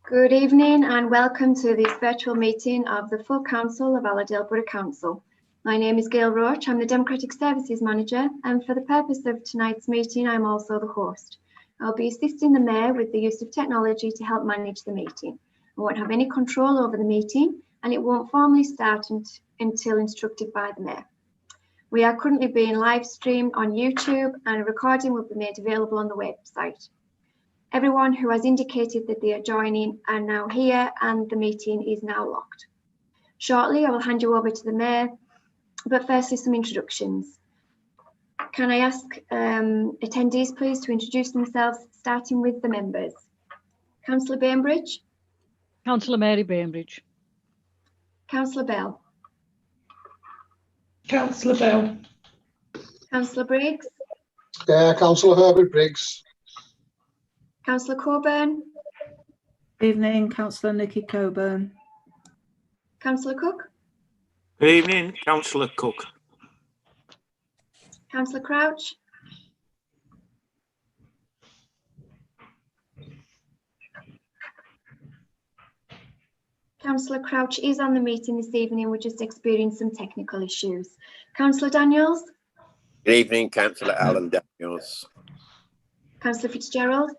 Good evening and welcome to this virtual meeting of the full council of Allerdale Borough Council. My name is Gail Roach, I'm the Democratic Services Manager, and for the purpose of tonight's meeting I'm also the host. I'll be assisting the Mayor with the use of technology to help manage the meeting. I won't have any control over the meeting and it won't formally start until instructed by the Mayor. We are currently being live streamed on YouTube and a recording will be made available on the website. Everyone who has indicated that they are joining are now here and the meeting is now locked. Shortly, I will hand you over to the Mayor, but firstly some introductions. Can I ask attendees please to introduce themselves, starting with the members. Councillor Bainbridge. Councillor Mary Bainbridge. Councillor Bell. Councillor Bell. Councillor Briggs. Councillor Herbert Briggs. Councillor Coburn. Good evening, Councillor Nikki Coburn. Councillor Cook. Good evening, Councillor Cook. Councillor Crouch. Councillor Crouch is on the meeting this evening. We're just experiencing some technical issues. Councillor Daniels. Good evening, Councillor Alan Daniels. Councillor Fitzgerald.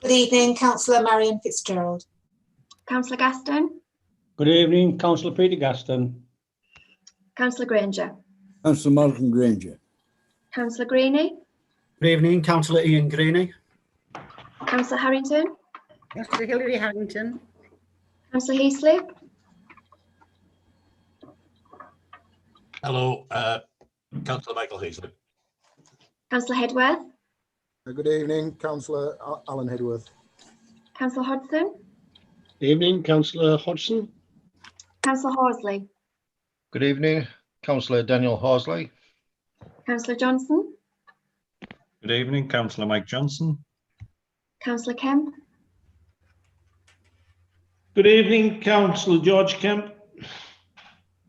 Good evening, Councillor Marion Fitzgerald. Councillor Gaston. Good evening, Councillor Peter Gaston. Councillor Granger. Councillor Malcolm Granger. Councillor Greeny. Good evening, Councillor Ian Greeny. Councillor Harrington. Councillor Hilary Harrington. Councillor Heaslip. Hello, Councillor Michael Heaslip. Councillor Hedworth. Good evening, Councillor Alan Hedworth. Councillor Hodgson. Evening, Councillor Hodgson. Councillor Horsley. Good evening, Councillor Daniel Horsley. Councillor Johnson. Good evening, Councillor Mike Johnson. Councillor Kemp. Good evening, Councillor George Kemp.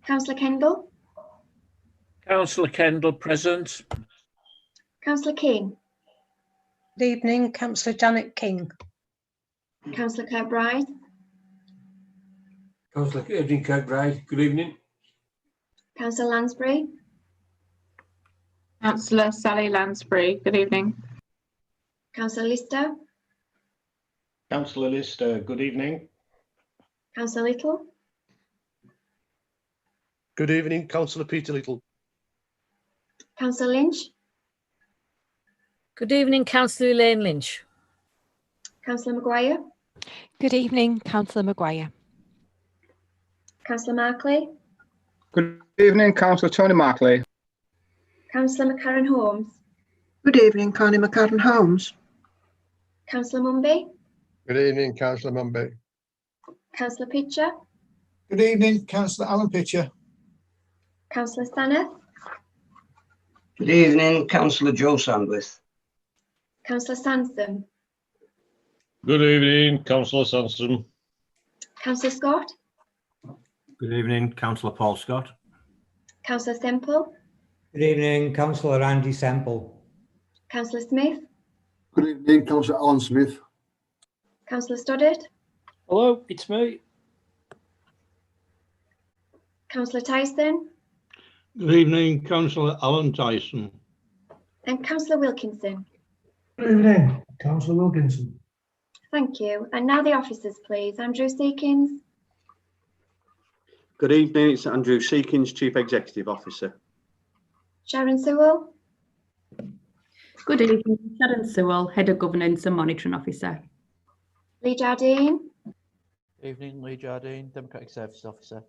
Councillor Kendall. Councillor Kendall present. Councillor King. Good evening, Councillor Janet King. Councillor Kirkbride. Councillor Evening Kirkbride. Good evening. Councillor Lansbury. Councillor Sally Lansbury. Good evening. Councillor Lister. Councillor Lister, good evening. Councillor Little. Good evening, Councillor Peter Little. Councillor Lynch. Good evening, Councillor Elaine Lynch. Councillor Maguire. Good evening, Councillor Maguire. Councillor Markley. Good evening, Councillor Tony Markley. Councillor McCarran Holmes. Good evening, Connie McCarran Holmes. Councillor Mumby. Good evening, Councillor Mumby. Councillor Pitcher. Good evening, Councillor Alan Pitcher. Councillor Stanneth. Good evening, Councillor Joe Sandwith. Councillor Sansom. Good evening, Councillor Sansom. Councillor Scott. Good evening, Councillor Paul Scott. Councillor Semple. Good evening, Councillor Andy Semple. Councillor Smith. Good evening, Councillor Alan Smith. Councillor Stoddart. Hello, it's me. Councillor Tyson. Good evening, Councillor Alan Tyson. And Councillor Wilkinson. Good evening, Councillor Wilkinson. Thank you. And now the officers, please. Andrew Seekins. Good evening, it's Andrew Seekins, Chief Executive Officer. Sharon Sewell. Good evening, Sharon Sewell, Head of Governance and Monitoring Officer. Lee Jardine. Evening, Lee Jardine, Democratic Services Officer.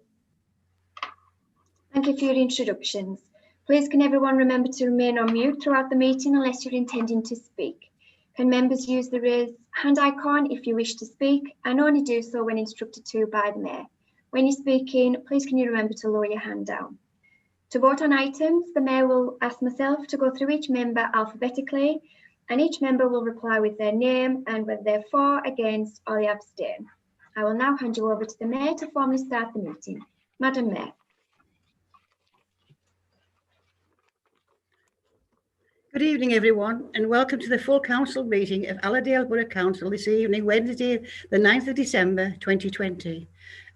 Thank you for your introductions. Please can everyone remember to remain on mute throughout the meeting unless you're intending to speak. Can members use the raise hand icon if you wish to speak and only do so when instructed to by the Mayor. When you're speaking, please can you remember to lower your hand down. To vote on items, the Mayor will ask myself to go through each member alphabetically and each member will reply with their name and whether they're for, against or they abstain. I will now hand you over to the Mayor to formally start the meeting. Madam Mayor. Good Good evening, everyone, and welcome to the full council meeting of Allerdale Borough Council this evening, Wednesday, the 9th of December, 2020.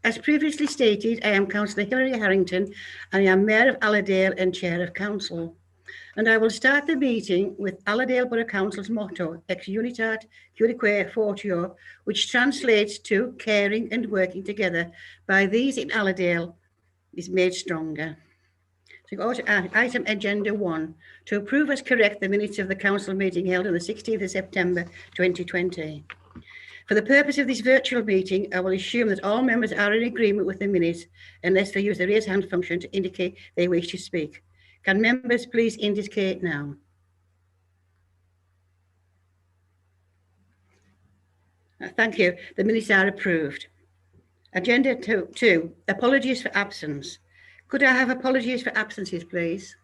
As previously stated, I am Councillor Hilary Harrington, and I am Mayor of Allerdale and Chair of Council. And I will start the meeting with Allerdale Borough Council's motto, Ex Unitat Curique Fortio, which translates to caring and working together by these in Allerdale is made stronger. So go to item agenda 1, to approve as correct the minutes of the council meeting held on the 16th of September 2020. For the purpose of this virtual meeting, I will assume that all members are in agreement with the minutes unless they use the raise hand function to indicate they wish to speak. Can members please indicate now? Thank you. The minutes are approved. Agenda 2, apologies for absence. Could I have apologies for absences, please?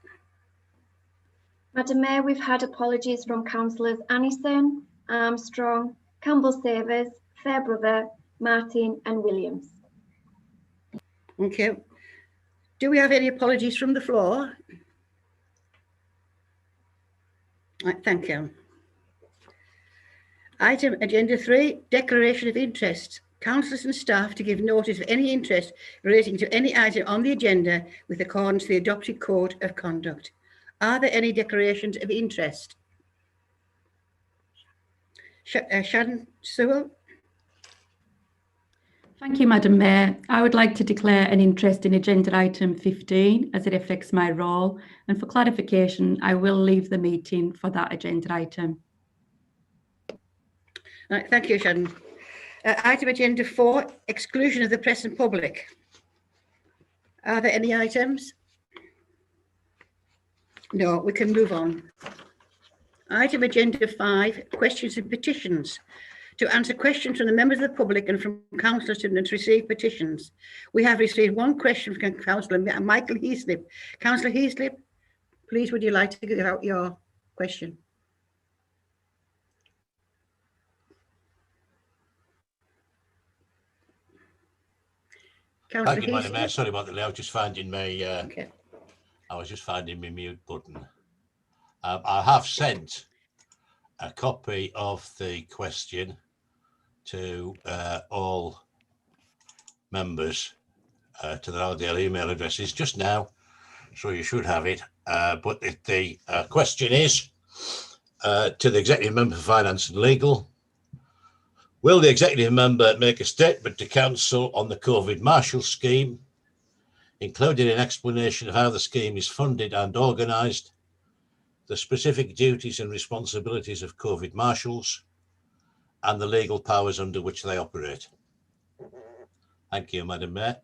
Madam Mayor, we've had apologies from Councillors Annison, Armstrong, Campbell-Savers, Fairbrother, Martin and Williams. Thank you. Do we have any apologies from the floor? Right, thank you. Item agenda 3, declaration of interest. Councillors and staff to give notice of any interest relating to any item on the agenda with accordance to the adopted code of conduct. Are there any declarations of interest? Sharon Sewell. Thank you, Madam Mayor. I would like to declare an interest in agenda item 15 as it affects my role. And for clarification, I will leave the meeting for that agenda item. Right, thank you, Sharon. Item agenda 4, exclusion of the press and public. Are there any items? No, we can move on. Item agenda 5, questions and petitions. To answer questions from the members of the public and from councillors to receive petitions. We have received one question from Councillor Michael Heaslip. Councillor Heaslip, please would you like to give out your question? Thank you, Madam Mayor. Sorry about the delay. I was just finding my I was just finding my mute button. I have sent a copy of the question to all members to their Allerdale email addresses just now, so you should have it. But the question is to the Executive Member for Finance and Legal. Will the Executive Member make a statement to Council on the COVID Marshall Scheme, including an explanation of how the scheme is funded and organised, the specific duties and responsibilities of COVID Marshals, and the legal powers under which they operate? Thank you, Madam Mayor.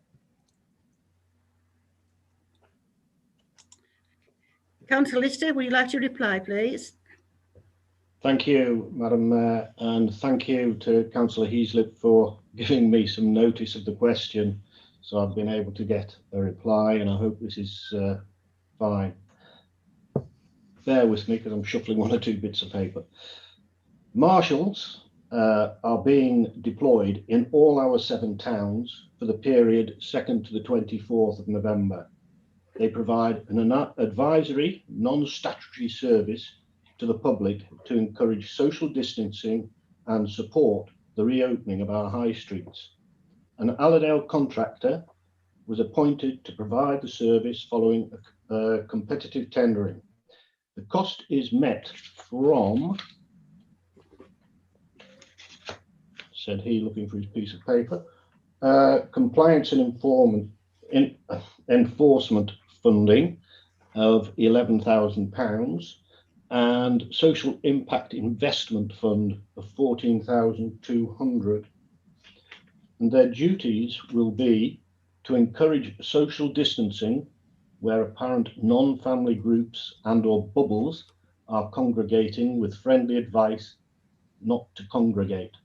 Councillor Lister, would you like to reply, please? Thank you, Madam Mayor, and thank you to Councillor Heaslip for giving me some notice of the question, so I've been able to get a reply, and I hope this is fine. Bear with me because I'm shuffling one or two bits of paper. Marshals are being deployed in all our 7 towns for the period 2nd to the 24th of November. They provide an advisory, non-statutory service to the public to encourage social distancing and support the reopening of our high streets. An Allerdale contractor was appointed to provide the service following competitive tendering. The cost is met from, said he, looking for his piece of paper, compliance and enforcement funding of £11,000 and social impact investment fund of 14,200. And their duties will be to encourage social distancing where apparent non-family groups and or bubbles are congregating with friendly advice not to congregate.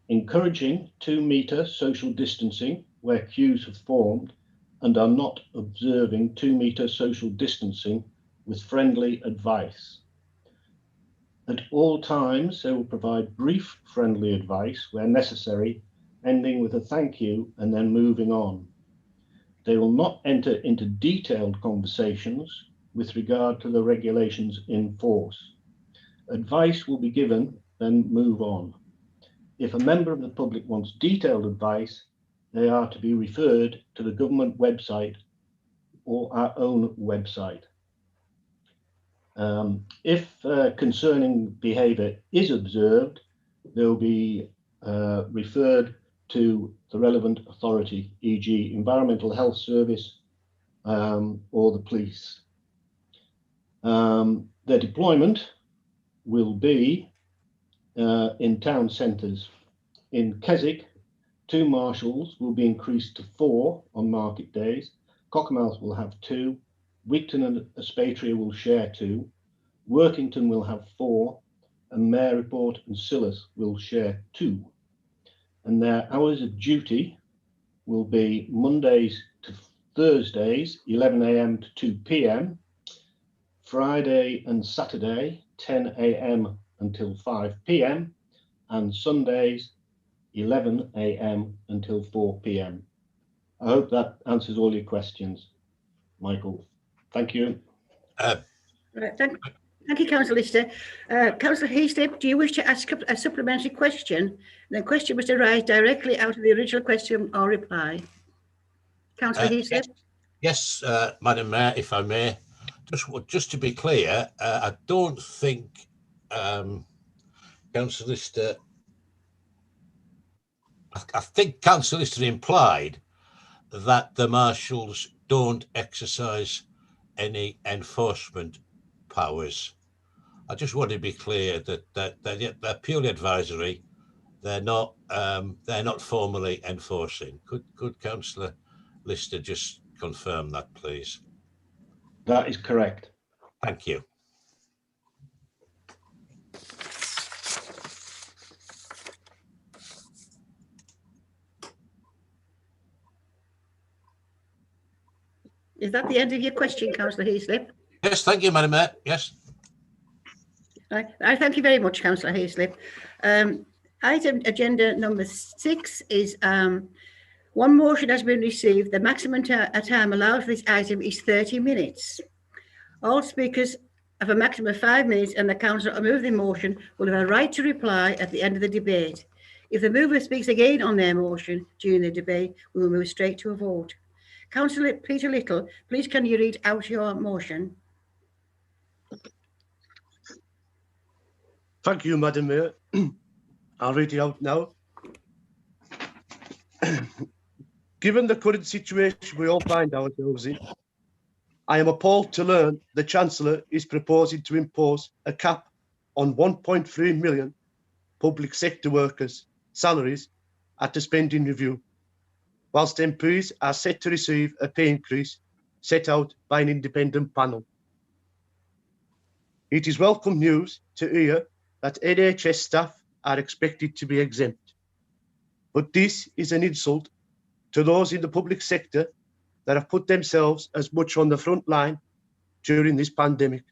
Encouraging 2-metre social distancing where queues have formed and are not observing 2-metre social distancing with friendly advice. At all times, they will provide brief friendly advice where necessary, ending with a thank you and then moving on. They will not enter into detailed conversations with regard to the regulations in force. Advice will be given, then move on. If a member of the public wants detailed advice, they are to be referred to the government website or our own website. If concerning behaviour is observed, they will be referred to the relevant authority, e.g. Environmental Health Service or the police. Their deployment will be in town centres. In Keswick, 2 marshals will be increased to 4 on market days. Cockermouth will have 2. Wigton and Aspatria will share 2. Workington will have 4. And Maryport and Sillis will share 2. And their hours of duty will be Mondays to Thursdays, 11 a.m. to 2 p.m. Friday and Saturday, 10 a.m. until 5 p.m. and Sundays, 11 a.m. until 4 p.m. I hope that answers all your questions, Michael. Thank you. Right, thank you, Councillor Lister. Councillor Heaslip, do you wish to ask a supplementary question? The question must arise directly out of the original question or reply. Councillor Heaslip? Yes, Madam Mayor, if I may. Just to be clear, I don't think Councillor Lister, I think Councillor Lister implied that the marshals don't exercise any enforcement powers. I just want to be clear that they're purely advisory. They're not formally enforcing. Could Councillor Lister just confirm that, please? That is correct. Thank you. Is that the end of your question, Councillor Heaslip? Yes, thank you, Madam Mayor. Yes. I thank you very much, Councillor Heaslip. Item agenda number 6 is one motion has been received. The maximum time allowed for this item is 30 minutes. All speakers have a maximum of 5 minutes, and the councillor who moved the motion will have a right to reply at the end of the debate. If the mover speaks again on their motion during the debate, we will move straight to a vote. Councillor Peter Little, please can you read out your motion? Thank you, Madam Mayor. I'll read it out now. Given the current situation we all find ourselves in, I am appalled to learn the Chancellor is proposing to impose a cap on 1.3 million public sector workers' salaries at the spending review, whilst MPs are set to receive a pay increase set out by an independent panel. It is welcome news to hear that NHS staff are expected to be exempt, but this is an insult to those in the public sector that have put themselves as much on the front line during this pandemic.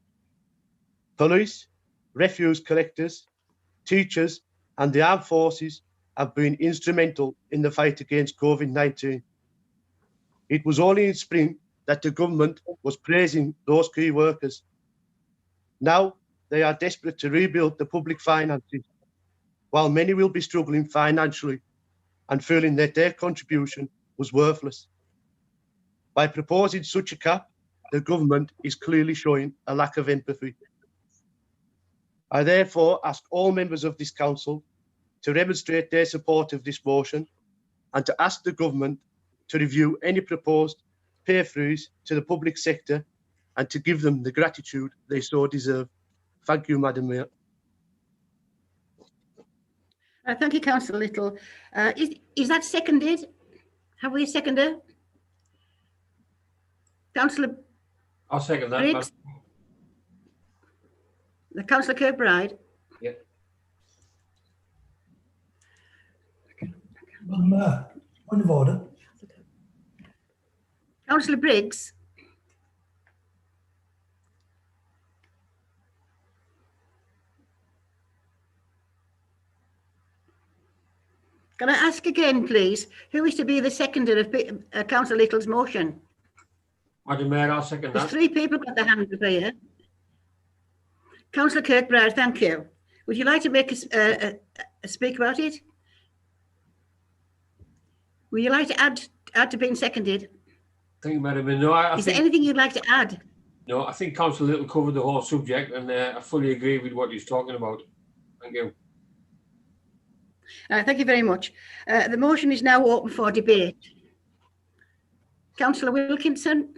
Police, refuse collectors, teachers, and the armed forces have been instrumental in the fight against COVID-19. It was only in spring that the government was praising those key workers. Now they are desperate to rebuild the public finances, while many will be struggling financially and feeling that their contribution was worthless. By proposing such a cap, the government is clearly showing a lack of empathy. I therefore ask all members of this council to demonstrate their support of this motion and to ask the government to review any proposed pay freeze to the public sector and to give them the gratitude they so deserve. Thank you, Madam Mayor. Thank you, Councillor Little. Is that seconded? Have we a seconder? Councillor. I'll second that. Briggs? The Councillor Kirkbride. Yeah. Point of order. Councillor Briggs. Can I ask again, please, who is to be the seconder of Councillor Little's motion? Madam Mayor, I'll second There's that. 3 people got their hands up here. Councillor Kirkbride, thank you. Would you like to make a speak about it? Would you like to add to being seconded? Thank you, Madam Mayor. No, I Is think, there anything you'd like to add? no, I think Councillor Little covered the whole subject, and I fully agree with what he's talking about. Thank you. Thank you very much. The motion is now open for debate. Councillor Wilkinson.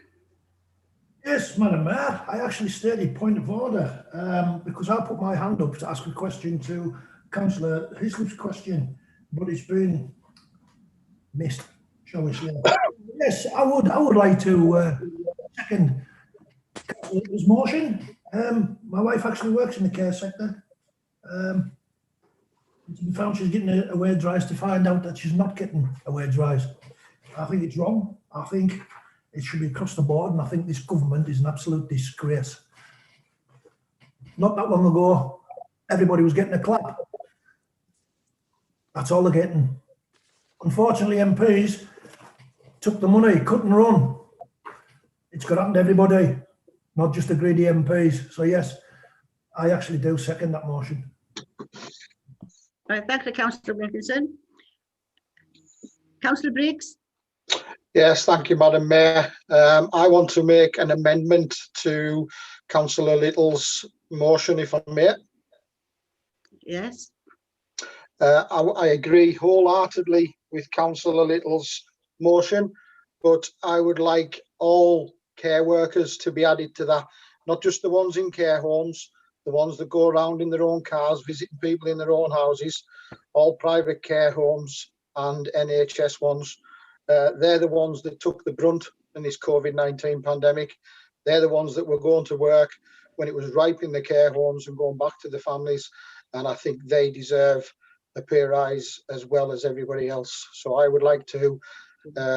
Yes, Madam Mayor, I actually stated point of order because I put my hand up to ask a question to Councillor Hislop's question, but it's been missed, shall we say. Yes, I would like to second Councillor Little's motion. My wife actually works in the care sector. To be found she's getting a wage rise to find out that she's not getting a wage rise. I think it's wrong. I think it should be across the board, and I think this government is an absolute disgrace. Not that long ago, everybody was getting a clap. That's all they're getting. Unfortunately, MPs took the money, cut and run. It's got to happen to everybody, not just the greedy MPs. So yes, I actually do second that motion. Right, thank you, Councillor Wilkinson. Councillor Briggs. Yes, thank you, Madam Mayor. I want to make an amendment to Councillor Little's motion, if I may. Yes. I agree wholeheartedly with Councillor Little's motion, but I would like all care workers to be added to that, not just the ones in care homes, the ones that go around in their own cars, visiting people in their own houses, all private care homes and NHS ones. They're the ones that took the brunt in this COVID-19 pandemic. They're the ones that were going to work when it was ripe in the care homes and going back to the families. And I think they deserve a pay rise as well as everybody else. So I would like to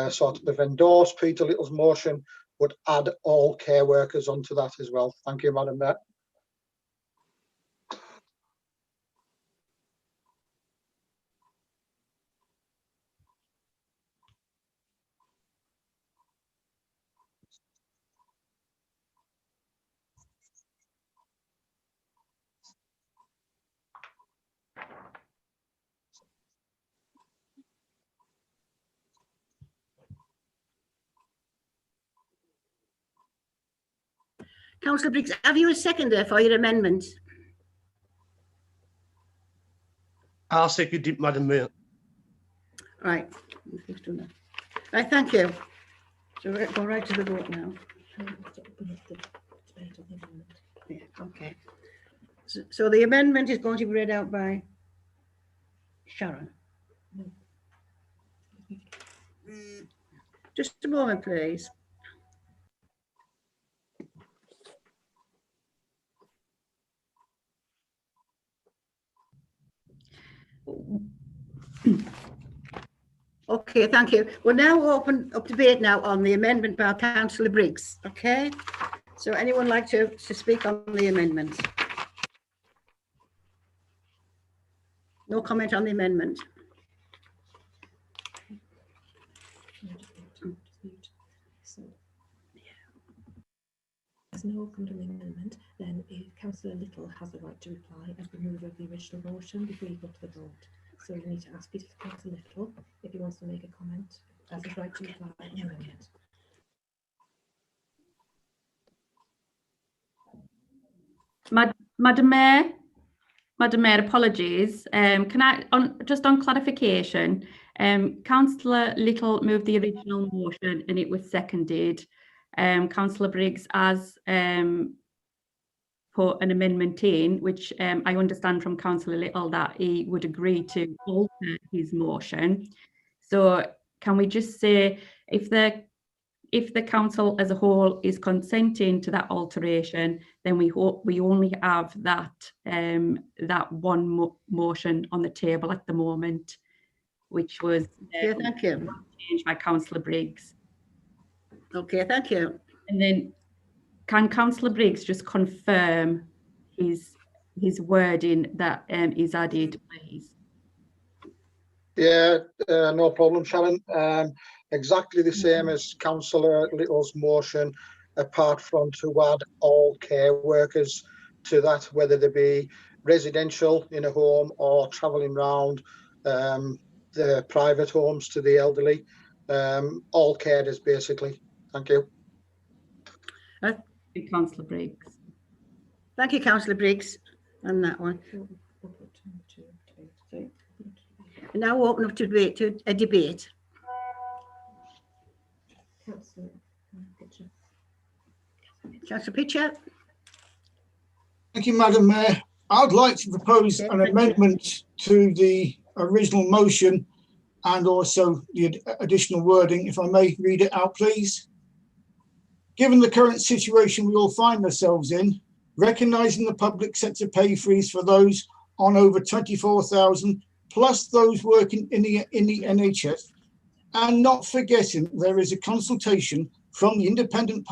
sort of endorse Peter Little's motion, but add all care workers onto that as well. Thank you, Madam Mayor. Councillor Briggs, have you a seconder for your amendment? I'll second it, Madam Mayor. Right. Right, thank you. So we'll go right to the vote now. Yeah, okay. So the amendment is going to be read out by Sharon. Just a moment, please. Okay, thank you. We'll now open up debate now on the amendment by Councillor Briggs. Okay, so anyone like to speak on the amendment? No comment on the amendment. As no comment on the amendment, then if Councillor Little has the right to reply as remover of the original motion before you go to the vote. So you need to ask Peter Councillor Little if he wants to make a comment as his right to reply on the amendment. Madam Mayor, apologies. Can I, just on clarification, Councillor Little moved the original motion and it was seconded. Councillor Briggs has put an amendment in, which I understand from Councillor Little that he would agree to alter his motion. So can we just say if the council as a whole is consenting to that alteration, then we only have that that one motion on the table at the moment, which was thank you, changed by Councillor Briggs. Okay, thank you. And then can Councillor Briggs just confirm his wording that is added, please? Yeah, no problem, Sharon. Exactly the same as Councillor Little's motion, apart from to add all care workers to that, whether they be residential in a home or travelling round the private homes to the elderly. All carers, basically. Thank you. Councillor Briggs. Thank you, Councillor Briggs, on that one. And now we'll open up to a debate. Councillor Pitcher. Thank you, Madam Mayor. I'd like to propose an amendment to the original motion and also the additional wording, if I may read it out, please. Given the current situation we all find ourselves in, recognising the public sector pay freeze for those on over 24,000 plus those working in the NHS, and not forgetting there is a consultation from the Independent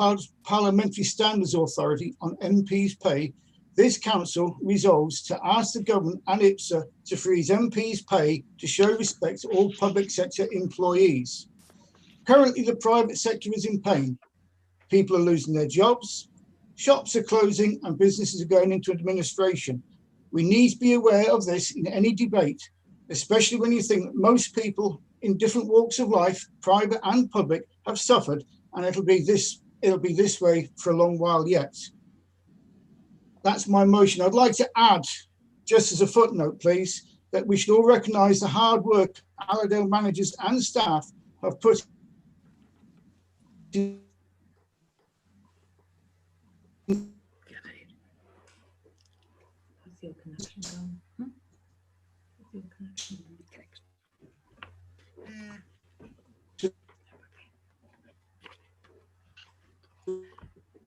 Parliamentary Standards Authority on MPs' pay, this council resolves to ask the government and IPSA to freeze MPs' pay to show respect to all public sector employees. Currently, the private sector is in pain. People are losing their jobs, shops are closing, and businesses are going into administration. We need to be aware of this in any debate, especially when you think that most people in different walks of life, private and public, have suffered, and it'll be this way for a long while yet. That's my motion. I'd like to add, just as a footnote, please, that we should all recognise the hard work Allerdale managers and staff have put in.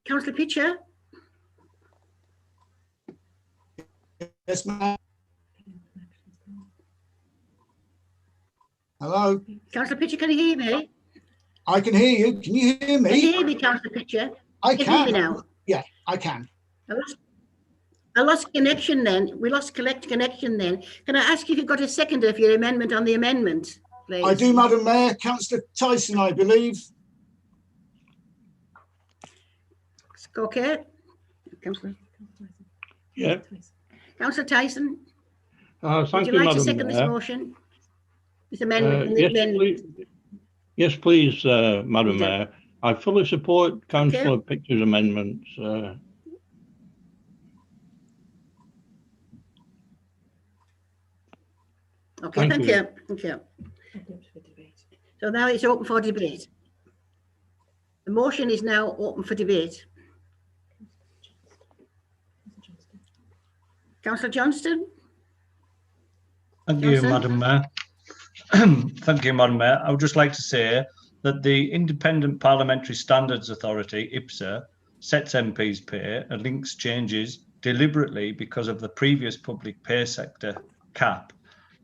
Councillor Pitcher. Yes, ma'am. Hello. Councillor Pitcher, can you hear me? I can hear you. Can you hear me? Can you hear me, Councillor Pitcher? I can. Can You hear me now? Yeah, I can. I lost connection then. We lost connection then. Can I ask if you've got a seconder for your amendment on the amendment, please? I do, Madam Mayor. Councillor Tyson, I believe. Okay. Councillor. Yeah. Councillor Tyson. Thank would you you, like Madam to second Mayor. this motion? This amendment? Yes, please, Madam Mayor. I fully support Councillor Pitcher's amendments. Okay, thank you. Thank you. So now it's open for debate. The motion is now open for debate. Councillor Johnston. Thank you, Madam Mayor. Thank you, Madam Mayor. I would just like to say that the Independent Parliamentary Standards Authority, IPSA, sets MPs' pay and links changes deliberately because of the previous public pay sector cap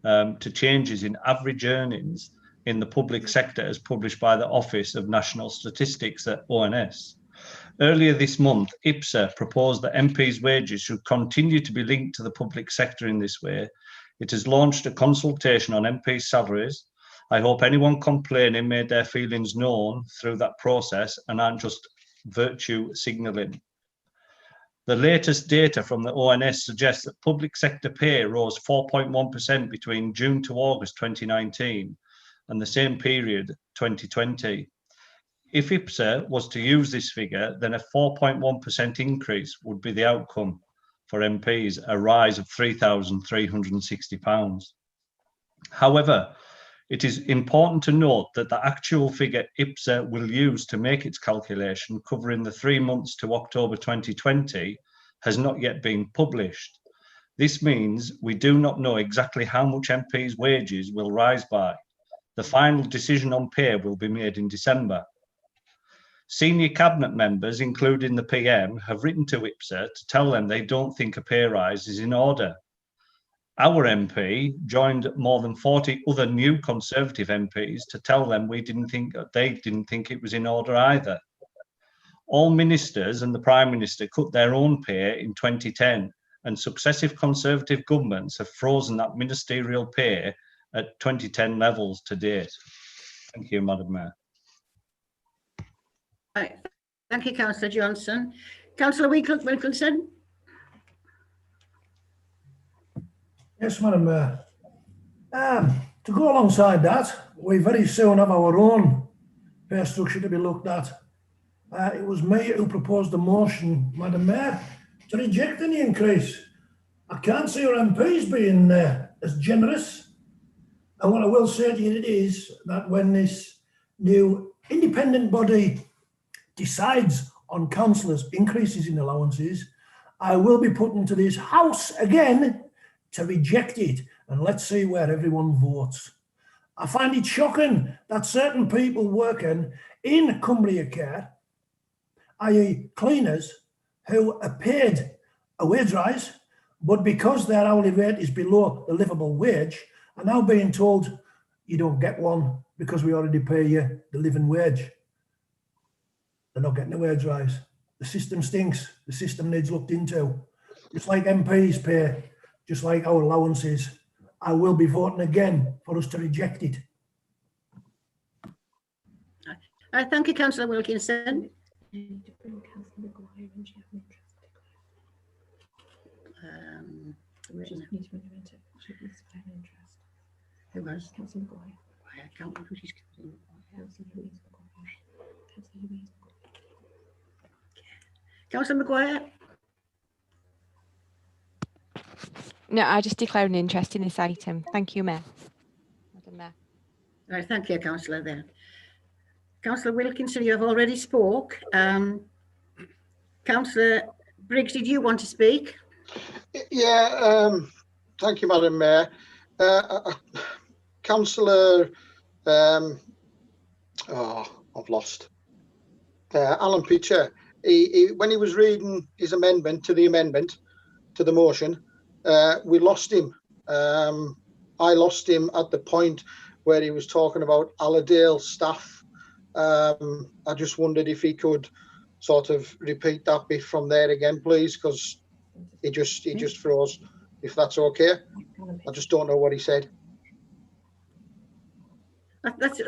to changes in average earnings in the public sector as published by the Office of National Statistics at ONS. Earlier this month, IPSA proposed that MPs' wages should continue to be linked to the public sector in this way. It has launched a consultation on MPs' salaries. I hope anyone complaining made their feelings known through that process and aren't just virtue signalling. The latest data from the ONS suggests that public sector pay rose 4.1% between June to August 2019 and the same period 2020. If IPSA was to use this figure, then a 4.1% increase would be the outcome for MPs, a rise of £3,360. However, it is important to note that the actual figure IPSA will use to make its calculation, covering the 3 months to October 2020, has not yet been published. This means we do not know exactly how much MPs' wages will rise by. The final decision on pay will be made in December. Senior cabinet members, including the PM, have written to IPSA to tell them they don't think a pay rise is in order. Our MP joined more than 40 other new Conservative MPs to tell them they didn't think it was in order either. All ministers and the Prime Minister cut their own pay in 2010, and successive Conservative governments have frozen that ministerial pay at 2010 levels to date. Thank you, Madam Mayor. Right. Thank you, Councillor Johnson. Councillor Wilkinson. Yes, Madam Mayor. To go alongside that, we very soon have our own pay structure to be looked at. It was me who proposed the motion, Madam Mayor, to reject any increase. I can't see our MPs being as generous. And what I will say to you is that when this new independent body decides on councillors' increases in allowances, I will be putting to this House again to reject it, and let's see where everyone votes. I find it shocking that certain people working in Cumbria Care, i.e. cleaners, who are paid a wage rise, but because their hourly rate is below the livable wage, are now being told you don't get one because we already pay you the living wage. They're not getting a wage rise. The system stinks. The system needs looked into. Just like MPs pay, just like our allowances, I will be voting again for us to reject it. Thank you, Councillor Wilkinson. Who was? Councillor Maguire. I can't remember who she's Councillor Maguire. No, I just declare an interest in this item. Thank you, Mayor. Madam Mayor. Right, thank you, Councillor. Then, Councillor Wilkinson, you have already spoke. Councillor Briggs, did you want to speak? Yeah, thank you, Madam Mayor. Councillor, I've lost. Alan Pitcher, when he was reading his amendment to the motion, we lost him. I lost him at the point where he was talking about Allerdale staff. I just wondered if he could sort of repeat that bit from there again, please, because he just froze. If that's okay, I just don't know what he said. That's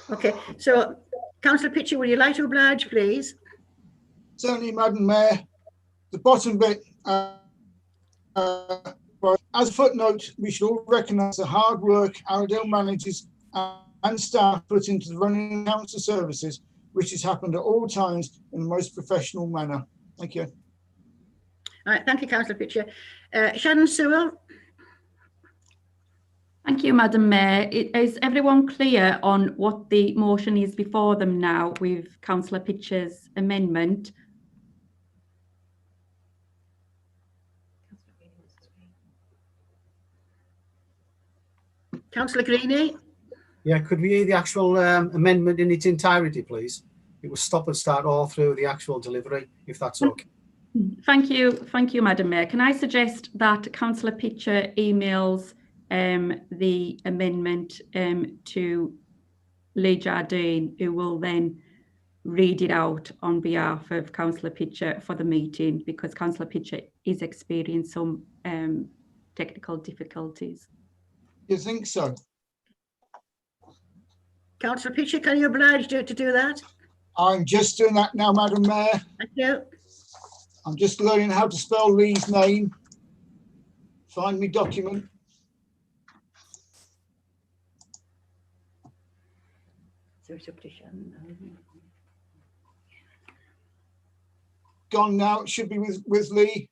okay. So, Councillor Pitcher, would you like to oblige, please? Certainly, Madam Mayor. The bottom bit, as a footnote, we should all recognise the hard work Allerdale managers and staff put into the running of council services, which has happened at all times in the most professional manner. Thank you. All right, thank you, Councillor Pitcher. Shannon Sewell. Thank you, Madam Mayor. Is everyone clear on what the motion is before them now with Councillor Pitcher's amendment? Councillor Greenie. Yeah, could we hear the actual amendment in its entirety, please? It was stop and start all through the actual delivery, if that's okay. Thank you, Madam Mayor. Can I suggest that Councillor Pitcher emails the amendment to Lee Jardine, who will then read it out on behalf of Councillor Pitcher for the meeting, because Councillor Pitcher is experiencing some technical difficulties. You think so? Councillor Pitcher, can you oblige to do that? I'm just doing that now, Madam Mayor. Thank you. I'm just learning how to spell Lee's name. Find me document. So it's up to Shannon. Gone now. It should be with Lee.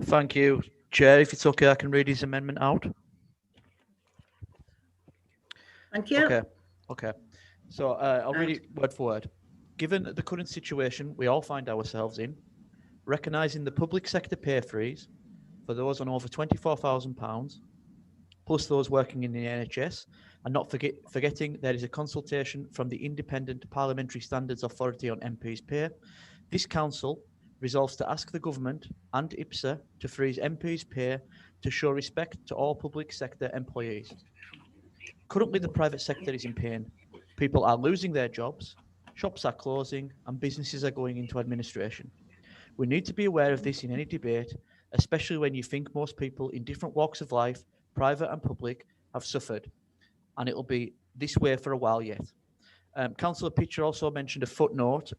Thank you, Chair. If it's okay, I can read his amendment out. Thank you. Okay. So I'll read it word for word. Given the current situation we all find ourselves in, recognising the public sector pay freeze for those on over £24,000, plus those working in the NHS, and not forgetting there is a consultation from the Independent Parliamentary Standards Authority on MPs' pay, this Council resolves to ask the government and IPSA to freeze MPs' pay to show respect to all public sector employees. Currently, the private sector is in pain. People are losing their jobs, shops are closing, and businesses are going into administration. We need to be aware of this in any debate, especially when you think most people in different walks of life, private and public, have suffered, and it'll be this way for a while yet. Councillor Pitcher also mentioned a footnote.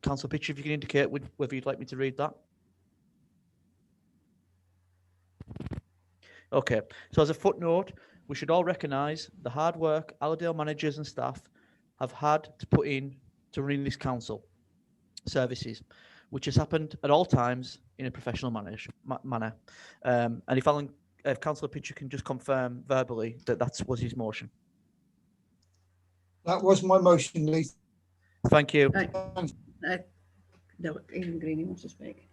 Councillor Pitcher, if you can indicate whether you'd like me to read that. Okay, so as a footnote, we should all recognise the hard work Allerdale managers and staff have had to put in to running this council services, which has happened at all times in a professional manner. And if Councillor Pitcher can just confirm verbally that that was his motion. That was my motion, Lee. Thank you. No, Ian Greeny wants to speak.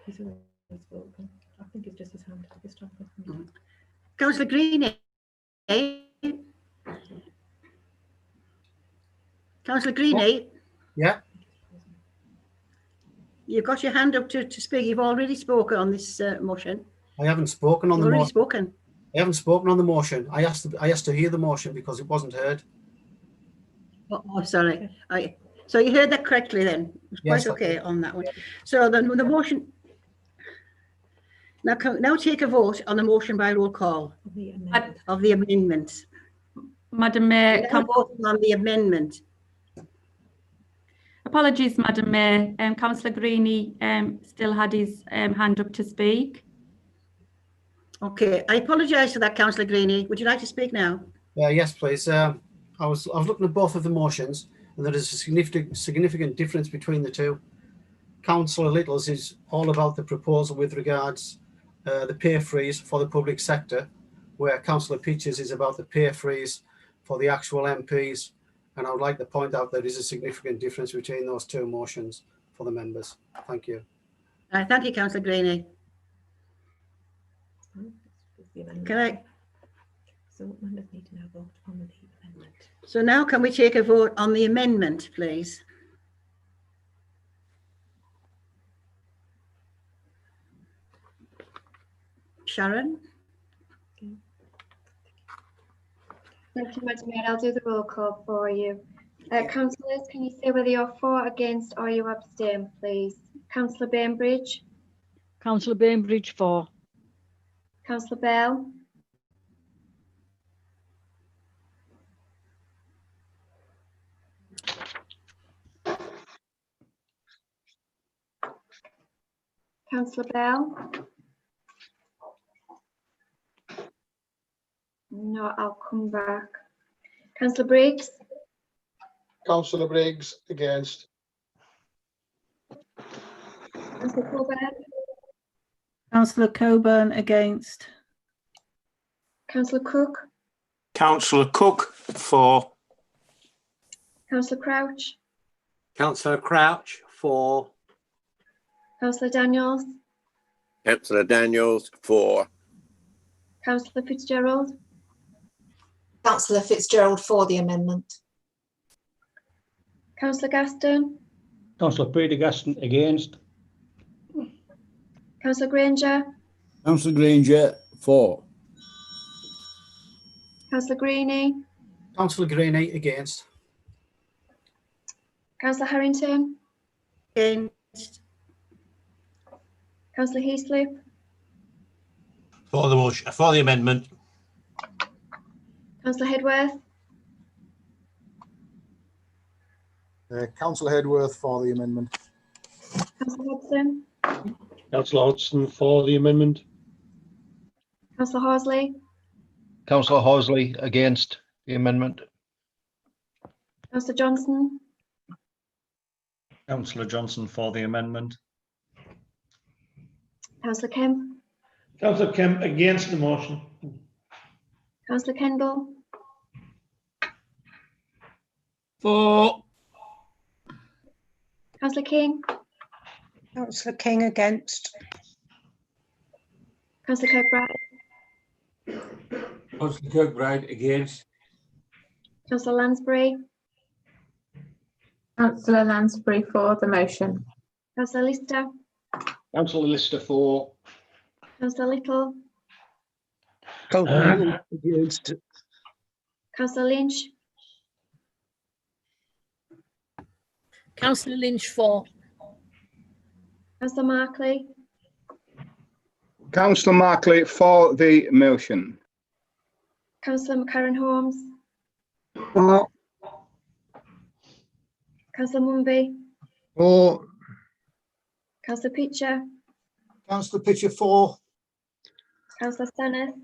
He's already spoken. I think it's just his hand. Councillor Greeny. Councillor Greeny. Yeah. You've got your hand up to speak. You've already spoken on this motion. I haven't spoken on You've the already motion. spoken. I haven't spoken on the motion. I asked to hear the motion because it wasn't heard. Oh, sorry. So you heard that correctly then? It's Yes, quite okay on that one. So the motion. Now take a vote on the motion by roll call of the amendment. Madam Mayor, can vote on the amendment. Apologies, Madam Mayor. Councillor Greeny still had his hand up to speak. Okay, I apologise for that, Councillor Greeny. Would you like to speak now? Yes, please. I was looking at both of the motions, and there is a significant difference between the two. Councillor Little's is all about the proposal with regards the pay freeze for the public sector, where Councillor Peaches is about the pay freeze for the actual MPs. And I would like to point out there is a significant difference between those two motions for the members. Thank you. Thank you, Councillor Greeny. Can I? So members need to now vote on the amendment. So now can we take a vote on the amendment, please? Sharon? Thank you, Madam Mayor. I'll do the roll call for you. Councillors, can you say whether you're for, against, or you abstain, please? Councillor Bainbridge? Councillor Bainbridge for. Councillor Bell? Councillor Bell? No, I'll come back. Councillor Briggs? Councillor Briggs, against. Councillor Coburn? Councillor Coburn, against. Councillor Cook? Councillor Cook for. Councillor Crouch? Councillor Crouch for. Councillor Daniels? Councillor Daniels for. Councillor Fitzgerald? Councillor Fitzgerald for the amendment. Councillor Gaston? Councillor Peter Gaston against. Councillor Granger? Councillor Granger for. Councillor Greeny? Councillor Greeny against. Councillor Harrington? Against. Councillor Heaslip? For the motion, for the amendment. Councillor Hedworth? Councillor Hedworth for the amendment. Councillor Hodgson? Councillor Hodgson for the amendment. Councillor Horsley? Councillor Horsley against the amendment. Councillor Johnson? Councillor Johnson for the amendment. Councillor Kemp? Councillor Kemp against the motion. Councillor Kendall? For. Councillor King? Councillor King against. Councillor Kirkbride? Councillor Kirkbride against. Councillor Lansbury? Councillor Lansbury for the motion. Councillor Lister, Councillor Lister for. Councillor Little, Councillor against. Councillor Lynch, Councillor Lynch for. Councillor Markley, Councillor Markley for the motion. Councillor McCarran Holmes, For. Councillor Mumby, For. Councillor Pitcher, Councillor Pitcher for. Councillor Staneth,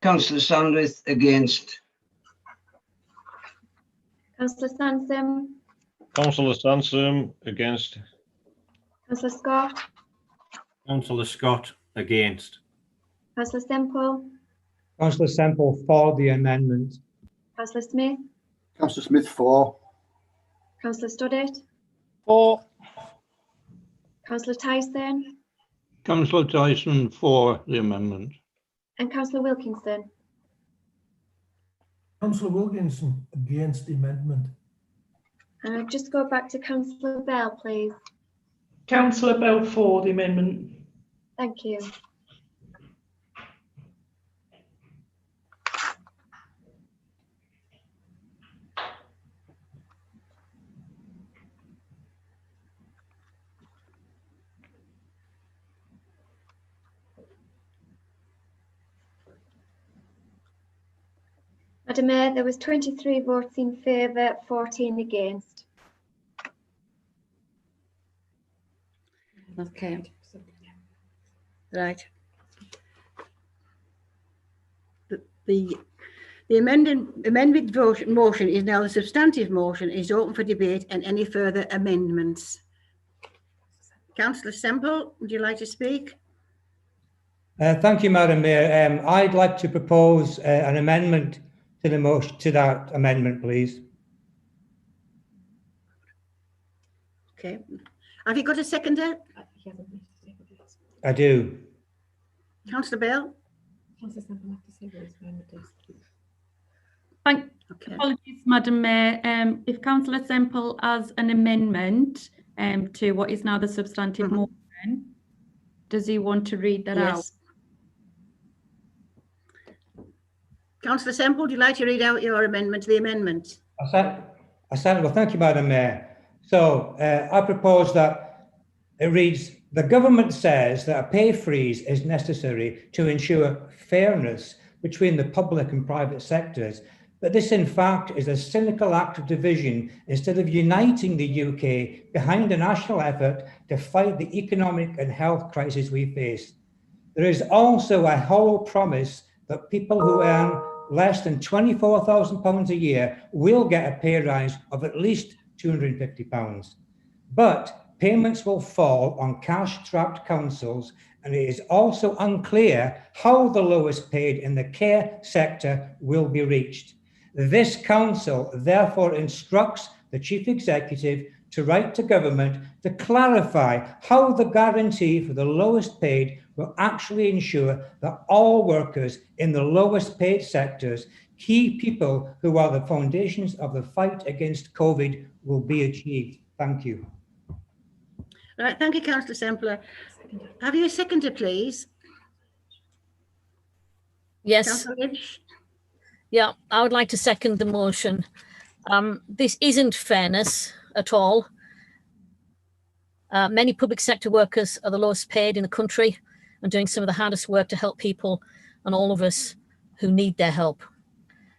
Councillor Sandwith against. Councillor Sansom, Councillor Sansom against. Councillor Scott, Councillor Scott against. Councillor Semple, Councillor Semple for the amendment. Councillor Smith, Councillor Smith for. Councillor Studdert, For. Councillor Tyson, Councillor Tyson for the amendment. and Councillor Wilkinson. Councillor Wilkinson against the amendment. And just go back to Councillor Bell, please. Councillor Bell for the amendment. Thank you. Madam Mayor, there was 23 votes in favour, 14 against. Okay. Right. The amended motion is now the substantive motion, is open for debate and any further amendments. Councillor Semple, would you like to speak? Thank you, Madam Mayor. I'd like to propose an amendment to the motion, to that amendment, please. Okay. Have you got a seconder? I do. Councillor Bell? Apologies, Madam Mayor. If Councillor Semple has an amendment to what is now the substantive motion, does he want to read that out? Councillor Semple, would you like to read out your amendment to the amendment? I said, well, thank you, Madam Mayor. So I propose that it reads, the government says that a pay freeze is necessary to ensure fairness between the public and private sectors. But this, in fact, is a cynical act of division instead of uniting the UK behind a national effort to fight the economic and health crisis we face. There is also a hollow promise that people who earn less than £24,000 a year will get a pay rise of at least £250. But payments will fall on cash-strapped councils, and it is also unclear how the lowest paid in the care sector will be reached. This council therefore instructs the Chief Executive to write to government to clarify how the guarantee for the lowest paid will actually ensure that all workers in the lowest paid sectors, key people who are the foundations of the fight against COVID, will be achieved. Thank you. Right, thank you, Councillor Semple. Have you a seconder, please? Yes. Councillor Lynch? Yeah, I would like to second the motion. This isn't fairness at all. Many public sector workers are the lowest paid in the country and doing some of the hardest work to help people and all of us who need their help.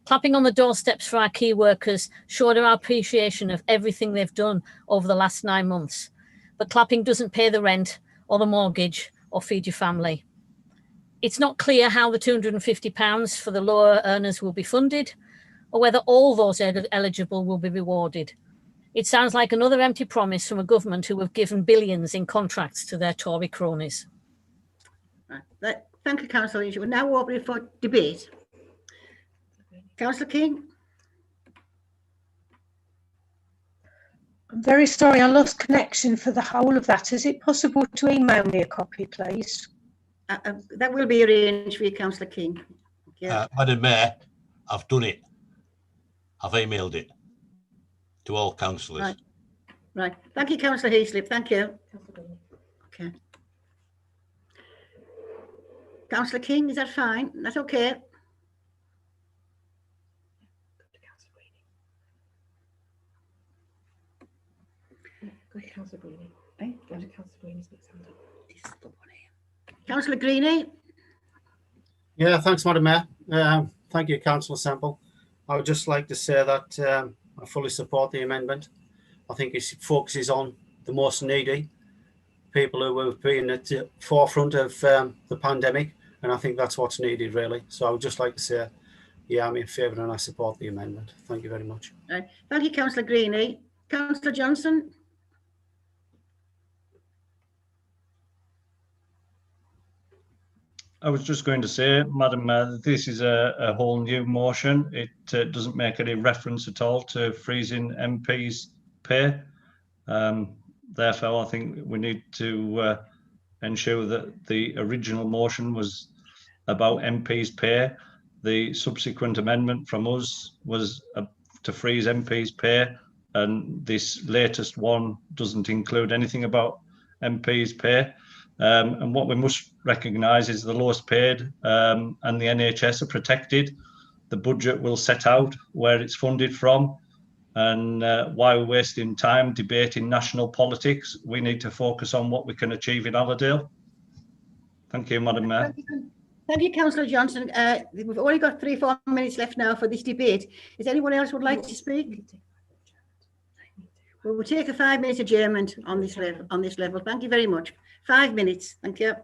Clapping on the doorsteps for our key workers showed our appreciation of everything they've done over the last 9 months. But clapping doesn't pay the rent or the mortgage or feed your family. It's not clear how the £250 for the lower earners will be funded or whether all those eligible will be rewarded. It sounds like another empty promise from a government who have given billions in contracts to their Tory cronies. Right. Thank you, Councillor Lynch. We're now open for debate. Councillor King? I'm very sorry, I lost connection for the whole of that. Is it possible to email me a copy, please? That will be arranged for you, Councillor King. Yeah. Madam Mayor, I've done it. I've emailed it to all councillors. Right. Right. Thank you, Councillor Heaslip. Thank you. Okay. Councillor King, is that fine? That's okay. Councillor Greenie. Yeah, thanks, Madam Mayor. Thank you, Councillor Semple. I would just like to say that I fully support the amendment. I think it focuses on the most needy, people who have been at the forefront of the pandemic, and I think that's what's needed, really. So I would just like to say, yeah, I'm in favour and I support the amendment. Thank you very much. Right. Thank you, Councillor Greenie. Councillor Johnson. I was just going to say, Madam Mayor, this is a whole new motion. It doesn't make any reference at all to freezing MPs' pay. Therefore, I think we need to ensure that the original motion was about MPs' pay. The subsequent amendment from us was to freeze MPs' pay, and this latest one doesn't include anything about MPs' pay. And what we must recognise is the lowest paid and the NHS are protected. The budget will set out where it's funded from. And why we're wasting time debating national politics, we need to focus on what we can achieve in Allerdale. Thank you, Madam Mayor. Thank you, Councillor Johnson. We've only got 3-4 minutes left now for this debate. Is anyone else would like to speak? We'll take a 5-minute adjournment on this level. Thank you very much. 5 minutes. Thank you.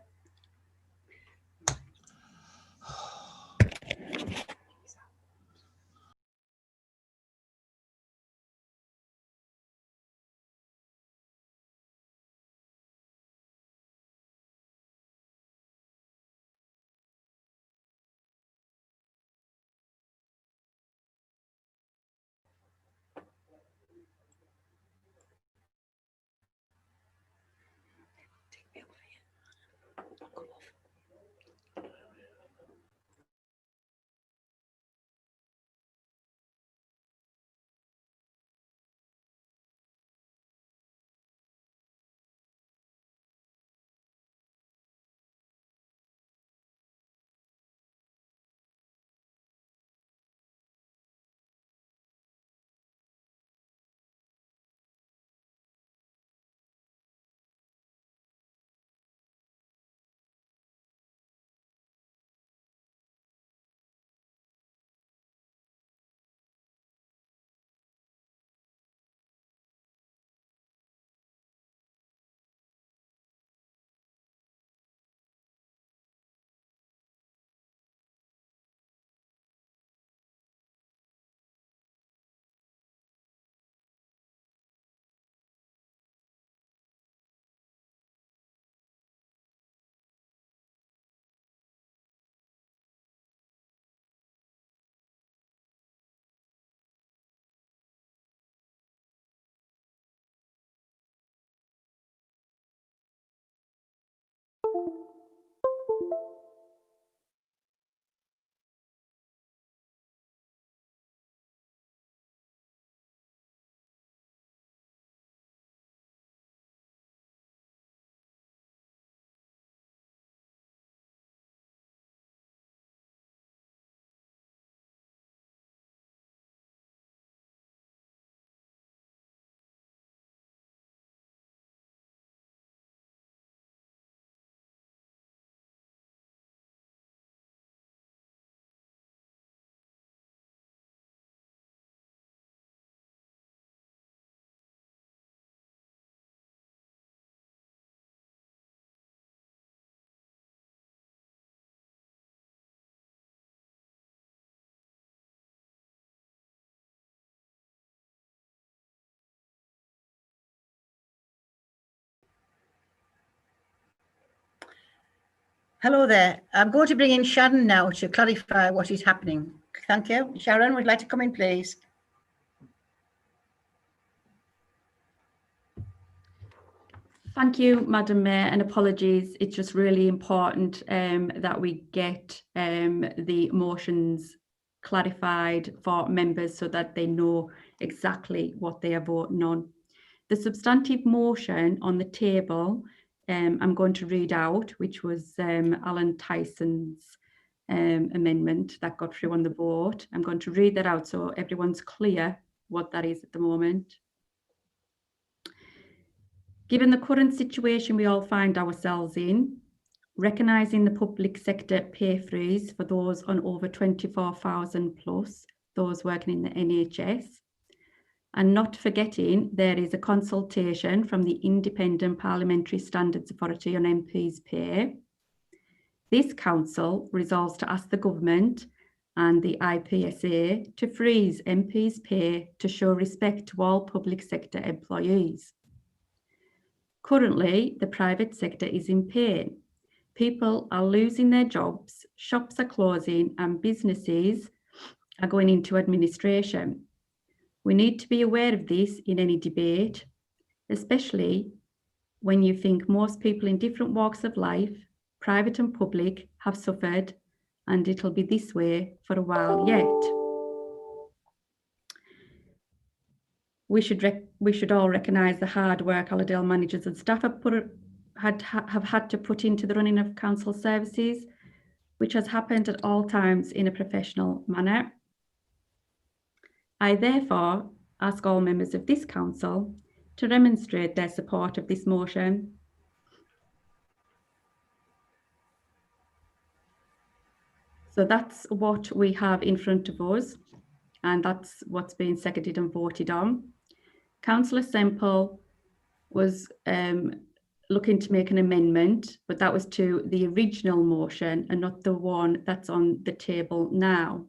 Hello there. I'm going to bring in Sharon now to clarify what is happening. Thank you. Sharon, would you like to come in, please? Thank you, Madam Mayor, and apologies. It's just really important that we get the motions clarified for members so that they know exactly what they are voting on. The substantive motion on the table, I'm going to read out, which was Alan Tyson's amendment that got through on the vote. I'm going to read that out so everyone's clear what that is at the moment. Given the current situation we all find ourselves in, recognising the public sector pay freeze for those on over 24,000 plus, those working in the NHS, and not forgetting there is a consultation from the Independent Parliamentary Standards Authority on MPs' pay, this council resolves to ask the government and the IPSA to freeze MPs' pay to show respect to all public sector employees. Currently, the private sector is in pain. People are losing their jobs, shops are closing, and businesses are going into administration. We need to be aware of this in any debate, especially when you think most people in different walks of life, private and public, have suffered, and it'll be this way for a while yet. We should all recognise the hard work Allerdale managers and staff have had to put into the running of council services, which has happened at all times in a professional manner. I therefore ask all members of this council to demonstrate their support of this motion. So that's what we have in front of us, and that's what's been seconded and voted on. Councillor Semple was looking to make an amendment, but that was to the original motion and not the one that's on the table now.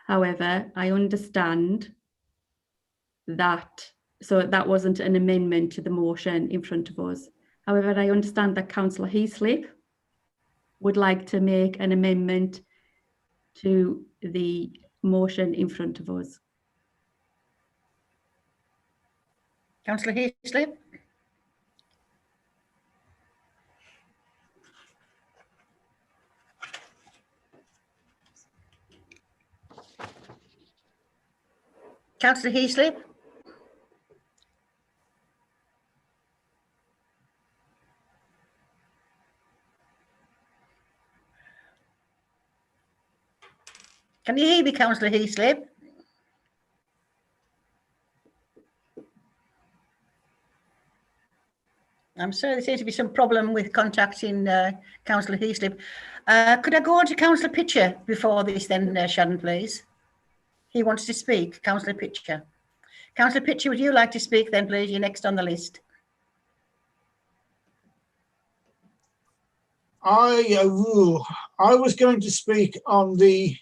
However, I understand that, so that wasn't an amendment to the motion in front of us. However, I understand that Councillor Heaslip would like to make an amendment to the motion in front of us. Councillor Heaslip. Councillor Heaslip. Can you hear me, Councillor Heaslip? I'm sorry, there seems to be some problem with contacting Councillor Heaslip. Could I go on to Councillor Pitcher before this then, Shannon, please? He wants to speak, Councillor Pitcher. Councillor Pitcher, would you like to speak then, please? You're next on the list. I was going to speak on the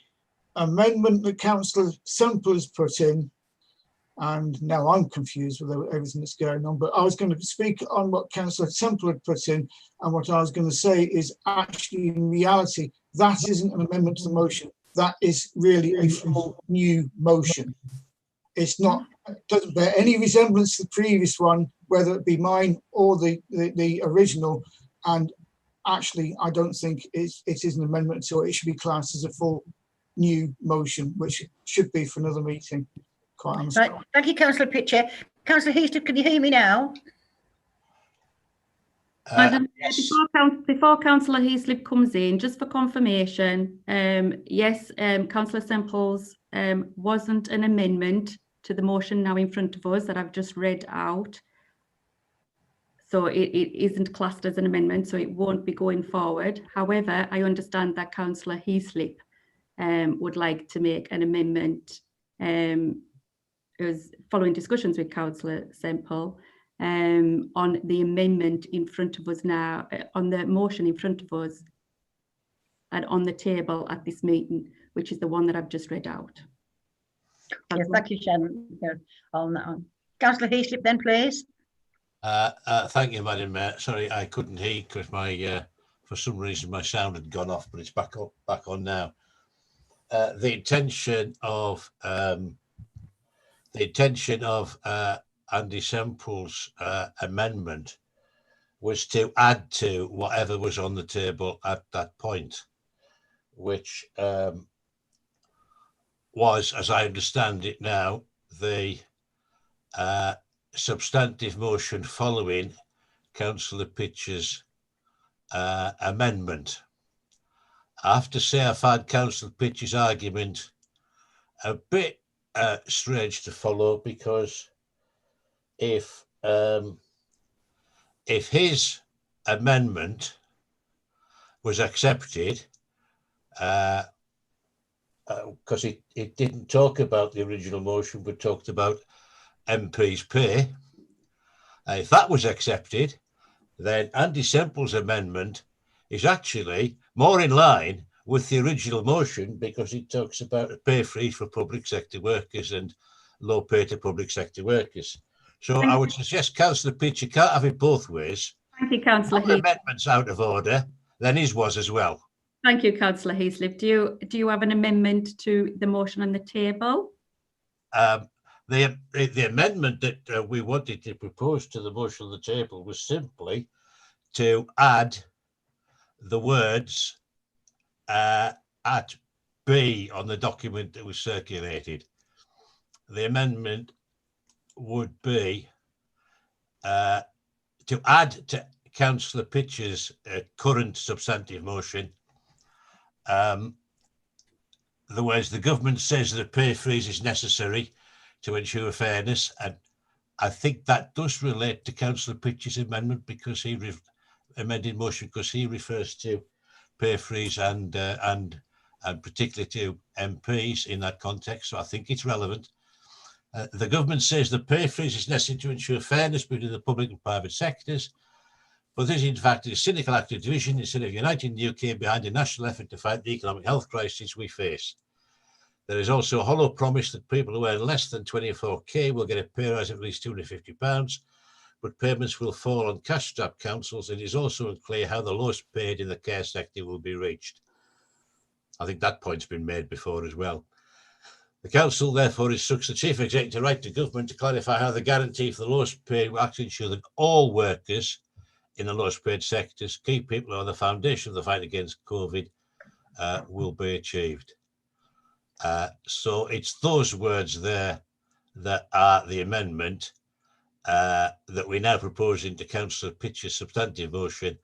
amendment that Councillor Semple has put in, and now I'm confused with everything that's going on, but I was going to speak on what Councillor Semple had put in, and what I was going to say is actually in reality, that isn't an amendment to the motion. That is really a full new motion. It's not, it doesn't bear any resemblance to the previous one, whether it be mine or the original, and actually I don't think it is an amendment, so it should be classed as a full new motion, which should be for another meeting. Quite honestly. Right. Thank you, Councillor Pitcher. Councillor Heaslip, can you hear me now? Yes. Before Councillor Heaslip comes in, just for confirmation, yes, Councillor Semple's wasn't an amendment to the motion now in front of us that I've just read out. So it isn't classed as an amendment, so it won't be going forward. However, I understand that Councillor Heaslip would like to make an amendment. It was following discussions with Councillor Semple on the amendment in front of us now, on the motion in front of us and on the table at this meeting, which is the one that I've just read out. Yes, thank you, Shannon. On that one. Councillor Heaslip then, please. Thank you, Madam Mayor. Sorry, I couldn't hear because my, for some reason, my sound had gone off, but it's back on now. The intention of Andy Semple's amendment was to add to whatever was on the table at that point, which was, as I understand it now, the substantive motion following Councillor Pitch's amendment. I have to say I find Councillor Pitch's argument a bit strange to follow, because if his amendment was accepted, because it didn't talk about the original motion but talked about MPs' pay. If that was accepted, then Andy Semple's amendment is actually more in line with the original motion, because it talks about a pay freeze for public sector workers and low pay to public sector workers. So I would suggest, Councillor Pitch, you can't have it both ways. Thank you, Councillor Your amendment's out of order, then his was as well. Thank you, Councillor Heaslip. Do you have an amendment to the motion on the table? The amendment that we wanted to propose to the motion on the table was simply to add the words at B on the document that was circulated. The amendment would be to add to Councillor Pitch's current substantive motion the words, the government says that a pay freeze is necessary to ensure fairness. And I think that does relate to Councillor Pitch's amendment, because he amended motion because he refers to pay freeze and particularly to MPs in that context. So I think it's relevant. The government says the pay freeze is necessary to ensure fairness between the public and private sectors. But this, in fact, is a cynical act of division instead of uniting the UK behind a national effort to fight the economic health crisis we face. There is also a hollow promise that people who earn less than 24k will get a pay rise of at least £250, but payments will fall on cash-strapped councils. It is also unclear how the lowest paid in the care sector will be reached. I think that point's been made before as well. The council, therefore, instructs the chief executive to write to government to clarify how the guarantee for the lowest paid will actually ensure that all workers in the lowest paid sectors, key people who are the foundation of the fight against COVID, will be achieved. So it's those words there that are the amendment that we're now proposing to Councillor Pitch's substantive motion,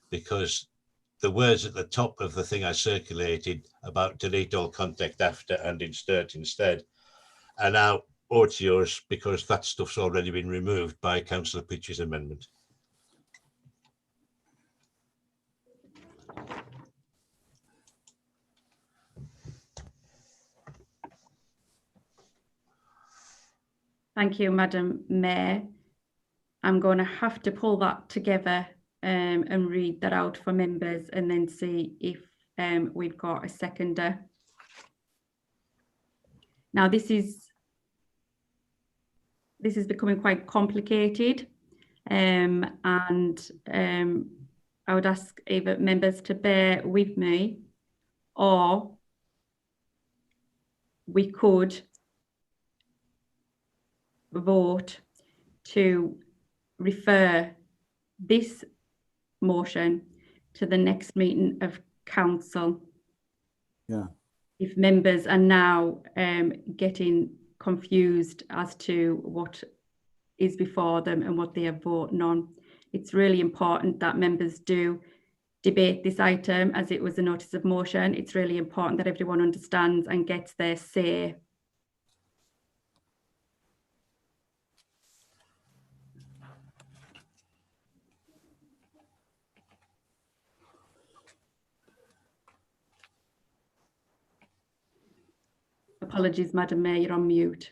because the words at the top of the thing I circulated about delete all contact after and insert instead are now yours, because that stuff's already been removed by Councillor Pitch's amendment. Thank you, Madam Mayor. I'm going to have to pull that together and read that out for members, and then see if we've got a seconder. Now, this is becoming quite complicated, and I would ask either members to bear with me, or we could vote to refer this motion to the next meeting of council. Yeah. If members are now getting confused as to what is before them and what they are voting on, it's really important that members do debate this item, as it was a notice of motion. It's really important that everyone understands and gets their say. Apologies, Madam Mayor, you're on mute.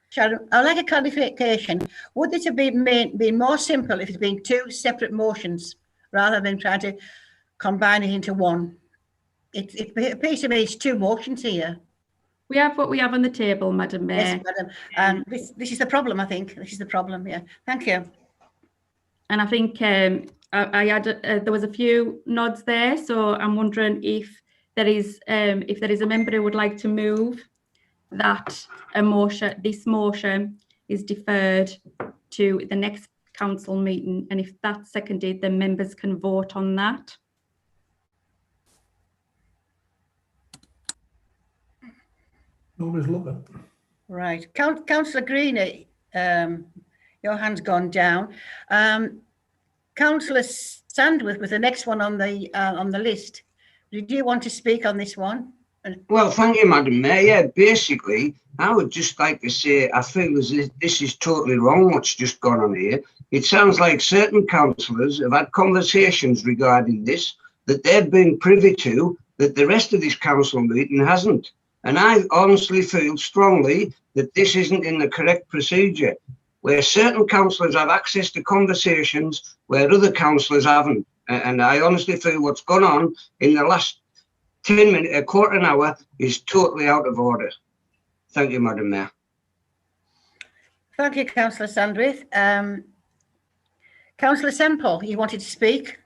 Sharon, I'd like a clarification. Would this have been more simple if it's been two separate motions rather than trying to combine it into one? It appears to me it's two motions here. We have what we have on the table, Madam Mayor. Yes, Madam. And this is the problem, I think. This is the problem, yeah. Thank you. And I think I had there was a few nods there, so I'm wondering if there is a member who would like to move that this motion is deferred to the next council meeting, and if that's seconded, then members can vote on that. Nobody's looking. Right. Councillor Greeny, your hand's gone down. Councillor Sandworth was the next one on the list. Did you want to speak on this one? Well, thank you, Madam Mayor. Yeah, basically, I would just like to say I feel as if this is totally wrong what's just gone on here. It sounds like certain councillors have had conversations regarding this that they've been privy to that the rest of this council meeting hasn't. And I honestly feel strongly that this isn't in the correct procedure, where certain councillors have access to conversations where other councillors haven't. And I honestly feel what's gone on in the last 10 minutes, a quarter an hour, is totally out of order. Thank you, Madam Mayor. Thank you, Councillor Sandworth. Councillor Semple, you wanted to speak?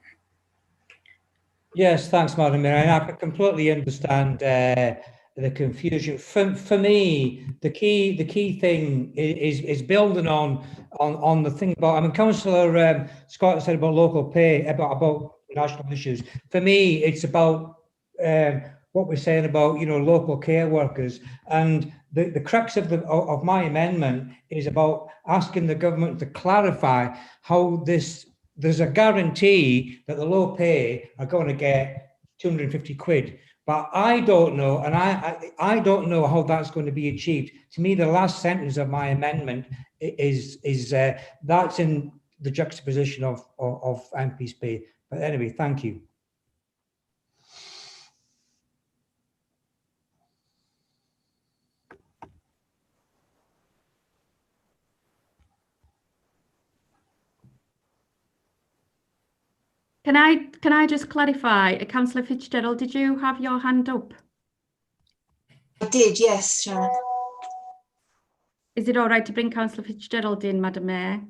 Yes, thanks, Madam Mayor. And I completely understand the confusion. For me, the key thing is building on the thing about. I mean, Councillor Scott said about local pay, about national issues. For me, it's about what we're saying about local care workers, and the crux of my amendment is about asking the government to clarify how there's a guarantee that the low pay are going to get 250 quid, but I don't know, and I don't know how that's going to be achieved. To me, the last sentence of my amendment is that's in the juxtaposition of MP's pay. But anyway, thank you. Can I just clarify, Councillor Fitzgerald, did you have your hand up? I did, yes, Sharon. Is it all right to bring Councillor Fitzgerald in, Madam Mayor?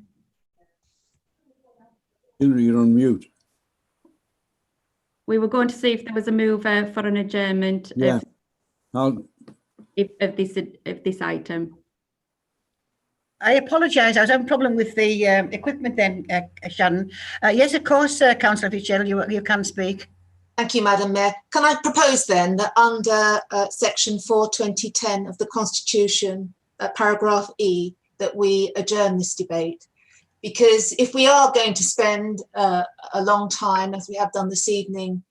Henry, you're on mute. We were going to see if there was a mover for an adjournment of this item. I apologise. I was having a problem with the equipment then, Shannon. Yes, of course, Councillor Fitzgerald, you can speak. Thank you, Madam Mayor. Can I propose then that under section 4:2010 of the Constitution, paragraph E, that we adjourn this debate? Because if we are going to spend a long time, as we have done this evening,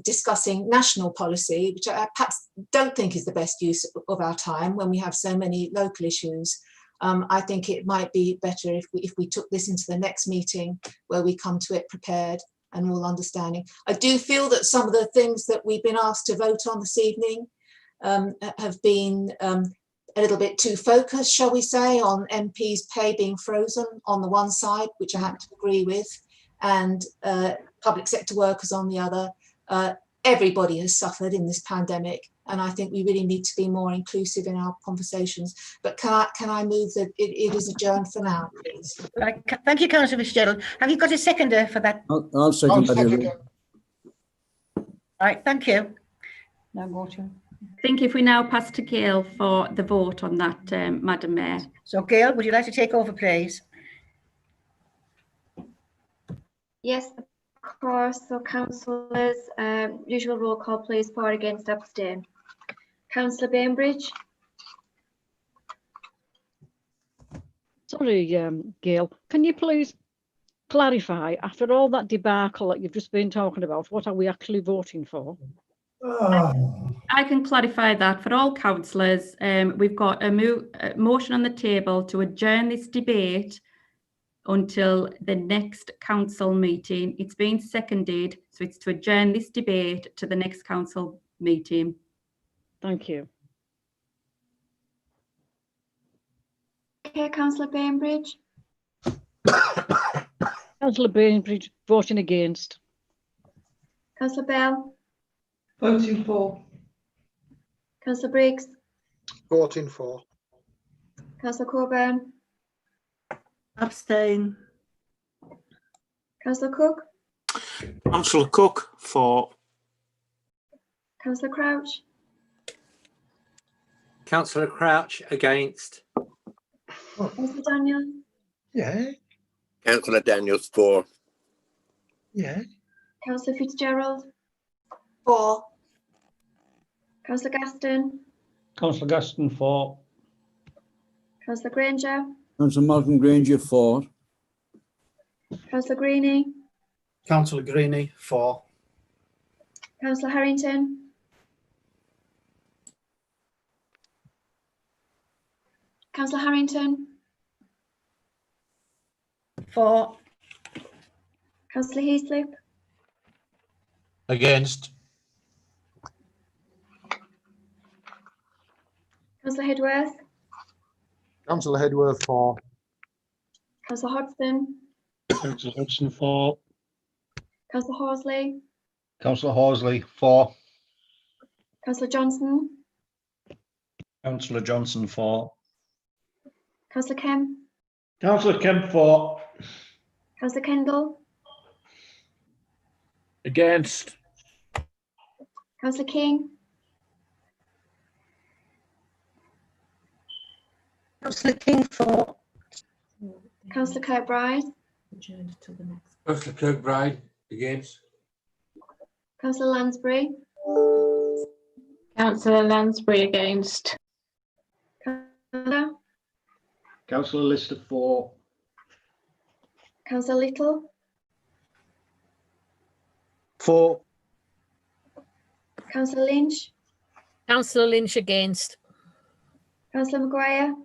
discussing national policy, which I perhaps don't think is the best use of our time when we have so many local issues, I think it might be better if we took this into the next meeting where we come to it prepared and all understanding. I do feel that some of the things that we've been asked to vote on this evening have been a little bit too focused, shall we say, on MPs' pay being frozen on the one side, which I happen to agree with, and public sector workers on the other. Everybody has suffered in this pandemic, and I think we really need to be more inclusive in our conversations. But can I move that it is adjourned for now, please? Right. Thank you, Councillor Fitzgerald. Have you got a seconder for that? I'll second that. Right, thank you. Now go to. I think if we now pass to Gail for the vote on that, Madam Mayor. So Gail, would you like to take over, please? Yes, of course. So councillors, usual roll call, please. For, against, abstain. Councillor Bainbridge. Sorry, Gail, can you please clarify, after all that debacle that you've just been talking about, what are we actually voting for? I can clarify that for all councillors. We've got a motion on the table to adjourn this debate until the next council meeting. It's been seconded, so it's to adjourn this debate to the next council meeting. Thank you. Okay, Councillor Bainbridge. Councillor Bainbridge voting against. Councillor Bell. Voting for. Councillor Briggs. Voting for. Councillor Coburn. Abstain. Councillor Cook. Councillor Cook for. Councillor Crouch. Councillor Crouch against. Councillor Daniel. Yeah. Councillor Daniels for. Yeah. Councillor Fitzgerald. For. Councillor Gaston. Councillor Gaston for. Councillor Granger. Councillor Malcolm Granger, for. Councillor Greeny. Councillor Greeny, for. Councillor Harrington. Councillor Harrington. For. Councillor Heaslip. Against. Councillor Hedworth. Councillor Hedworth, for. Councillor Hodgson. Councillor Hudson, for. Councillor Horsley. Councillor Horsley, for. Councillor Johnson. Councillor Johnson, for. Councillor Kemp. Councillor Kemp, for. Councillor Kendall. Against. Councillor King. Councillor King, for. Councillor Kirkbride. Councillor Kirkbride, against. Councillor Lansbury. Councillor Lansbury, against. Councillor. Councillor Lister, for. Councillor Little. For. Councillor Lynch. Councillor Lynch, against. Councillor Maguire.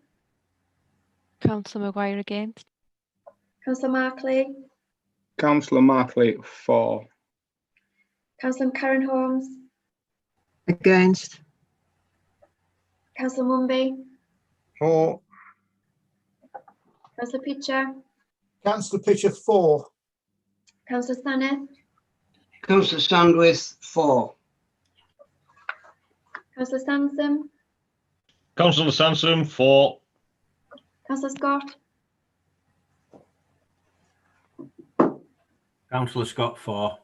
Councillor Maguire, against. Councillor Markley. Councillor Markley, for. Councillor Karen Holmes. Against. Councillor Mumby. For. Councillor Pitcher. Councillor Pitcher, for. Councillor Stanneth. Councillor Sandwith, for. Councillor Sansom. Councillor Sansom, for. Councillor Scott. Councillor Scott, for.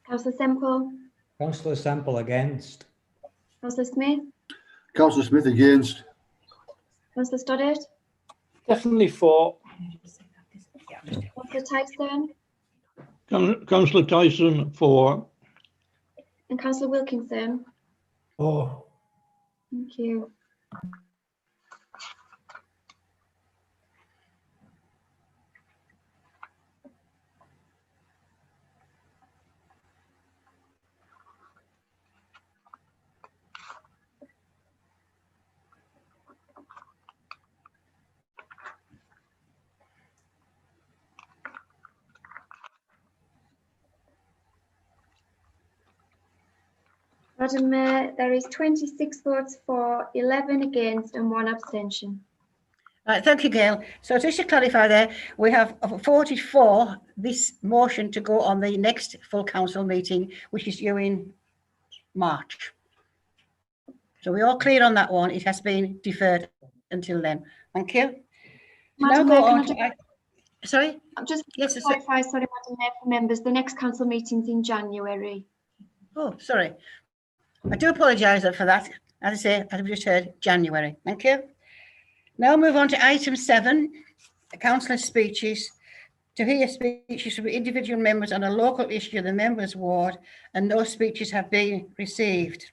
Councillor Semple. Councillor Semple, against. Councillor Smith. Councillor Smith, against. Councillor Stoddart. Definitely for. Councillor Tyson. Councillor Tyson, for. And Councillor Wilkinson. For. Thank you. Madam Mayor, there is 26 votes for, 11 against and 1 abstention. Right, thank you, Gail. So just to clarify there, we have 44 this motion to go on the next full council meeting, which is due in March. So we're all clear on that one. It has been deferred until then. Thank you. Madam Now Mayor, go on can I to, sorry? I'm just Yes, to clarify, sorry, Madam Mayor, for members, the next council meeting's in January. Oh, sorry. I do apologise for that. As I say, as we just heard, January. Thank you. Now move on to item 7, councillor speeches. To hear speeches from individual members on a local issue of the members' ward, and no speeches have been received.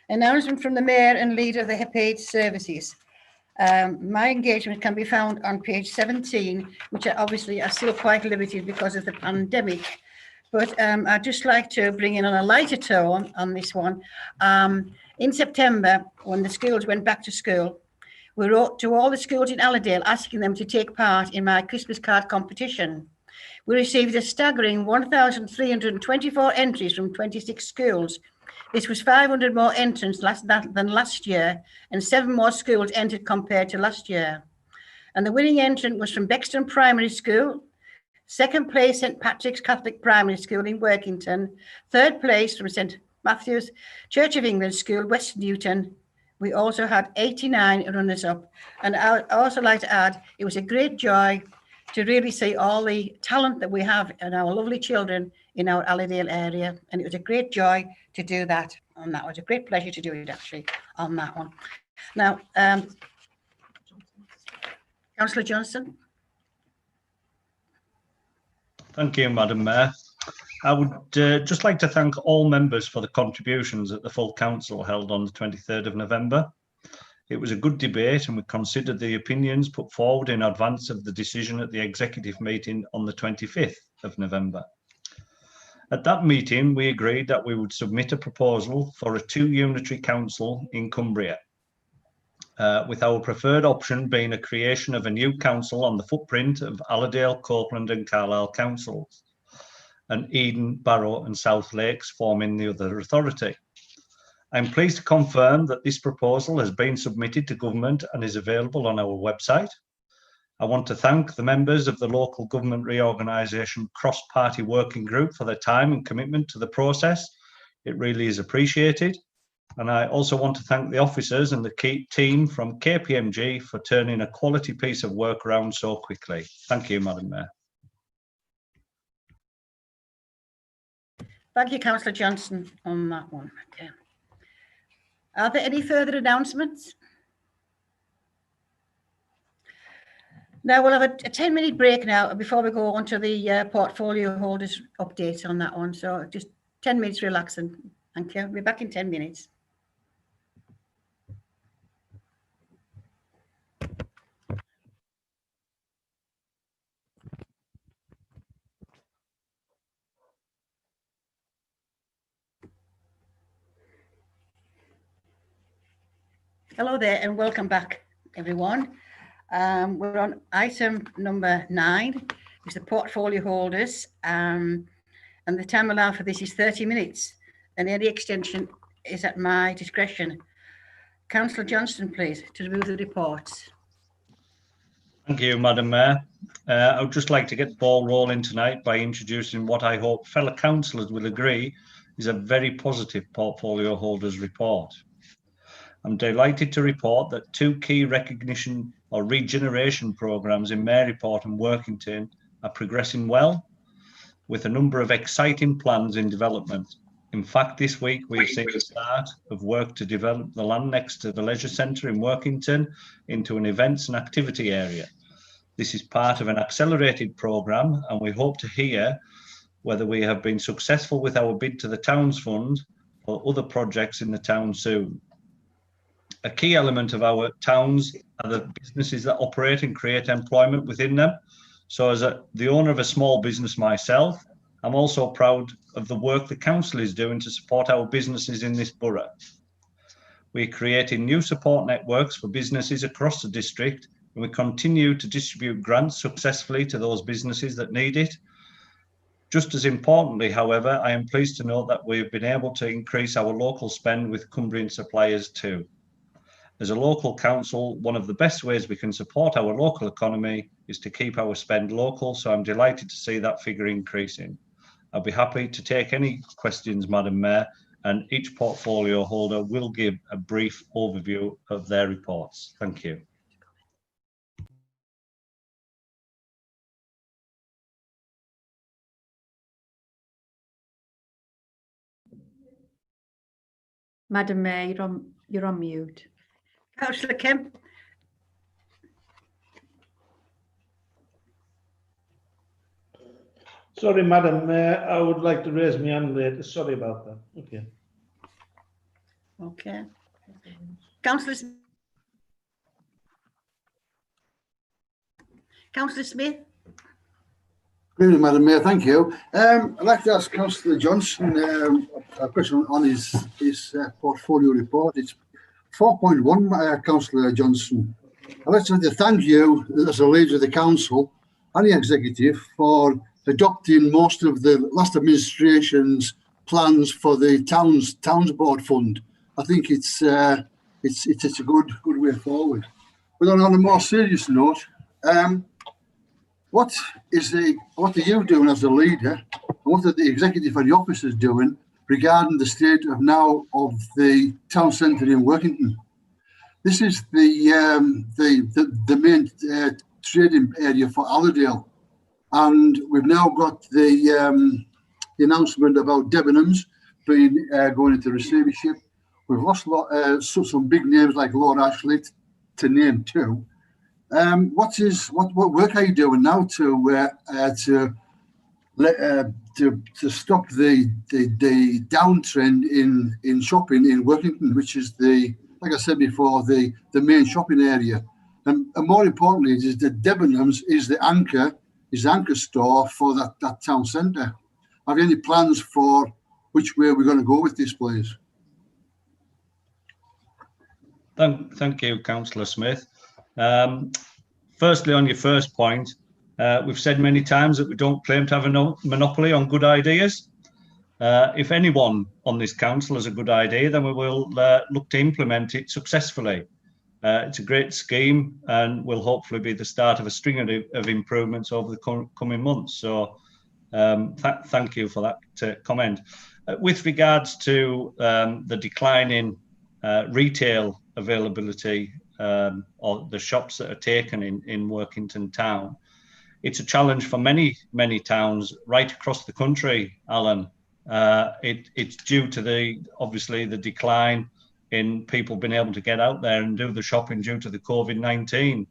Announcement from the Mayor and leader of the paid services. My engagement can be found on page 17, which obviously are still quite limited because of the pandemic. But I'd just like to bring in on a lighter tone on this one. In September, when the schools went back to school, we wrote to all the schools in Allerdale asking them to take part in my Christmas card competition. We received a staggering 1,324 entries from 26 schools. This was 500 more entrants than last year, and 7 more schools entered compared to last year. And the winning entrant was from Bexton Primary School, 2nd place St Patrick's Catholic Primary School in Workington, 3rd place from St Matthew's Church of England School, West Newton. We also had 89 runners-up. And I would also like to add, it was a great joy to really see all the talent that we have in our lovely children in our Allerdale area. And it was a great joy to do that. And that was a great pleasure to do it, actually, on that one. Now, Councillor Johnson. Thank you, Madam Mayor. I would just like to thank all members for the contributions at the full council held on the 23rd of November. It was a good debate and we considered the opinions put forward in advance of the decision at the executive meeting on the 25th of November. At that meeting, we agreed that we would submit a proposal for a 2-unitary council in Cumbria, with our preferred option being a creation of a new council on the footprint of Allerdale, Copeland and Carlisle councils, and Eden, Barrow and South Lakes forming the other authority. I'm pleased to confirm that this proposal has been submitted to government and is available on our website. I want to thank the members of the Local Government Reorganisation Cross-Party Working Group for their time and commitment to the process. It really is appreciated. And I also want to thank the officers and the team from KPMG for turning a quality piece of work around so quickly. Thank you, Madam Mayor. Thank you, Councillor Johnson, on that one. Okay. Are there any further announcements? Now we'll have a 10-minute break now before we go on to the portfolio holders update on that one. So just 10 minutes relaxing. Thank you. We'll be back in 10 minutes. Hello there and welcome back, everyone. We're on item number 9, which is the portfolio holders, and the time allowed for this is 30 minutes, and any extension is at my discretion. Councillor Johnston, please, to move the reports. Thank you, Madam Mayor. I would just like to get the ball rolling tonight by introducing what I hope fellow councillors will agree is a very positive portfolio holders report. I'm delighted to report that 2 key recognition or regeneration programmes in Maryport and Workington are progressing well, with a number of exciting plans in development. In fact, this week we've seen the start of work to develop the land next to the leisure centre in Workington into an events and activity area. This is part of an accelerated programme, and we hope to hear whether we have been successful with our bid to the Towns Fund or other projects in the town soon. A key element of our towns are the businesses that operate and create employment within them. So as the owner of a small business myself, I'm also proud of the work the council is doing to support our businesses in this borough. We're creating new support networks for businesses across the district, and we continue to distribute grants successfully to those businesses that need it. Just as importantly, however, I am pleased to note that we've been able to increase our local spend with Cumbrian suppliers too. As a local council, one of the best ways we can support our local economy is to keep our spend local, so I'm delighted to see that figure increasing. I'll be happy to take any questions, Madam Mayor, and each portfolio holder will give a brief overview of their reports. Thank you. Madam Mayor, you're on mute. Councillor Kemp. Sorry, Madam Mayor, I would like to raise my hand later. Sorry about that. Okay. Okay. Councillor Smith. Good evening, Madam Mayor. Thank you. I'd like to ask Councillor Johnson a question on his portfolio report. It's 4.1, Councillor Johnson. I'd like to thank you as a leader of the council and the executive for adopting most of the last administration's plans for the towns board fund. I think it's a good way forward. But on a more serious note, what are you doing as a leader? What are the executive and the officers doing regarding the state of now of the town centre in Workington? This is the main trading area for Allerdale, and we've now got the announcement about Debenhams being going into receivership. We've lost some big names like Lord Ashley, to name 2. What work are you doing now to stop the downtrend in shopping in Workington, which is like I said before, the main shopping area. And more importantly, is that Debenhams is the anchor store for that town centre. Have you any plans for which way we're going to go with this, please? Thank you, Councillor Smith. Firstly, on your first point, we've said many times that we don't claim to have a monopoly on good ideas. If anyone on this council has a good idea, then we will look to implement it successfully. It's a great scheme and will hopefully be the start of a string of improvements over the coming months. So thank you for that comment. With regards to the decline in retail availability or the shops that are taken in Workington Town, it's a challenge for many towns right across the country, Alan. It's due to obviously the decline in people being able to get out there and do the shopping due to the COVID-19.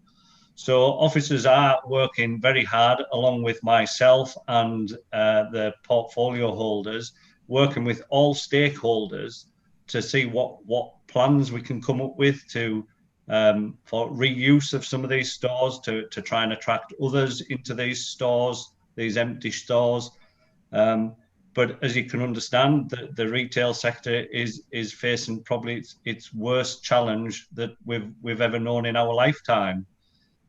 So officers are working very hard along with myself and the portfolio holders, working with all stakeholders to see what plans we can come up with for reuse of some of these stores to try and attract others into these stores, these empty stores. But as you can understand, the retail sector is facing probably its worst challenge that we've ever known in our lifetime.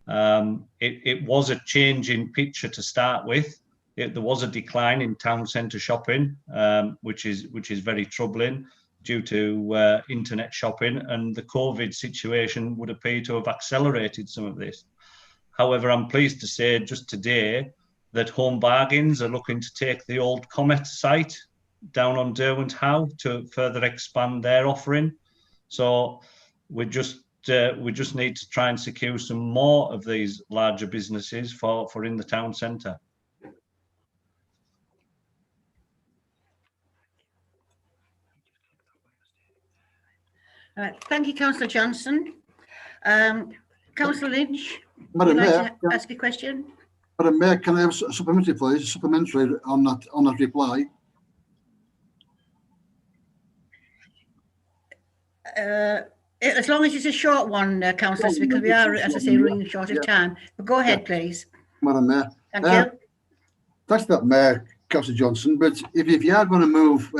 It was a change in picture to start with. There was a decline in town centre shopping, which is very troubling due to internet shopping, and the COVID situation would appear to have accelerated some of this. However, I'm pleased to say just today that Home Bargains are looking to take the old Comet site down on Derwent Howe to further expand their offering. So we just need to try and secure some more of these larger businesses for in the town centre. Thank you, Councillor Johnson. Councillor Lynch, would Madam you Mayor, like to ask a question? Madam Mayor, can I have a supplementary, please? Supplementary on that reply. As long as it's a short one, Councillors, because we are, as I say, running short of time. But go ahead, please. Madam Mayor. Thank you. That's that, Mayor, Councillor Johnson. But if you are going to move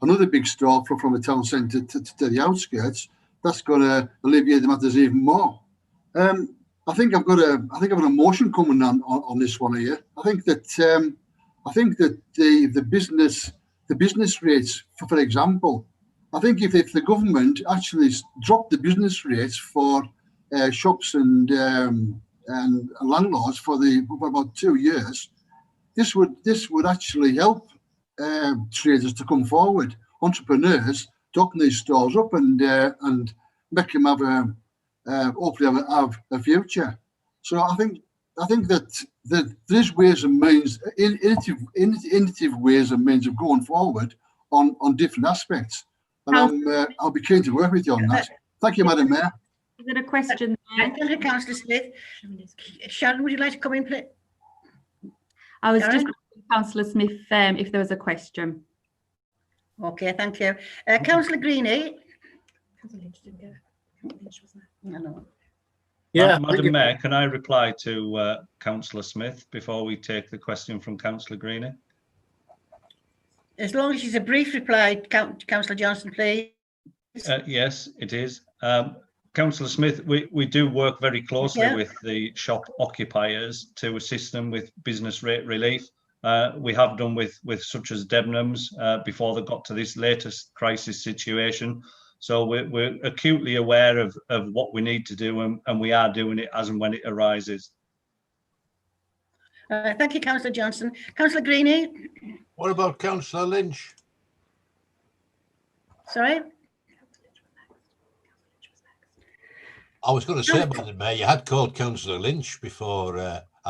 another big store from the town centre to the outskirts, that's going to alleviate the matters even more. I think I've got a motion coming on this one here. I think that the business rates, for example, I think if the government actually dropped the business rates for shops and landlords for about 2 years, this would actually help traders to come forward, entrepreneurs to open these stores up and make them have hopefully have a future. So I think that there's ways and means, innovative ways and means of going forward on different aspects, and I'll be keen to work with you on that. Thank you, Madam Mayor. Is there a question? Thank you, Councillor Smith. Sharon, would you like to come in, please? I was just asking Councillor Smith if there was a question. Okay, thank you. Councillor Greenie. Yeah, Madam Mayor, can I reply to Councillor Smith before we take the question from Councillor Greenie? As long as it's a brief reply, Councillor Johnson, please. Yes, it is. Councillor Smith, we do work very closely with the shop occupiers to assist them with business rate relief. We have done with such as Debenhams before they got to this latest crisis situation. So we're acutely aware of what we need to do, and we are doing it as and when it arises. Thank you, Councillor Johnson. Councillor Greenie. What about Councillor Lynch? Sorry? I was going to say, Madam Mayor, you had called Councillor Lynch before.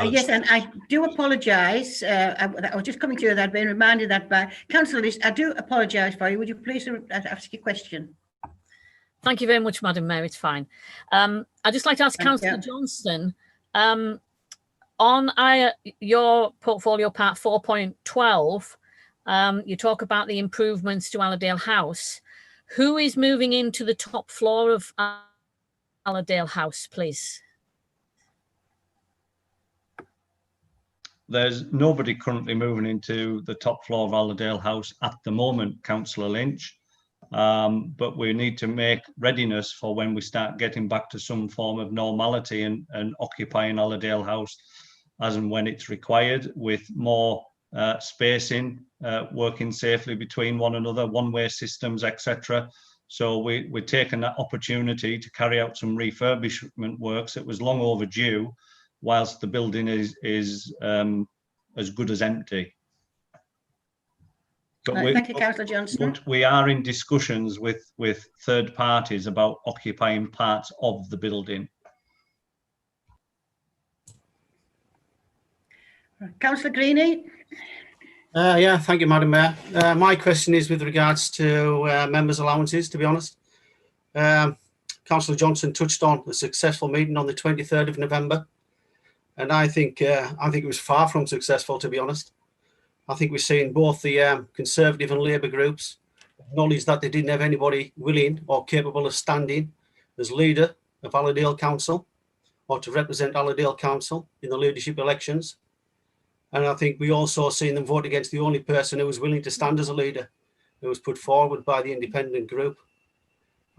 Yes, and I do apologise. I was just coming to you that I've been reminded that by Councillor Lynch. I do apologise for you. Would you please ask your question? Thank you very much, Madam Mayor. It's fine. I'd just like to ask Councillor Johnston, on your portfolio part 4.12, you talk about the improvements to Allerdale House. Who is moving into the top floor of Allerdale House, please? There's nobody currently moving into the top floor of Allerdale House at the moment, Councillor Lynch. But we need to make readiness for when we start getting back to some form of normality and occupying Allerdale House as and when it's required, with more spacing, working safely between one another, one-way systems, etc. So we're taking that opportunity to carry out some refurbishment works that was long overdue, whilst the building is as good as empty. But Thank you, Councillor Johnson. But we are in discussions with third parties about occupying parts of the building. Councillor Greenie. Yeah, thank you, Madam Mayor. My question is with regards to members' allowances, to be honest. Councillor Johnson touched on a successful meeting on the 23rd of November. And I think it was far from successful, to be honest. I think we're seeing both the Conservative and Labour groups acknowledge that they didn't have anybody willing or capable of standing as leader of Allerdale Council or to represent Allerdale Council in the leadership elections. And I think we also seen them vote against the only person who was willing to stand as a leader, who was put forward by the independent group.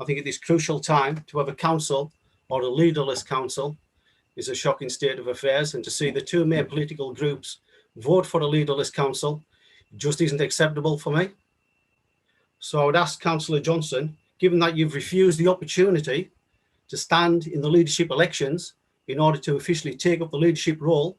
I think at this crucial time to have a council or a leaderless council is a shocking state of affairs, and to see the two main political groups vote for a leaderless council just isn't acceptable for me. So I would ask Councillor Johnson, given that you've refused the opportunity to stand in the leadership elections in order to officially take up the leadership role,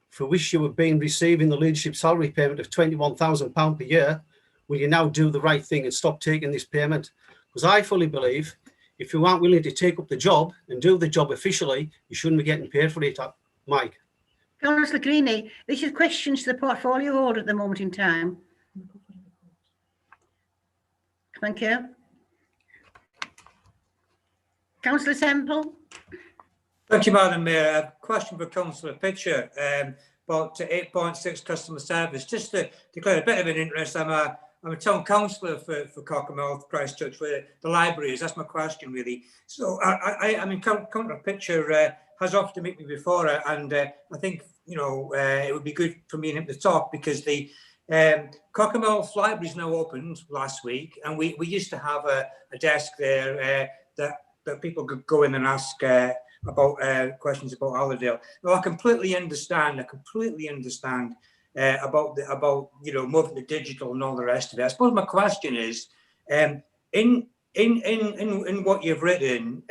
for which you have been receiving the leadership salary payment of £21,000 per year, will you now do the right thing and stop taking this payment? Because I fully believe if you aren't willing to take up the job and do the job officially, you shouldn't be getting paid for it. Mike. Councillor Greenie, this is questions to the portfolio holder at the moment in time. Thank you. Councillor Semple. Thank you, Madam Mayor. A question for Councillor Pitcher about 8.6 customer service. Just to declare a bit of an interest, I'm a town councillor for Cockermouth, Christchurch, where the library is. That's my question, really. So, I mean, Councillor Pitcher has often met me before, and I think, you know, it would be good for me and him to talk, because the Cockermouth library is now opened last week, and we used to have a desk there that people could go in and ask about questions about Allerdale. Now, I completely understand about you know, moving to digital and all the rest of it. I suppose my question is, in what you've written,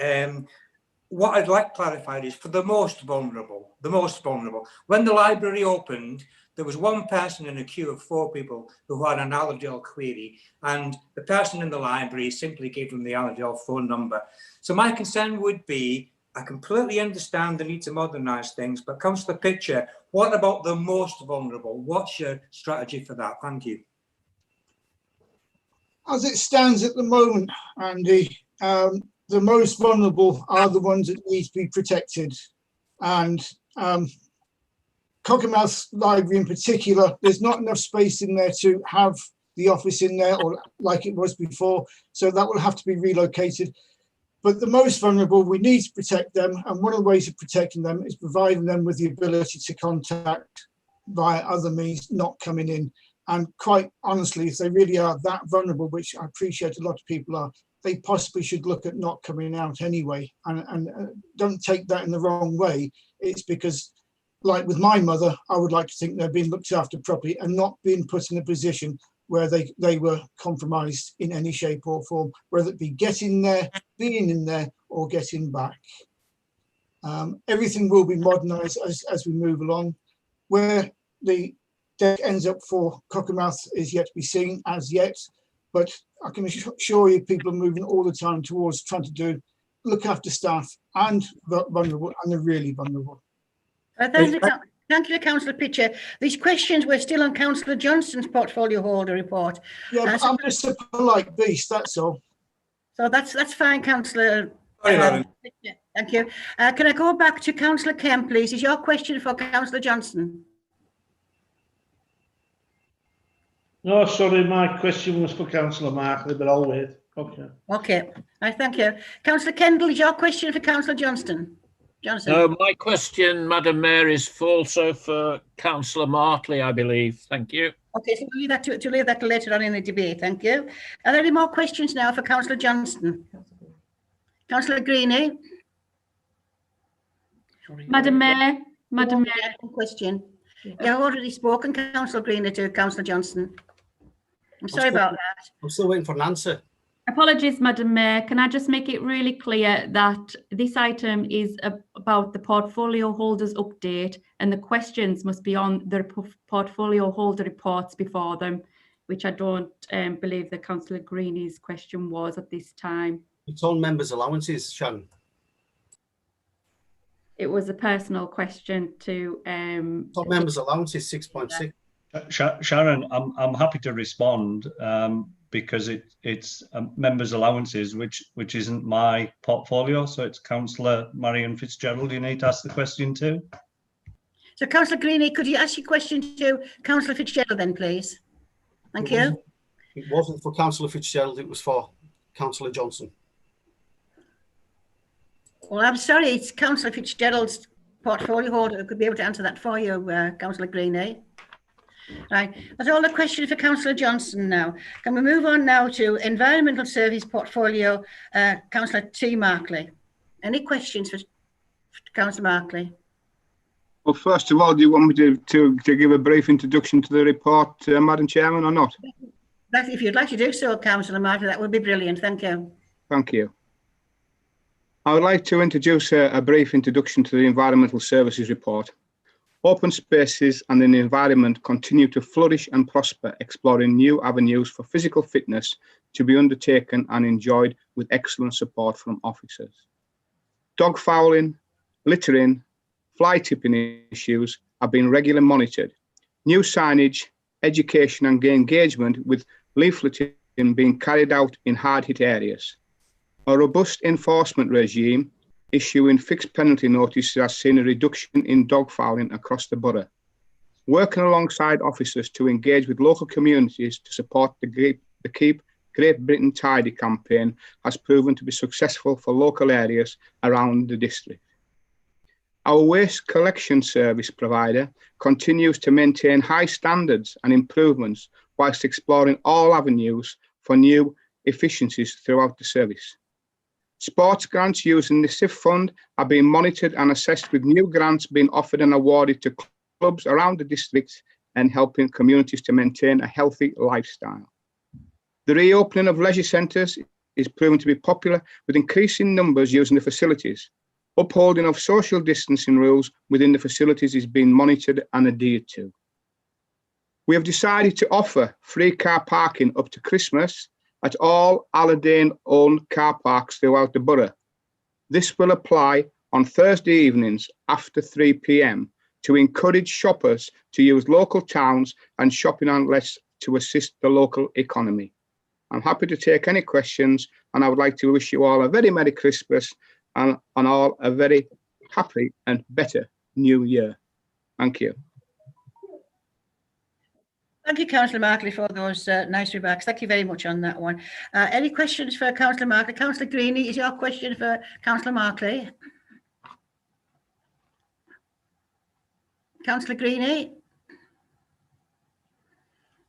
what I'd like clarified is for the most vulnerable. When the library opened, there was one person in a queue of 4 people who had an Allerdale query, and the person in the library simply gave them the Allerdale phone number. So my concern would be, I completely understand the need to modernise things, but Councillor Pitcher, what about the most vulnerable? What's your strategy for that? Thank you. As it stands at the moment, Andy, the most vulnerable are the ones that need to be protected. And Cockermouth Library in particular, there's not enough space in there to have the office in there, or like it was before, so that will have to be relocated. But the most vulnerable, we need to protect them, and one of the ways of protecting them is providing them with the ability to contact via other means, not coming in. And quite honestly, if they really are that vulnerable, which I appreciate a lot of people are, they possibly should look at not coming out anyway. And don't take that in the wrong way. It's because, like with my mother, I would like to think they're being looked after properly and not being put in a position where they were compromised in any shape or form, whether it be getting there, being in there, or getting back. Everything will be modernised as we move along. Where the deck ends up for Cockermouth is yet to be seen as yet, but I can assure you people are moving all the time towards trying to look after staff and vulnerable, and they're really vulnerable. Thank you, Councillor Pitcher. These questions were still on Councillor Johnston's portfolio holder report. Yeah, but I'm just a polite beast, that's all. So that's fine, Councillor. Thank you. Can I go back to Councillor Kemp, please? Is your question for Councillor Johnston? No, sorry, my question was for Councillor Markley, but I'll wait. Okay. Okay, right, thank you. Councillor Kendall, is your question for Councillor Johnston? No, my question, Madam Mayor, is also for Councillor Markley, I believe. Thank you. Okay, so we'll leave that to leave that to later on in the debate. Thank you. Are there any more questions now for Councillor Johnston? Councillor Greenie. Madam Mayor, Madam Mayor. Question. You've already spoken, Councillor Greenie, to Councillor Johnston. I'm sorry about that. I'm still waiting for an answer. Apologies, Madam Mayor. Can I just make it really clear that this item is about the portfolio holders update, and the questions must be on the portfolio holder reports before them, which I don't believe that Councillor Greenie's question was at this time. It's on members' allowances, Sharon. It was a personal question to It's on members' allowances, 6.6. Sharon, I'm happy to respond because it's members' allowances, which isn't my portfolio. So it's Councillor Marion Fitzgerald you need to ask the question to. So, Councillor Greenie, could you ask your question to Councillor Fitzgerald then, please? Thank you. It wasn't for Councillor Fitzgerald, it was for Councillor Johnson. Well, I'm sorry, it's Councillor Fitzgerald's portfolio holder who could be able to answer that for you, Councillor Greenie. Right, that's all the questions for Councillor Johnson now. Can we move on now to Environmental Service Portfolio, Councillor T. Markley? Any questions for Councillor Markley? Well, first of all, do you want me to give a brief introduction to the report, Madam Chairman, or not? If you'd like to do so, Councillor Markley, that would be brilliant. Thank you. Thank you. I would like to introduce a brief introduction to the Environmental Services Report. Open spaces and the environment continue to flourish and prosper, exploring new avenues for physical fitness to be undertaken and enjoyed with excellent support from officers. Dog fouling, littering, fly tipping issues are being regularly monitored. New signage, education and engagement with leafleting being carried out in hard-hit areas. A robust enforcement regime issuing fixed penalty notices has seen a reduction in dog fouling across the borough. Working alongside officers to engage with local communities to support the Keep Great Britain Tidy campaign has proven to be successful for local areas around the district. Our waste collection service provider continues to maintain high standards and improvements whilst exploring all avenues for new efficiencies throughout the service. Sports grants using the SIF fund are being monitored and assessed, with new grants being offered and awarded to clubs around the district and helping communities to maintain a healthy lifestyle. The reopening of leisure centres is proven to be popular, with increasing numbers using the facilities. Upholding of social distancing rules within the facilities is being monitored and adhered to. We have decided to offer free car parking up to Christmas at all Aladane-owned car parks throughout the borough. This will apply on Thursday evenings after 3 p.m. to encourage shoppers to use local towns and shopping outlets to assist the local economy. I'm happy to take any questions, and I would like to wish you all a very Merry Christmas and all a very happy and better New Year. Thank you. Thank you, Councillor Markley, for those nice remarks. Thank you very much on that one. Any questions for Councillor Markley? Councillor Greenie, is your question for Councillor Markley? Councillor Greenie?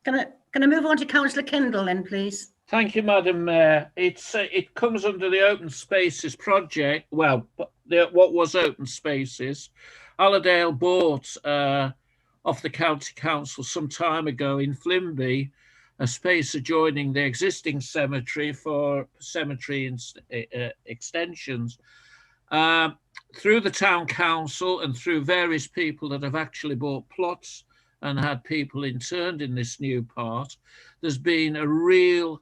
Can I move on to Councillor Kendall then, please? Thank you, Madam Mayor. It comes under the Open Spaces project. Well, what was Open Spaces? Allerdale bought off the County Council some time ago in Flimby a space adjoining the existing cemetery for cemetery extensions. Through the Town Council and through various people that have actually bought plots and had people interned in this new part, there's been a real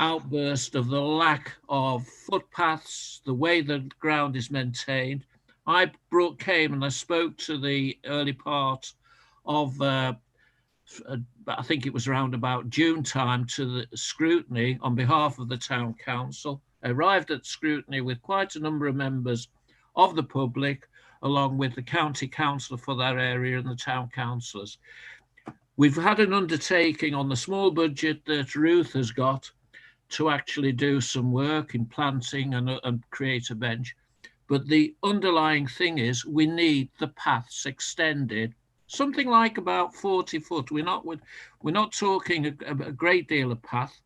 outburst of the lack of footpaths, the way the ground is maintained. I came and I spoke to the early part of, I think it was around about June time, to the Scrutiny on behalf of the Town Council. I arrived at Scrutiny with quite a number of members of the public, along with the County Council for that area and the Town Councillors. We've had an undertaking on the small budget that Ruth has got to actually do some work in planting and create a bench. But the underlying thing is we need the paths extended, something like about 40 foot. We're not talking a great deal of path.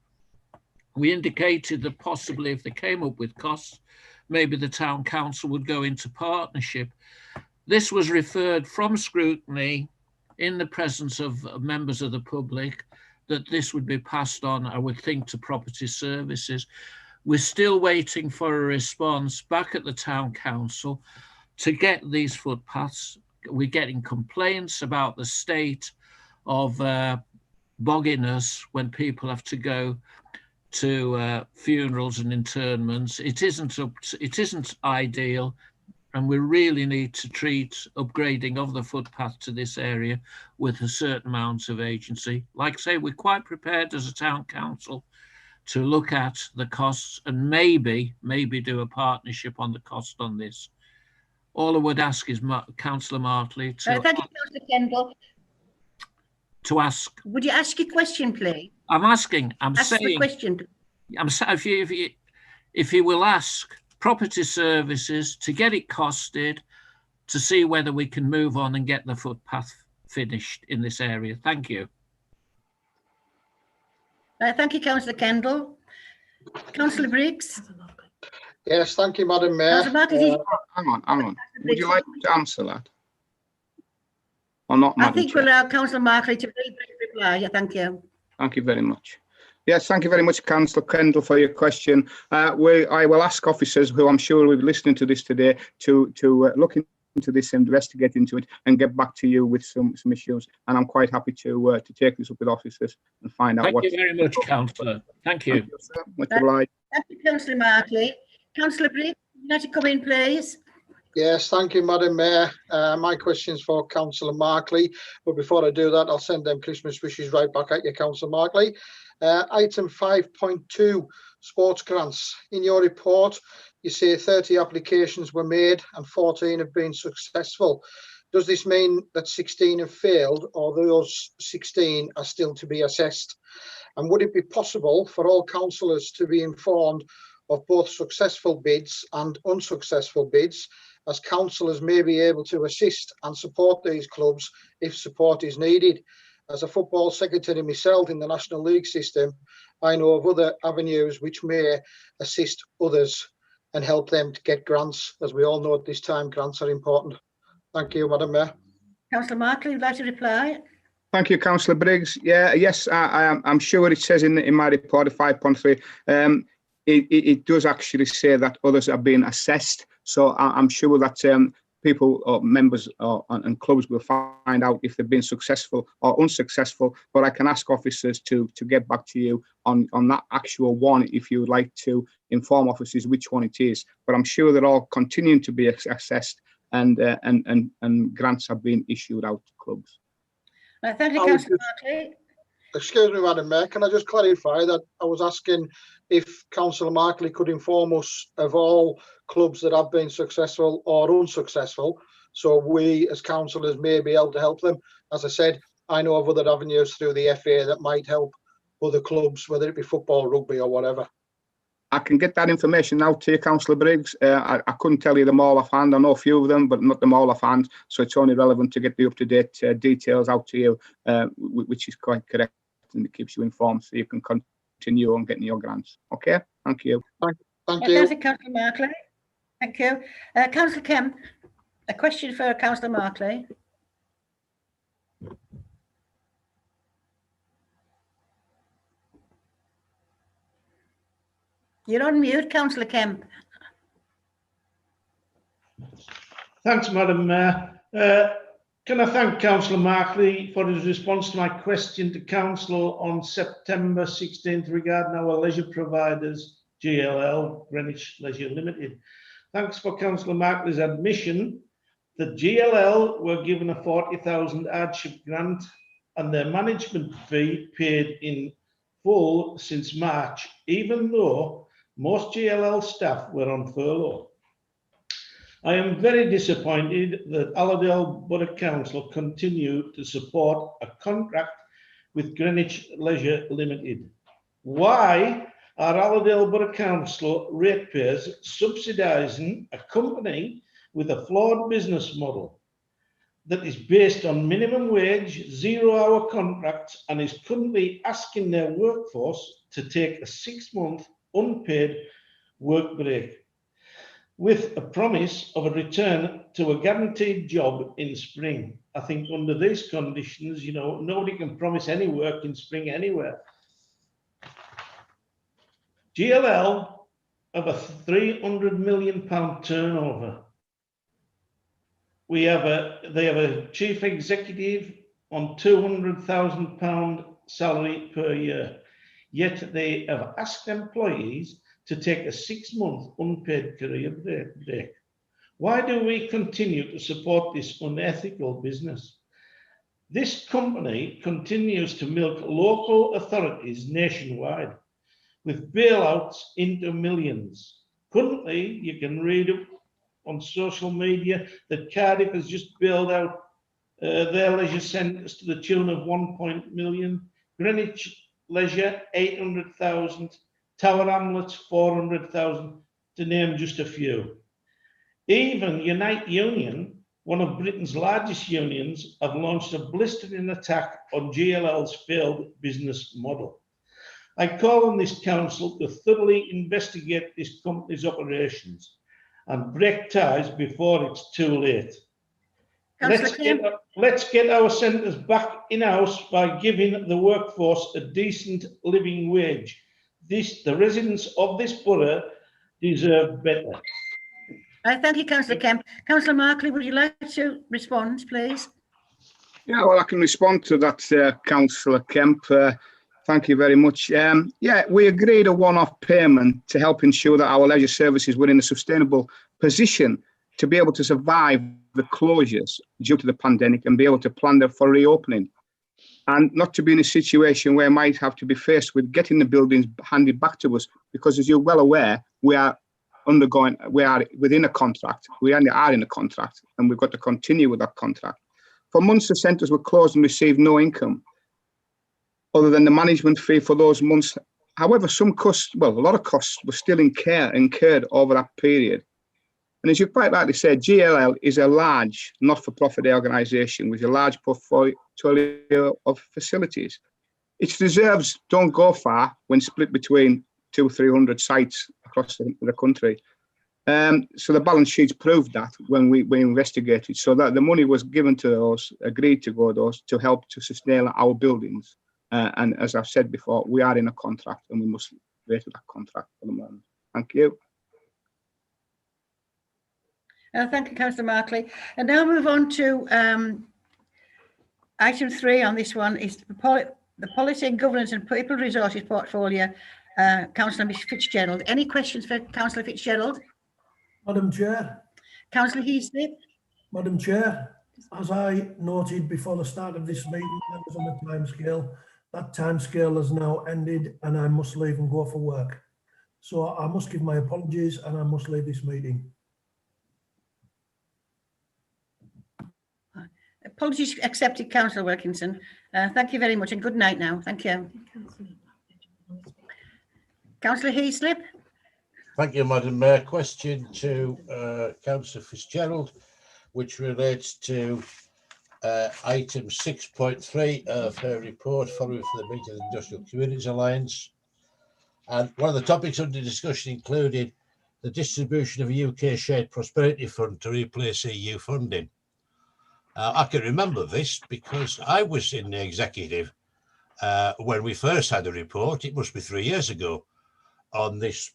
We indicated that possibly if they came up with costs, maybe the town council would go into partnership. This was referred from Scrutiny in the presence of members of the public, that this would be passed on, I would think, to property services. We're still waiting for a response back at the town council to get these footpaths. We're getting complaints about the state of bogginess when people have to go to funerals and interments. It isn't ideal, and we really need to treat upgrading of the footpath to this area with a certain amount of agency. Like I say, we're quite prepared as a town council to look at the costs and maybe do a partnership on the cost on this. All I would ask is Councillor Martley to, thank you, Councillor Kendall. To ask. Would you ask your question, please? I'm asking. Ask the question. If you will ask property services to get it costed, to see whether we can move on and get the footpath finished in this area. Thank you. Thank you, Councillor Kendall. Councillor Briggs. Yes, thank you, Madam Mayor. Hang on. Would you like to answer that? Or not, Madam I think Chair? we'll allow Councillor Markley to very brief reply. Yeah, thank you. Thank you very much. Yes, thank you very much, Councillor Kendall, for your question. I will ask officers who I'm sure will be listening to this today to look into this, investigate into it, and get back to you with some issues. And I'm quite happy to take this up with officers and find out what. Thank you very much, Councillor. Thank you. Thank you, sir. Much obliged. Thank you, Councillor Markley. Councillor Briggs, would you like to come in, please? Yes, thank you, Madam Mayor. My question's for Councillor Markley, but before I do that, I'll send them Christmas wishes right back at you, Councillor Markley. Item 5.2, sports grants. In your report, you say 30 applications were made and 14 have been successful. Does this mean that 16 have failed, or those 16 are still to be assessed? And would it be possible for all councillors to be informed of both successful bids and unsuccessful bids, as councillors may be able to assist and support these clubs if support is needed? As a football secretary myself in the National League system, I know of other avenues which may assist others and help them to get grants. As we all know at this time, grants are important. Thank you, Madam Mayor. Councillor Markley, would you like to reply? Thank you, Councillor Briggs. Yes, I'm sure it says in my report of 5.3, it does actually say that others are being assessed. So I'm sure that people or members and clubs will find out if they've been successful or unsuccessful. But I can ask officers to get back to you on that actual one if you would like to inform officers which one it is. But I'm sure they're all continuing to be assessed and grants have been issued out to clubs. Thank you, Councillor Markley. Excuse me, Madam Mayor, can I just clarify that I was asking if Councillor Markley could inform us of all clubs that have been successful or unsuccessful, so we as councillors may be able to help them. As I said, I know of other avenues through the FA that might help other clubs, whether it be football, rugby or whatever. I can get that information now to you, Councillor Briggs. I couldn't tell you them all offhand. I know a few of them, but not them all offhand. So it's only relevant to get the up-to-date details out to you, which is quite correct, and it keeps you informed so you can continue on getting your grants. Okay, thank you. Thank you. Thank you, Councillor Markley. Thank you. Councillor Kemp, a question for Councillor Markley. You're on mute, Councillor Kemp. Thanks, Madam Mayor. Can I thank Councillor Markley for his response to my question to Council on September 16th regarding our leisure providers, GLL, Greenwich Leisure Limited. Thanks for Councillor Markley's admission that GLL were given a 40,000 hardship grant and their management fee paid in full since March, even though most GLL staff were on furlough. I am very disappointed that Allerdale Borough Council continue to support a contract with Greenwich Leisure Limited. Why are Allerdale Borough Council ratepayers subsidising a company with a flawed business model that is based on minimum wage, 0-hour contracts, and is currently asking their workforce to take a 6-month unpaid work break, with a promise of a return to a guaranteed job in spring? I think under these conditions, you know, nobody can promise any work in spring anywhere. GLL have a £300 million turnover. They have a chief executive on £200,000 salary per year, yet they have asked employees to take a 6-month unpaid career break. Why do we continue to support this unethical business? This company continues to milk local authorities nationwide with bailouts into millions. Currently, you can read on social media that Cardiff has just bailed out their leisure centres to the tune of £1 million, Greenwich Leisure 800,000, Tower Hamlets 400,000, to name just a few. Even Unite Union, one of Britain's largest unions, have launched a blistering attack on GLL's failed business model. I call on this council to thoroughly investigate this company's operations and break ties before it's too late. Let's get our centres back in-house by giving the workforce a decent living wage. The residents of this borough deserve better. Thank you, Councillor Kemp. Councillor Markley, would you like to respond, please? Yeah, well, I can respond to that, Councillor Kemp. Thank you very much. Yeah, we agreed a one-off payment to help ensure that our leisure services were in a sustainable position to be able to survive the closures due to the pandemic and be able to plan for reopening, and not to be in a situation where we might have to be faced with getting the buildings handed back to us, because as you're well aware, we are within a contract. We are in a contract, and we've got to continue with that contract. For months, the centres were closed and received no income other than the management fee for those months. However, some costs, well, a lot of costs were still incurred over that period. And as you quite rightly said, GLL is a large not-for-profit organisation with a large portfolio of facilities. Its reserves don't go far when split between 200 or 300 sites across the country. So the balance sheets proved that when we investigated, so that the money was given to those, agreed to go those, to help to sustain our buildings. And as I've said before, we are in a contract and we must wait for that contract for the moment. Thank you. Thank you, Councillor Markley. And now move on to item 3 on this one is the Policy and Governance and People Resources Portfolio. Councillor Fitzgerald. Any questions for Councillor Fitzgerald? Madam Chair. Councillor Heaslip. Madam Chair, as I noted before the start of this meeting, I was on a time scale. That time scale has now ended and I must leave and go for work. So I must give my apologies and I must leave this meeting. Apologies accepted, Councillor Wilkinson. Thank you very much and good night now. Thank you. Councillor Heaslip. Thank you, Madam Mayor. Question to Councillor Fitzgerald, which relates to item 6.3 of her report following for the meeting of the Industrial Communities Alliance. And one of the topics under discussion included the distribution of a UK Shared Prosperity Fund to replace EU funding. I can remember this because I was in the executive when we first had a report. It must be 3 years ago on this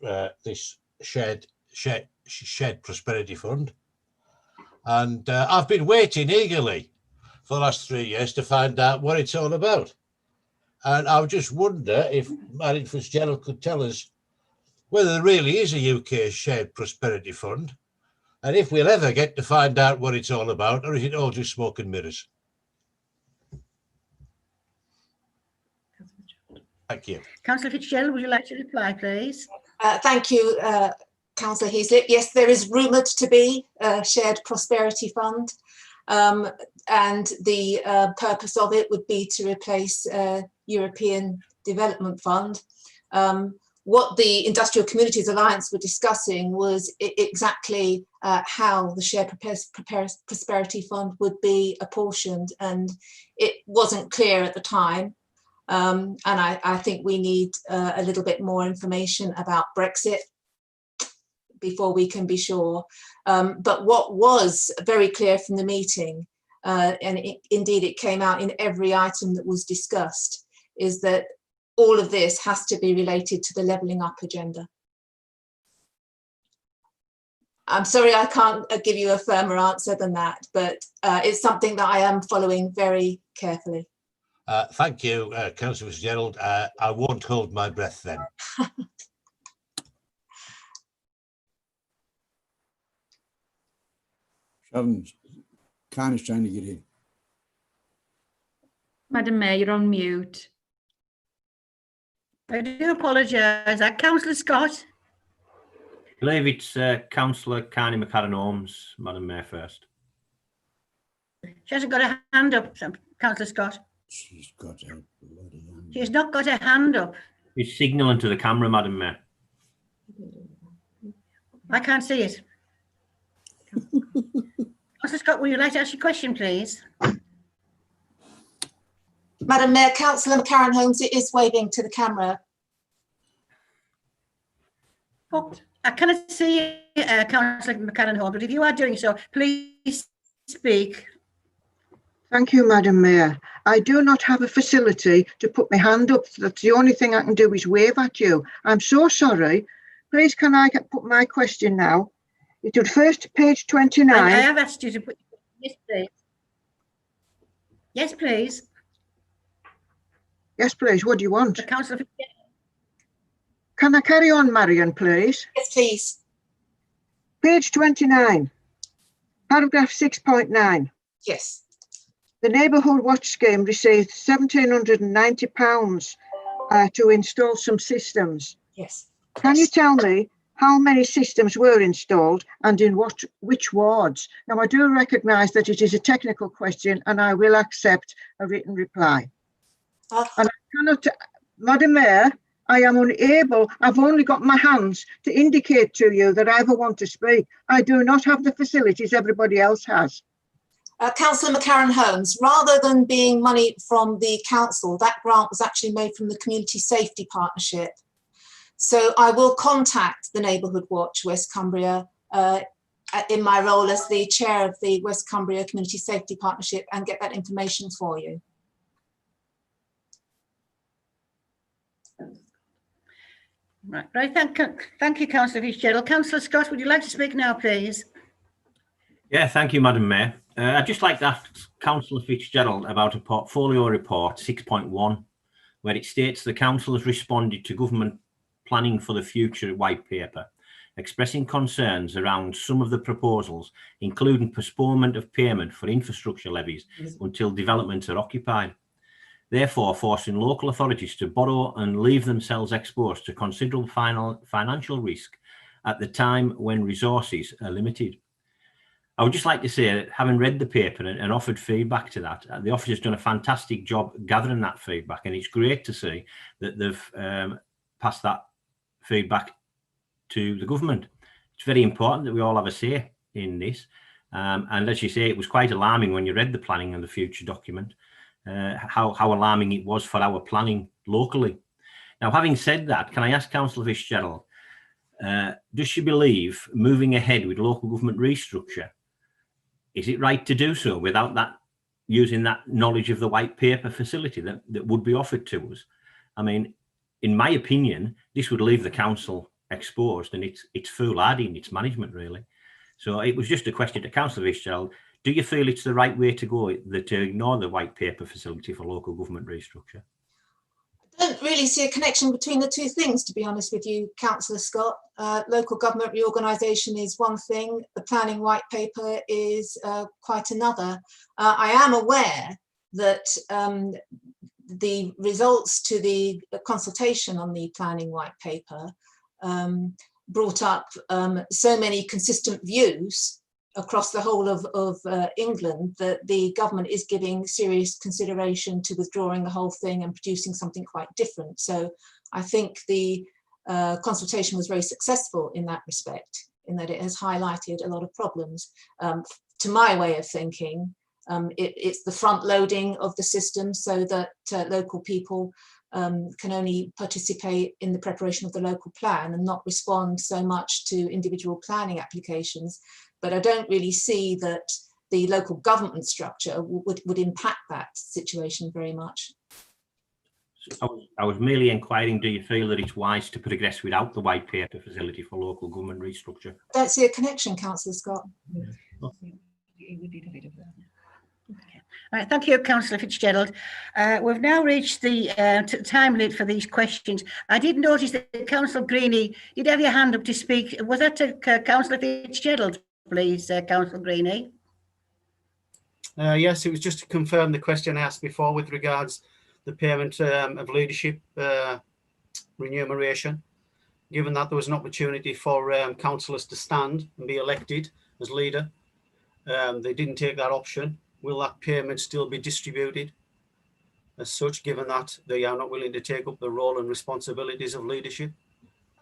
shared prosperity fund, and I've been waiting eagerly for the last 3 years to find out what it's all about. And I just wonder if Madam Fitzgerald could tell us whether there really is a UK Shared Prosperity Fund, and if we'll ever get to find out what it's all about, or is it all just smoke and mirrors? Thank you. Councillor Fitzgerald, would you like to reply, please? Thank you, Councillor Heaslip, yes, there is rumoured to be a shared prosperity fund, and the purpose of it would be to replace European Development Fund. What the Industrial Communities Alliance were discussing was exactly how the Shared Prosperity Fund would be apportioned, and it wasn't clear at the time. And I think we need a little bit more information about Brexit before we can be sure. But what was very clear from the meeting, and indeed it came out in every item that was discussed, is that all of this has to be related to the levelling up agenda. I'm sorry I can't give you a firmer answer than that, but it's something that I am following very carefully. Thank you, Councillor Fitzgerald. I won't hold my breath then. Sharon, Karen is trying to get in. Madam Mayor, you're on mute. I do apologise. Councillor Scott. I believe it's Councillor Carney McCarran-Holmes, Madam Mayor, first. She hasn't got a hand up, Councillor Scott. She's got a bloody hand. She's not got a hand up. It's signalling to the camera, Madam Mayor. I can't see it. Councillor Scott, would you like to ask your question, please? Madam Mayor, Councillor McCarran-Holmes is waving to the camera. Oh, I cannot see Councillor McCarran-Holmes, but if you are doing so, please speak. Thank you, Madam Mayor. I do not have a facility to put my hand up. That's the only thing I can do is wave at you. I'm so sorry. Please, can I put my question now? It would first to page 29. I have asked you to put, yes, please. Yes, please. Yes, please. What do you want? Councillor. Can I carry on, Marion, please? Yes, please. Page 29, paragraph 6.9. Yes. The Neighbourhood Watch Scheme received £1,790 to install some systems. Yes. Can you tell me how many systems were installed and in which wards? Now, I do recognise that it is a technical question and I will accept a written reply. And I cannot, Madam Mayor, I am unable, I've only got my hands to indicate to you that I ever want to speak. I do not have the facilities everybody else has. Councillor McCarran-Holmes, rather than being money from the council, that grant was actually made from the Community Safety Partnership. So I will contact the Neighbourhood Watch West Cumbria in my role as the chair of the West Cumbria Community Safety Partnership and get that information for you. Right. Thank you, Councillor Fitzgerald. Councillor Scott, would you like to speak now, please? Yeah, thank you, Madam Mayor. I'd just like to ask Councillor Fitzgerald about a portfolio report 6.1, where it states the council has responded to government planning for the future white paper, expressing concerns around some of the proposals, including postponement of payment for infrastructure levies until developments are occupied, therefore forcing local authorities to borrow and leave themselves exposed to considerable financial risk at the time when resources are limited. I would just like to say that having read the paper and offered feedback to that, the office has done a fantastic job gathering that feedback, and it's great to see that they've passed that feedback to the government. It's very important that we all have a say in this, and as you say, it was quite alarming when you read the planning and the future document, how alarming it was for our planning locally. Now, having said that, can I ask Councillor Fitzgerald, does she believe moving ahead with local government restructure, is it right to do so without that, using that knowledge of the white paper facility that would be offered to us? I mean, in my opinion, this would leave the council exposed, and it's foolhardy in its management, really. So it was just a question to Councillor Fitzgerald. Do you feel it's the right way to go, to ignore the white paper facility for local government restructure? I don't really see a connection between the two things, to be honest with you, Councillor Scott. Local government reorganisation is one thing, the planning white paper is quite another. I am aware that the results to the consultation on the planning white paper brought up so many consistent views across the whole of England that the government is giving serious consideration to withdrawing the whole thing and producing something quite different. So I think the consultation was very successful in that respect, in that it has highlighted a lot of problems. To my way of thinking, it's the front loading of the system so that local people can only participate in the preparation of the local plan and not respond so much to individual planning applications. But I don't really see that the local government structure would impact that situation very much. I was merely inquiring, do you feel that it's wise to progress without the white paper facility for local government restructure? Don't see a connection, Councillor Scott. All right, thank you, Councillor Fitzgerald. We've now reached the time limit for these questions. I did notice that Councillor Greenie, you'd have your hand up to speak. Was that to Councillor Fitzgerald, please, Councillor Greenie? Yes, it was just to confirm the question I asked before with regards the payment of leadership remuneration. Given that there was an opportunity for councillors to stand and be elected as leader, they didn't take that option. Will that payment still be distributed as such, given that they are not willing to take up the role and responsibilities of leadership?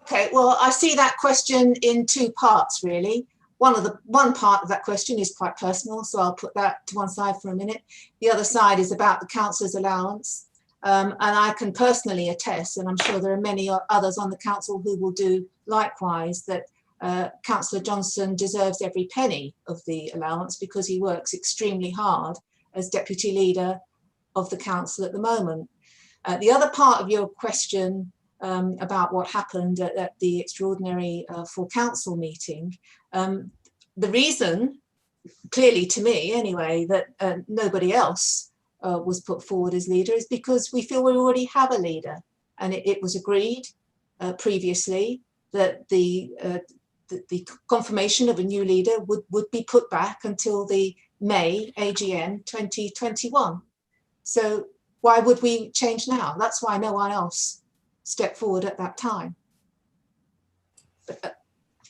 Okay, well, I see that question in two parts, really. One part of that question is quite personal, so I'll put that to one side for a minute. The other side is about the councillor's allowance. And I can personally attest, and I'm sure there are many others on the council who will do likewise, that Councillor Johnson deserves every penny of the allowance because he works extremely hard as deputy leader of the council at the moment. The other part of your question about what happened at the extraordinary full council meeting, the reason, clearly to me anyway, that nobody else was put forward as leader is because we feel we already have a leader, and it was agreed previously that the confirmation of a new leader would be put back until the May AGM 2021. So why would we change now? That's why no one else stepped forward at that time. But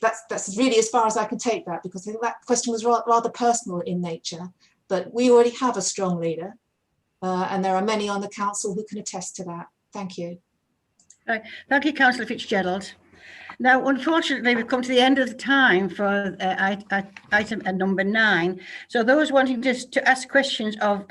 that's really as far as I can take that, because I think that question was rather personal in nature. But we already have a strong leader, and there are many on the council who can attest to that. Thank you. Right. Thank you, Councillor Fitzgerald. Now, unfortunately, we've come to the end of the time for item number 9. So those wanting to ask questions of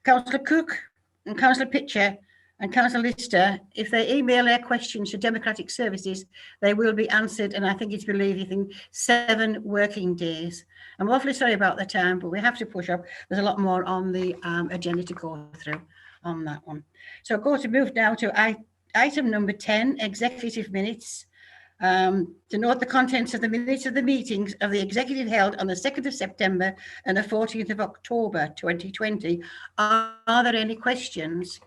Councillor Cook and Councillor Pitcher and Councillor Lister, if they email their questions to Democratic Services, they will be answered, and I think it's believed within 7 working days. I'm awfully sorry about the time, but we have to push up. There's a lot more on the agenda to go through on that one. So move now to item number 10, executive minutes. To note the contents of the minutes of the meetings of the executive held on the 2nd of September and the 14th of October 2020. Are there any questions?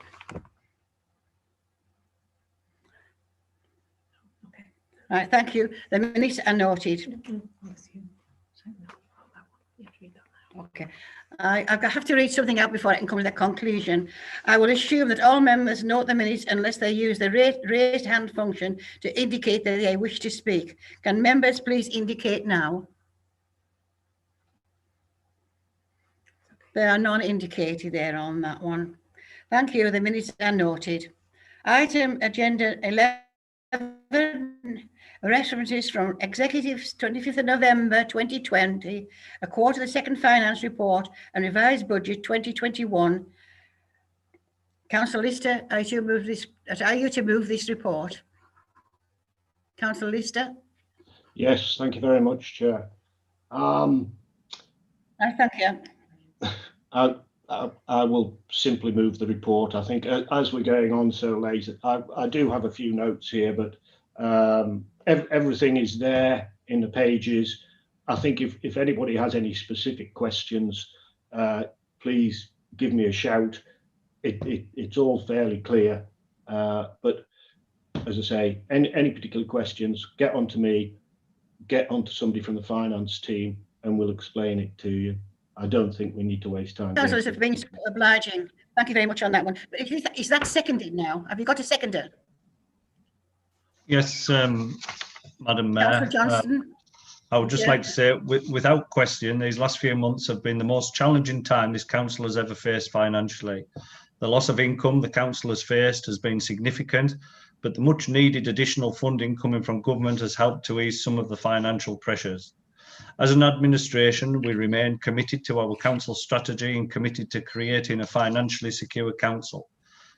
Okay. All right, thank you. The minutes are noted. Okay. I have to read something out before I can come to the conclusion. I will assume that all members note the minutes unless they use the raised hand function to indicate that they wish to speak. Can members please indicate now? There are none indicated there on that one. Thank you. The minutes are noted. Item agenda 11. References from Executives 25th of November 2020, a quarter of the second finance report and revised budget 2021. Councillor Lister, are you to move this report? Councillor Lister? Yes, thank you very much, Chair. I thank you. I will simply move the report. I think as we're going on so late, I do have a few notes here, but everything is there in the pages. I think if anybody has any specific questions, please give me a shout. It's all fairly clear, but as I say, any particular questions, get onto me, get onto somebody from the finance team, and we'll explain it to you. I don't think we need to waste time. Councillors have been obliging. Thank you very much on that one. But is that seconded now? Have you got a seconder? Yes, Madam Mayor. Johnston. I would just Yeah. like to say, without question, these last few months have been the most challenging time this council has ever faced financially. The loss of income the council has faced has been significant, but the much needed additional funding coming from government has helped to ease some of the financial pressures. As an administration, we remain committed to our council strategy and committed to creating a financially secure council.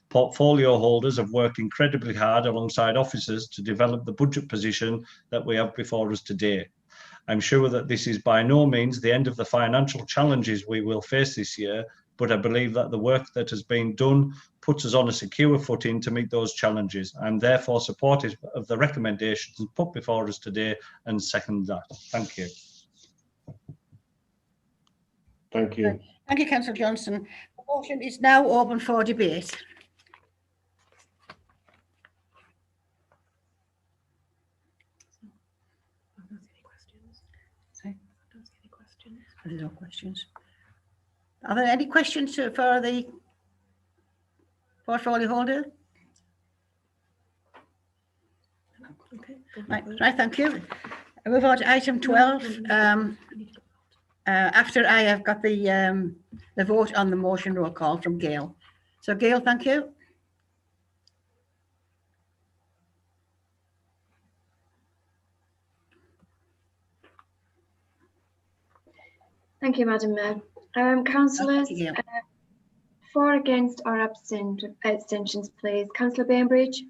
Portfolio holders have worked incredibly hard alongside officers to develop the budget position that we have before us today. I'm sure that this is by no means the end of the financial challenges we will face this year, but I believe that the work that has been done puts us on a secure footing to meet those challenges. I'm therefore supportive of the recommendations put before us today and second that. Thank you. Thank you. Thank you, Councillor Johnson. The motion is now open for debate. There's no questions. Are there any questions for the portfolio holder? Okay. Right, thank you. I move on to item 12. After I have got the vote on the motion roll call from Gail. So Gail, thank you. Thank you, Madam Mayor. Councillors, for, against or abstentions, please. Councillor Bainbridge.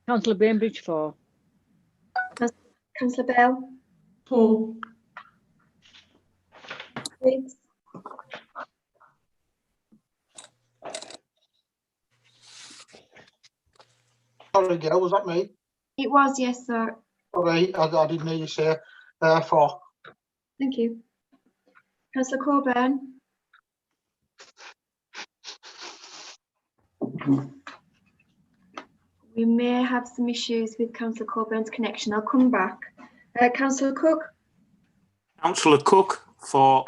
Councillor Bainbridge for. Councillor Bell. For. Briggs. Sorry, Gail, was that me? It was, yes, sir. Sorry, I didn't hear you say for. Thank you. Councillor Coburn. We may have some issues with Councillor Coburn's connection. I'll come back. Councillor Cook. Councillor Cook for.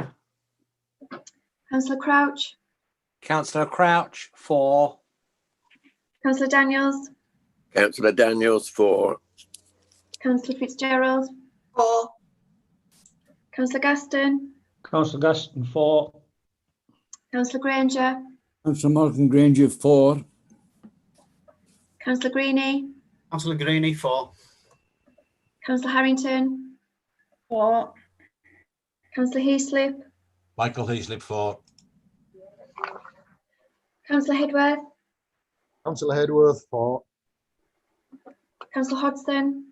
Councillor Crouch. Councillor Crouch for. Councillor Daniels. Councillor Daniels for. Councillor Fitzgerald. For. Councillor Gaston. Councillor Gaston for. Councillor Granger. Councillor Morgan Granger for. Councillor Greenie. Councillor Greenie for. Councillor Harrington. For. Councillor Heaslip. Michael Heaslip for. Councillor Hedworth. Councillor Hedworth for. Councillor Hodgson.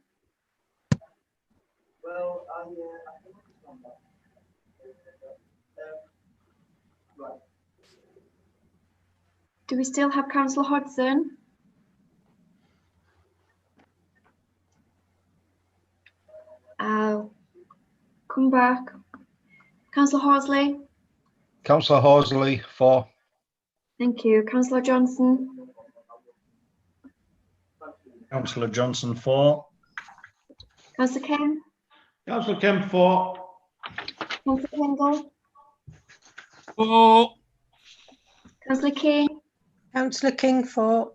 Do we still have Councillor Hodgson? I'll come back. Councillor Horsley. Councillor Horsley for. Thank you. Councillor Johnson. Councillor Johnson for. Councillor Kemp. Councillor Kemp for. Councillor Kendall. For. Councillor King. Councillor King for.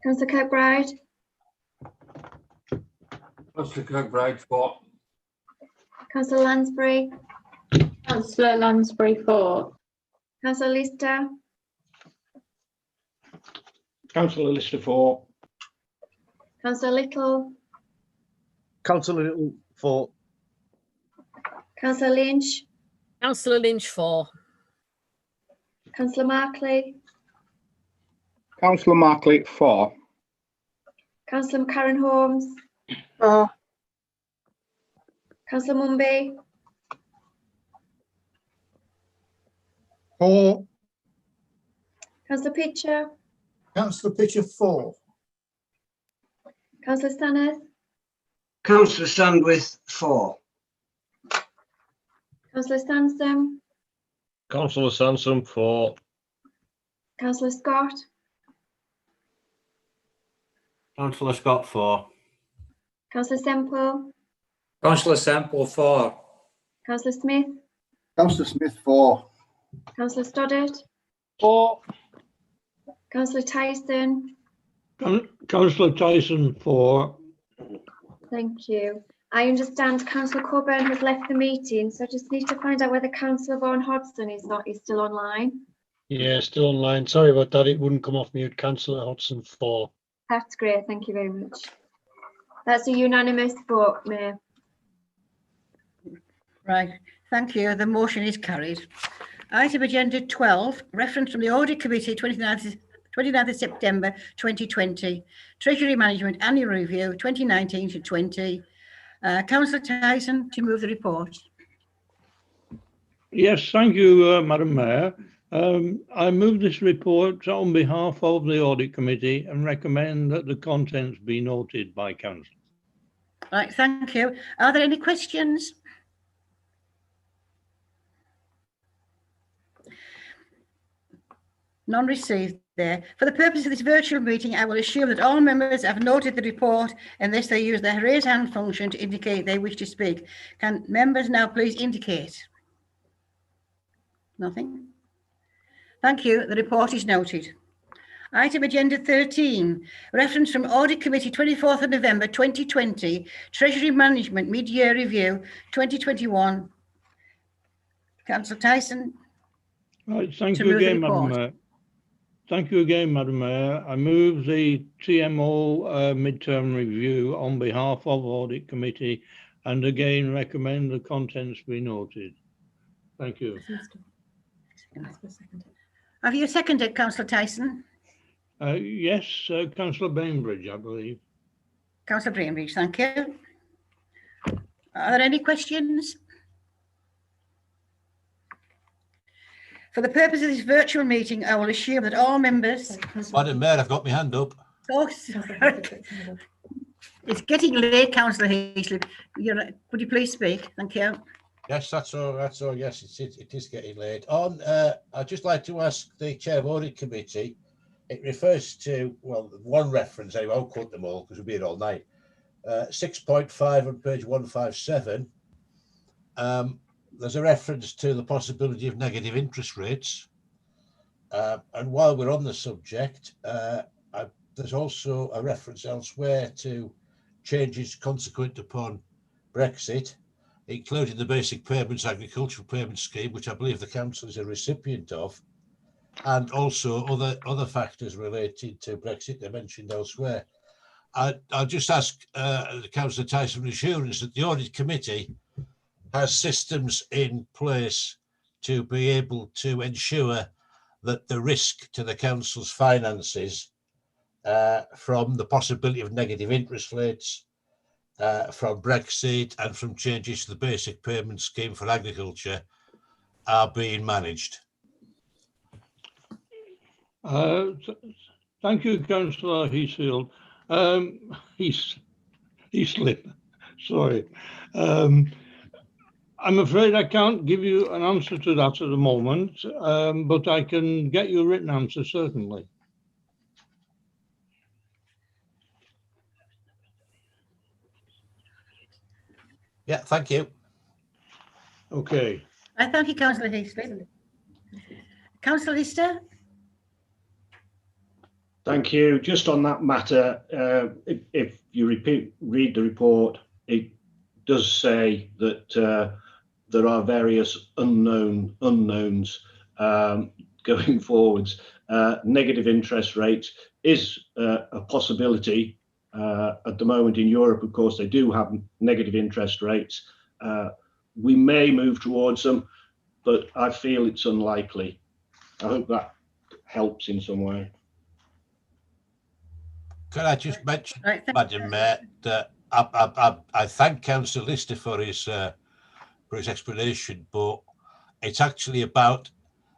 Councillor Kirkbride. Councillor Kirkbride for. Councillor Lansbury. Councillor Lansbury for. Councillor Lister. Councillor Lister for. Councillor Little. Councillor Little for. Councillor Lynch. Councillor Lynch for. Councillor Markley. Councillor Markley for. Councillor Karen Holmes. For. Councillor Mumby. For. Councillor Pitcher. Councillor Pitcher for. Councillor Stanners. Councillor Sandwith for. Councillor Sansom. Councillor Sansom for. Councillor Scott. Councillor Scott for. Councillor Semple. Councillor Semple for. Councillor Smith. Councillor Smith for. Councillor Stoddart. For. Councillor Tyson. Councillor Tyson 4. Thank you. I understand Councillor Coburn has left the meeting, so I just need to find out whether Councillor Vaughan Hodgson is still online. Yeah, still online. Sorry about that. It wouldn't come off mute. Councillor Hodgson 4. That's great. Thank you very much. That's a unanimous vote, Mayor. Right, thank you. The motion is carried. Item agenda 12, reference from the Audit Committee, 29th of September 2020. Treasury Management Annual Review 2019 to 20. Councillor Tyson to move the report. Yes, thank you, Madam Mayor. I move this report on behalf of the Audit Committee and recommend that the contents be noted by Council. Right, thank you. Are there any questions? None received there. For the purpose of this virtual meeting, I will assume that all members have noted the report unless they use the raise hand function to indicate they wish to speak. Can members now please indicate? Nothing. Thank you. The report is noted. Item agenda 13, reference from Audit Committee 24th of November 2020, Treasury Management Mid-Year Review 2021. Councillor Tyson. Right, thank you again, Madam Mayor. Thank you again, Madam Mayor. I move the TMO mid-term review on behalf of Audit Committee and again recommend the contents be noted. Thank you. Have you seconded, Councillor Tyson? Yes, Councillor Bainbridge, I believe. Councillor Bainbridge, thank you. Are there any questions? For the purpose of this virtual meeting, I will assume that all members... Madam Mayor, I've got my hand up. Oh, sorry. It's getting late, Councillor Heasley. Would you please speak? Thank you. Yes, that's all. Yes, it is getting late. I'd just like to ask the Chair of Audit Committee. It refers to, well, one reference, I won't quote them all because we'll be here all night. 6.5 on page 157. There's a reference to the possibility of negative interest rates. And while we're on the subject, there's also a reference elsewhere to changes consequent upon Brexit, including the Basic Payments Agricultural Payment Scheme, which I believe the Council is a recipient of, and also other factors related to Brexit they mentioned elsewhere. I'll just ask Councillor Tyson for assurance that the Audit Committee has systems in place to be able to ensure that the risk to the Council's finances from the possibility of negative interest rates, from Brexit and from changes to the Basic Payment Scheme for Agriculture are being managed. Thank you, Councillor Heaslip. Heaslip, sorry. I'm afraid I can't give you an answer to that at the moment, but I can get you a written answer, certainly. Yeah, thank you. Okay. I thank you, Councillor Heasley. Councillor Lister. Thank you. Just on that matter, if you read the report, it does say that there are various unknowns going forwards. Negative interest rates is a possibility. At the moment in Europe, of course, they do have negative interest rates. We may move towards them, but I feel it's unlikely. I hope that helps in some way. Can I just mention, Madam Mayor, that I thank Councillor Lister for his explanation, but it's actually about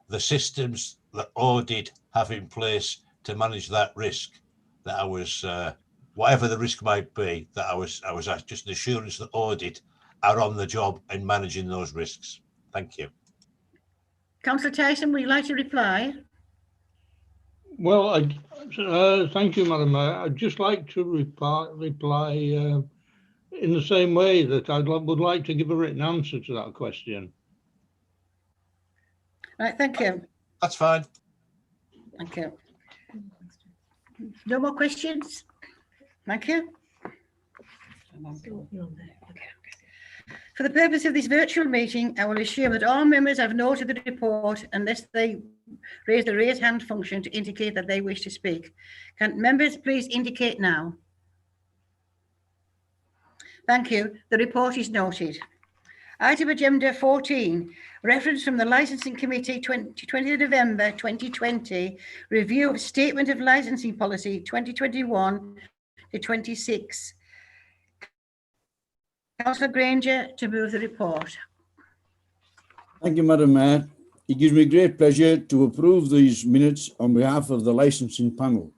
the systems that Audit have in place to manage that risk. That I was, whatever the risk might be, that I was just an assurance that Audit are on the job in managing those risks. Thank you. Councillor Tyson, would you like to reply? Well, thank you, Madam Mayor. I'd just like to reply in the same way that I would like to give a written answer to that question. Right, thank you. That's fine. Thank you. No more questions? Thank you. For the purpose of this virtual meeting, I will assume that all members have noted the report unless they raise the raise hand function to indicate that they wish to speak. Can members please indicate now? Thank you. The report is noted. Item agenda 14, reference from the Licensing Committee 20 November 2020, review of Statement of Licensing Policy 2021 to 26. Councillor Granger to move the report. Thank you, Madam Mayor. It gives me great pleasure to approve these minutes on behalf of the licensing panel.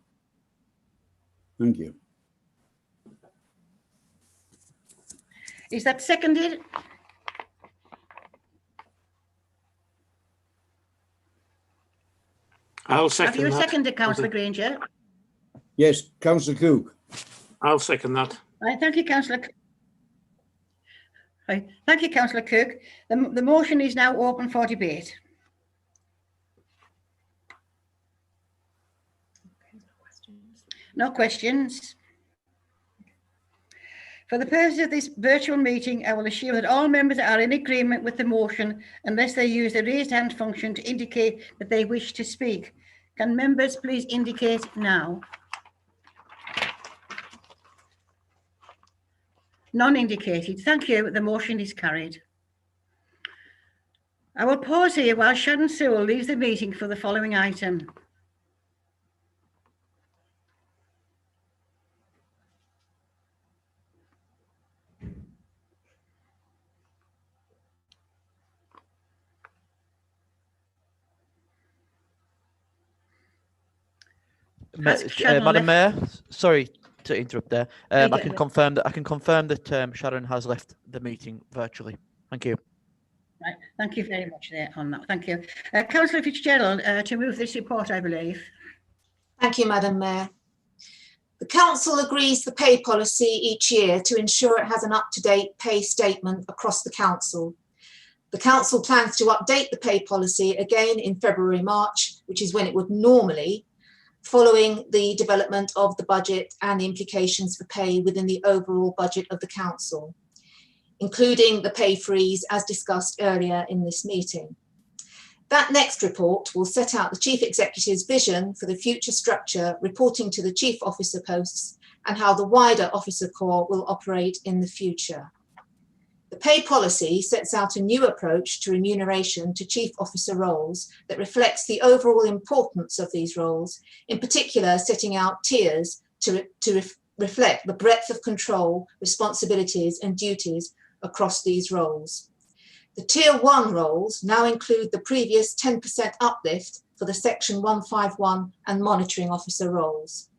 Thank you. Is that seconded? I'll second that. Have you seconded, Councillor Granger? Yes, Councillor Cook. I'll second that. Right, thank you, Councillor. Right, thank you, Councillor Cook. The motion is now open for debate. No questions. For the purpose of this virtual meeting, I will assume that all members are in agreement with the motion unless they use the raised hand function to indicate that they wish to speak. Can members please indicate now? None indicated. Thank you. The motion is carried. I will pause here while Sharon Sewell leaves the meeting for the following item. Madam Mayor, sorry to interrupt there. I can confirm that Sharon has left the meeting virtually. Thank you. Right, thank you very much there on that. Thank you. Councillor Fitzgerald, to move this report, I believe. Thank you, Madam Mayor. The Council agrees the pay policy each year to ensure it has an up-to-date pay statement across the Council. The Council plans to update the pay policy again in February-March, which is when it would normally, following the development of the budget and the implications for pay within the overall budget of the Council, including the pay freeze as discussed earlier in this meeting. That next report will set out the Chief Executive's vision for the future structure reporting to the Chief Officer posts and how the wider Officer Corps will operate in the future. The pay policy sets out a new approach to remuneration to Chief Officer roles that reflects the overall importance of these roles, in particular setting out tiers to reflect the breadth of control, responsibilities and duties across these roles. The Tier 1 roles now include the previous 10% uplift for the Section 151 and Monitoring Officer roles.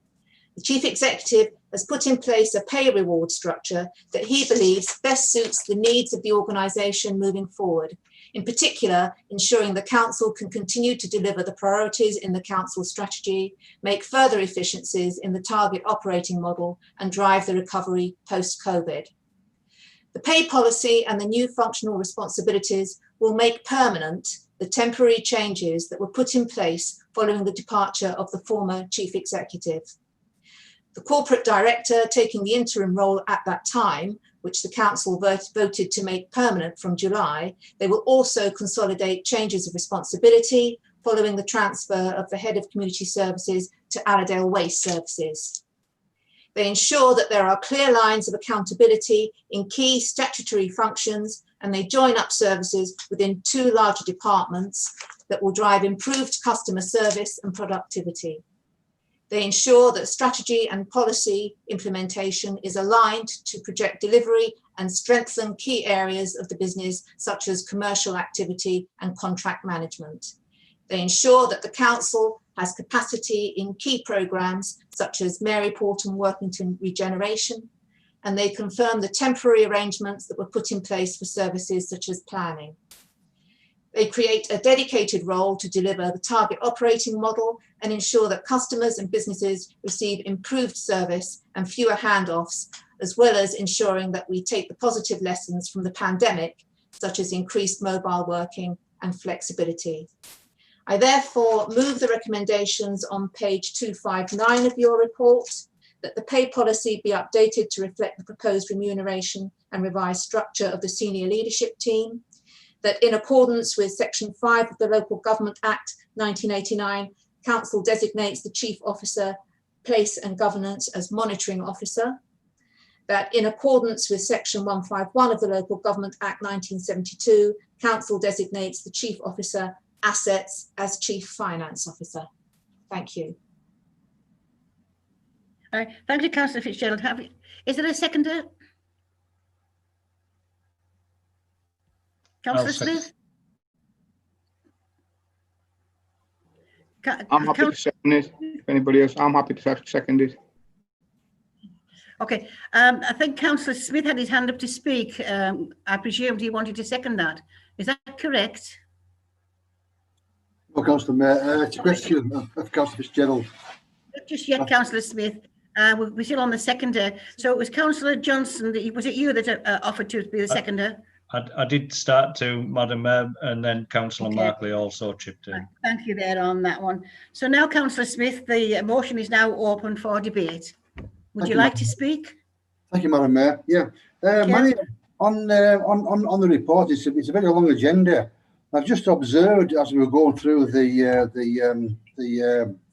The Chief Executive has put in place a pay reward structure that he believes best suits the needs of the organisation moving forward, in particular ensuring the Council can continue to deliver the priorities in the Council strategy, make further efficiencies in the target operating model and drive the recovery post-COVID. The pay policy and the new functional responsibilities will make permanent the temporary changes that were put in place following the departure of the former Chief Executive. The Corporate Director taking the interim role at that time, which the Council voted to make permanent from July, they will also consolidate changes of responsibility following the transfer of the Head of Community Services to Allerdale Waste Services. They ensure that there are clear lines of accountability in key statutory functions, and they join up services within two larger departments that will drive improved customer service and productivity. They ensure that strategy and policy implementation is aligned to project delivery and strengthen key areas of the business, such as commercial activity and contract management. They ensure that the Council has capacity in key programmes such as Maryport and Workington Regeneration, and they confirm the temporary arrangements that were put in place for services such as planning. They create a dedicated role to deliver the target operating model and ensure that customers and businesses receive improved service and fewer handoffs, as well as ensuring that we take the positive lessons from the pandemic, such as increased mobile working and flexibility. I therefore move the recommendations on page 259 of your report, that the pay policy be updated to reflect the proposed remuneration and revised structure of the senior leadership team, that in accordance with section 5 of the Local Government Act 1989, Council designates the Chief Officer, Place and Governance as Monitoring Officer, that in accordance with section 151 of the Local Government Act 1972, Council designates the Chief Officer, Assets as Chief Finance Officer. Thank you. All right. Thank you, Councillor Fitzgerald. Is there a seconder? Councillor Smith? I'm happy to second it. If anybody else, I'm happy to second it. Okay. I think Councillor Smith had his hand up to speak. I presumed he wanted to second that. Is that correct? Well, Councillor Mayor, it's a question of Councillor Fitzgerald. Not just yet, Councillor Smith. We're still on the seconder. So it was Councillor Johnson. Was it you that offered to be the seconder? I did start to, Madam Mayor, and then Councillor Markley also chipped in. Thank you there on that one. So now, Councillor Smith, the motion is now open for debate. Would you like to speak? Thank you, Madam Mayor. Yeah, Manny, on the report, it's a very long agenda. I've just observed as we were going through the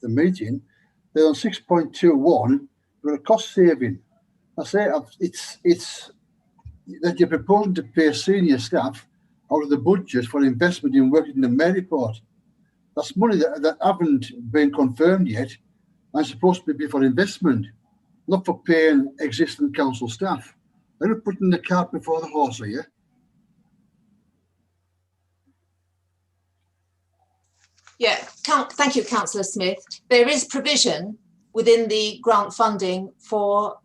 meeting that on 6.21 we're a cost saving. I say it's that you're proposing to pay senior staff out of the budget for investment in working in the Maryport. That's money that haven't been confirmed yet and supposed to be for investment, not for paying existing council staff. They're putting the cart before the horse here. Yeah, thank you, Councillor Smith. There is provision within the grant funding for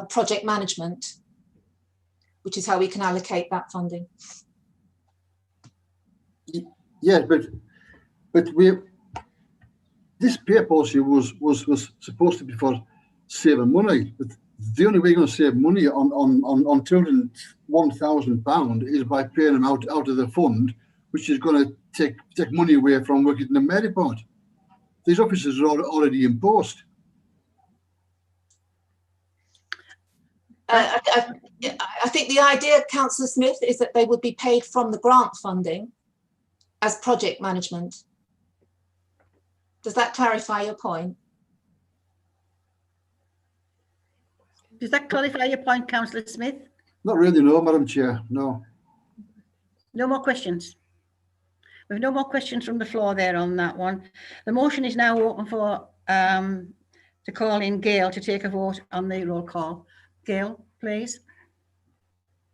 project management, which is how we can allocate that funding. Yeah, but this pay policy was supposed to be for saving money. But the only way you're going to save money on £201,000 is by paying them out of the fund, which is going to take money away from working in the Maryport. These officers are already in post. I think the idea, Councillor Smith, is that they would be paid from the grant funding as project management. Does that clarify your point? Does that clarify your point, Councillor Smith? Not really, no, Madam Chair, no. No more questions? We have no more questions from the floor there on that one. The motion is now open for to call in Gail to take a vote on the roll call. Gail, please.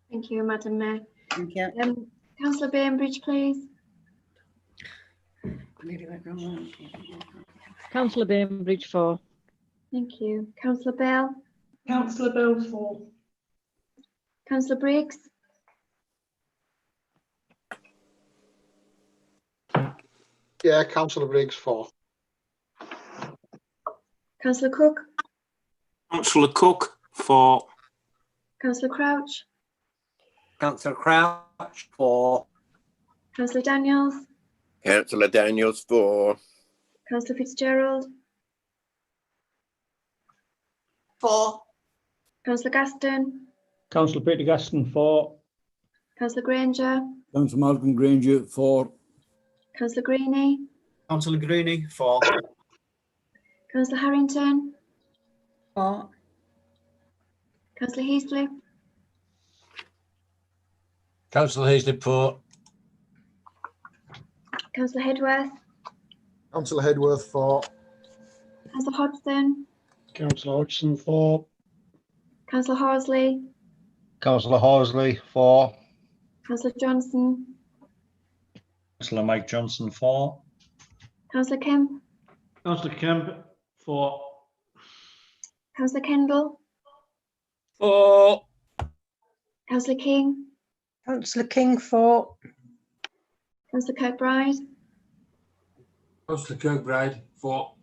Thank you, Madam Mayor. Thank you. Councillor Bainbridge, please. Councillor Bainbridge, for. Thank you. Councillor Bell. Councillor Bell, for. Councillor Briggs. Yeah, Councillor Briggs, for. Councillor Cook. Councillor Cook, for. Councillor Crouch. Councillor Crouch, for. Councillor Daniels. Councillor Daniels, for. Councillor Fitzgerald. For. Councillor Gaston. Councillor Peter Gaston, for. Councillor Granger. Councillor Malcolm Granger, for. Councillor Greeny. Councillor Greeny, for. Councillor Harrington. For. Councillor Heaslip. Councillor Heaslip, for. Councillor Hedworth. Councillor Hedworth, for. Councillor Hodgson. Councillor Hodgson, for. Councillor Horsley. Councillor Horsley, for. Councillor Johnson. Councillor Mike Johnson, for. Councillor Kemp. Councillor Kemp, for. Councillor Kendall. For. Councillor King. Councillor King, for. Councillor Kirkbride. Councillor Kirkbride, for.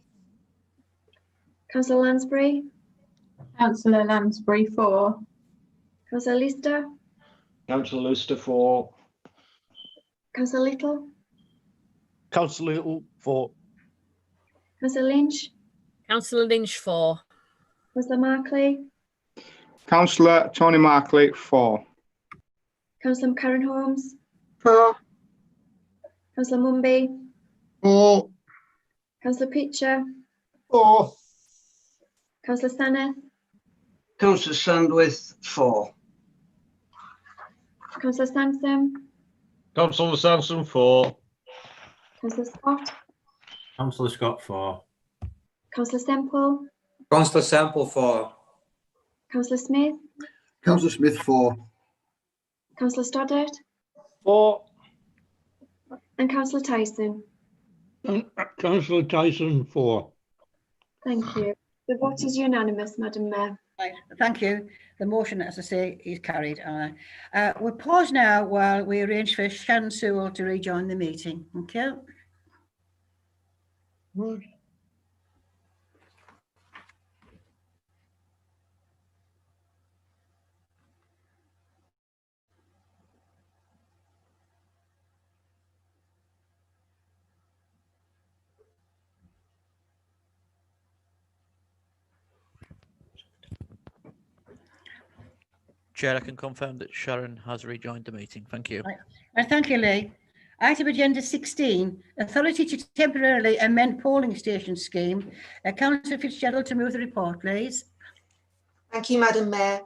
Councillor Lansbury. Councillor Lansbury, for. Councillor Lister. Councillor Lister, for. Councillor Little. Councillor Little for. Councillor Lynch. Councillor Lynch for. Councillor Markley. Councillor Tony Markley for. Councillor Karen Holmes. For. Councillor Mumby. For. Councillor Pitcher. For. Councillor Stanneth. Councillor Sandwith, for. Councillor Sampson. Councillor Sampson for. Councillor Scott. Councillor Scott for. Councillor Semple. Councillor Semple for. Councillor Smith. Councillor Smith for. Councillor Stoddart. For. And Councillor Tyson. Councillor Tyson for. Thank you. The vote is unanimous, Madam Mayor. Right, thank you. The motion, as I say, is carried. We'll pause now while we arrange for Sharon Sewell to rejoin the meeting. Okay. Right. Chair, I can confirm that Sharon has rejoined the meeting. Thank you. Right, thank you, Lee. Item agenda 16, authority to temporarily amend polling station scheme. Councillor Fitzgerald to move the report, please. Thank you, Madam Mayor.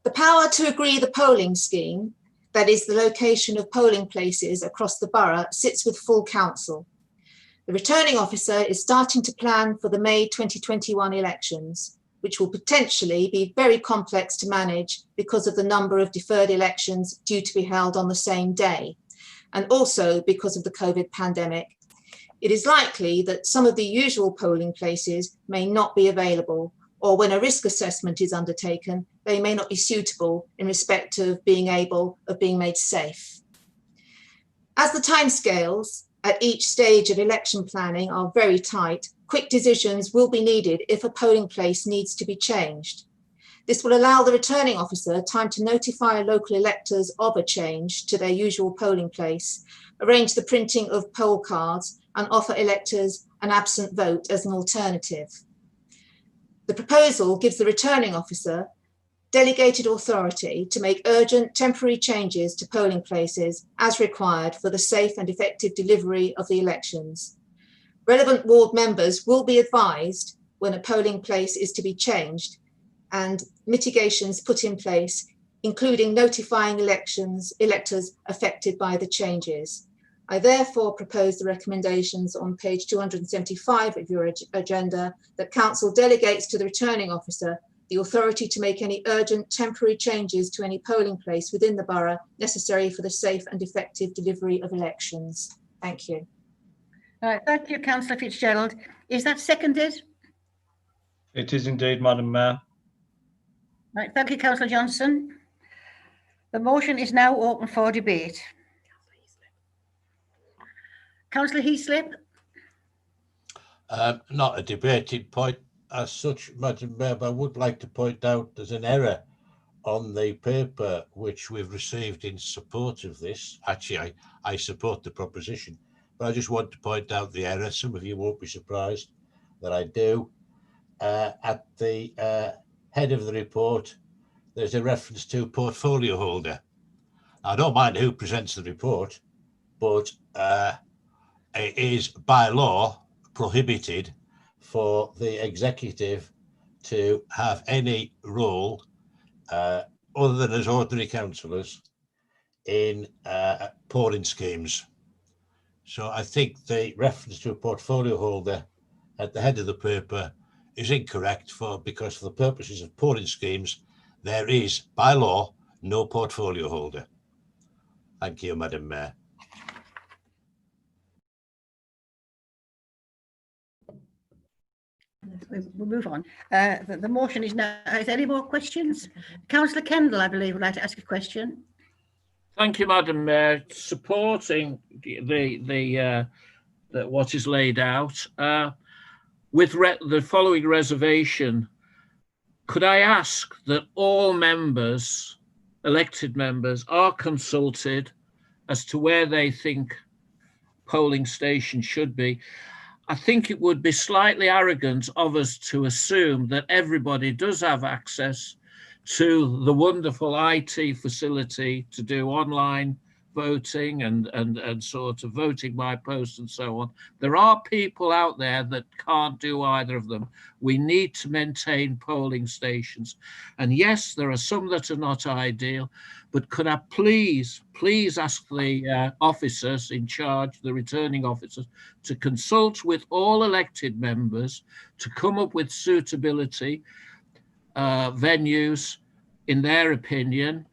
The power to agree the polling scheme, that is the location of polling places across the borough, sits with full council. The returning officer is starting to plan for the May 2021 elections, which will potentially be very complex to manage because of the number of deferred elections due to be held on the same day, and also because of the COVID pandemic. It is likely that some of the usual polling places may not be available, or when a risk assessment is undertaken, they may not be suitable in respect of being made safe. As the timescales at each stage of election planning are very tight, quick decisions will be needed if a polling place needs to be changed. This will allow the returning officer time to notify local electors of a change to their usual polling place, arrange the printing of poll cards, and offer electors an absent vote as an alternative. The proposal gives the returning officer delegated authority to make urgent temporary changes to polling places as required for the safe and effective delivery of the elections. Relevant ward members will be advised when a polling place is to be changed and mitigations put in place, including notifying electors affected by the changes. I therefore propose the recommendations on page 275 of your agenda that Council delegates to the returning officer the authority to make any urgent temporary changes to any polling place within the borough necessary for the safe and effective delivery of elections. Thank you. All right, thank you, Councillor Fitzgerald. Is that seconded? It is indeed, Madam Mayor. Right, thank you, Councillor Johnson. The motion is now open for debate. Councillor Heaslip. Not a debated point as such, Madam Mayor, but I would like to point out there's an error on the paper which we've received in support of this. Actually, I support the proposition, but I just want to point out the error. Some of you won't be surprised that I do. At the head of the report, there's a reference to portfolio holder. I don't mind who presents the report, but it is by law prohibited for the executive to have any role other than as ordinary councillors in polling schemes. So I think the reference to a portfolio holder at the head of the paper is incorrect because for the purposes of polling schemes, there is by law no portfolio holder. Thank you, Madam Mayor. We'll move on. The motion is now. Is there any more questions? Councillor Kendall, I believe, would like to ask a question. Thank you, Madam Mayor. Supporting the what is laid out with the following reservation. Could I ask that all members, elected members, are consulted as to where they think polling stations should be. I think it would be slightly arrogant of us to assume that everybody does have access to the wonderful IT facility to do online voting and sort of voting by post and so on. There are people out there that can't do either of them. We need to maintain polling stations. And yes, there are some that are not ideal, but could I please ask the officers in charge, the returning officers, to consult with all elected members to come up with suitability venues in their opinion,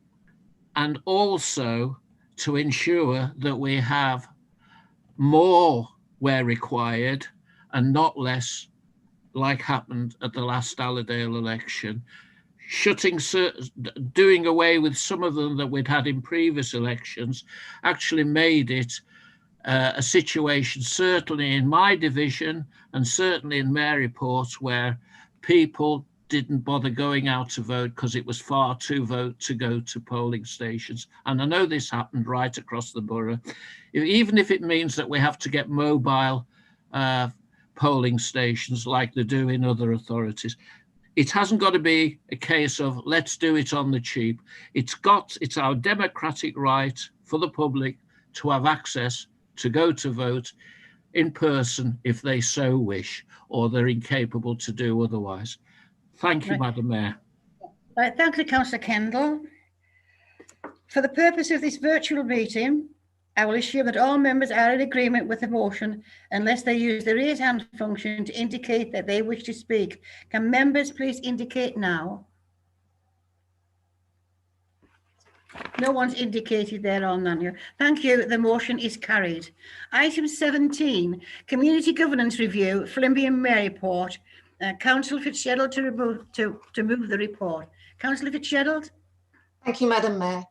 and also to ensure that we have more where required and not less, like happened at the last Allerdale election. Doing away with some of them that we'd had in previous elections actually made it a situation, certainly in my division and certainly in Maryport, where people didn't bother going out to vote because it was far too vote to go to polling stations. And I know this happened right across the borough. Even if it means that we have to get mobile polling stations like they do in other authorities, it hasn't got to be a case of let's do it on the cheap. It's our democratic right for the public to have access to go to vote in person if they so wish, or they're incapable to do otherwise. Thank you, Madam Mayor. Right, thank you, Councillor Kendall. For the purpose of this virtual meeting, I will assume that all members are in agreement with the motion unless they use the raise hand function to indicate that they wish to speak. Can members please indicate now? No one's indicated there or none here. Thank you. The motion is carried. Item 17, Community Governance Review, Flimby and Maryport. Councillor Fitzgerald to move the report. Councillor Fitzgerald. Thank you, Madam Mayor.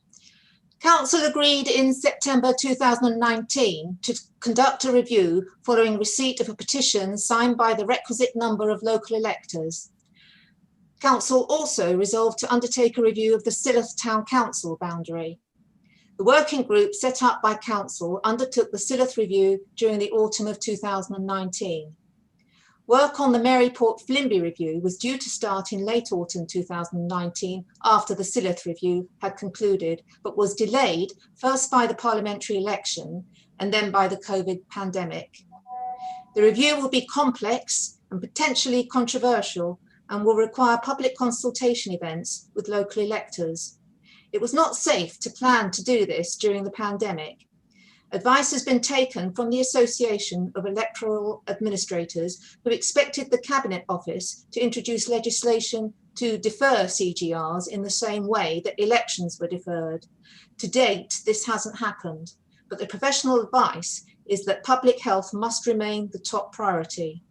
Council agreed in September 2019 to conduct a review following receipt of a petition signed by the requisite number of local electors. Council also resolved to undertake a review of the Silloth Town Council boundary. The working group set up by Council undertook the Silloth review during the autumn of 2019. Work on the Maryport Flimby review was due to start in late autumn 2019 after the Silloth review had concluded, but was delayed first by the parliamentary election and then by the COVID pandemic. The review will be complex and potentially controversial and will require public consultation events with local electors. It was not safe to plan to do this during the pandemic. Advice has been taken from the Association of Electoral Administrators, who expected the Cabinet Office to introduce legislation to defer CGRs in the same way that elections were deferred. To date, this hasn't happened, but the professional advice is that public health must remain the top priority.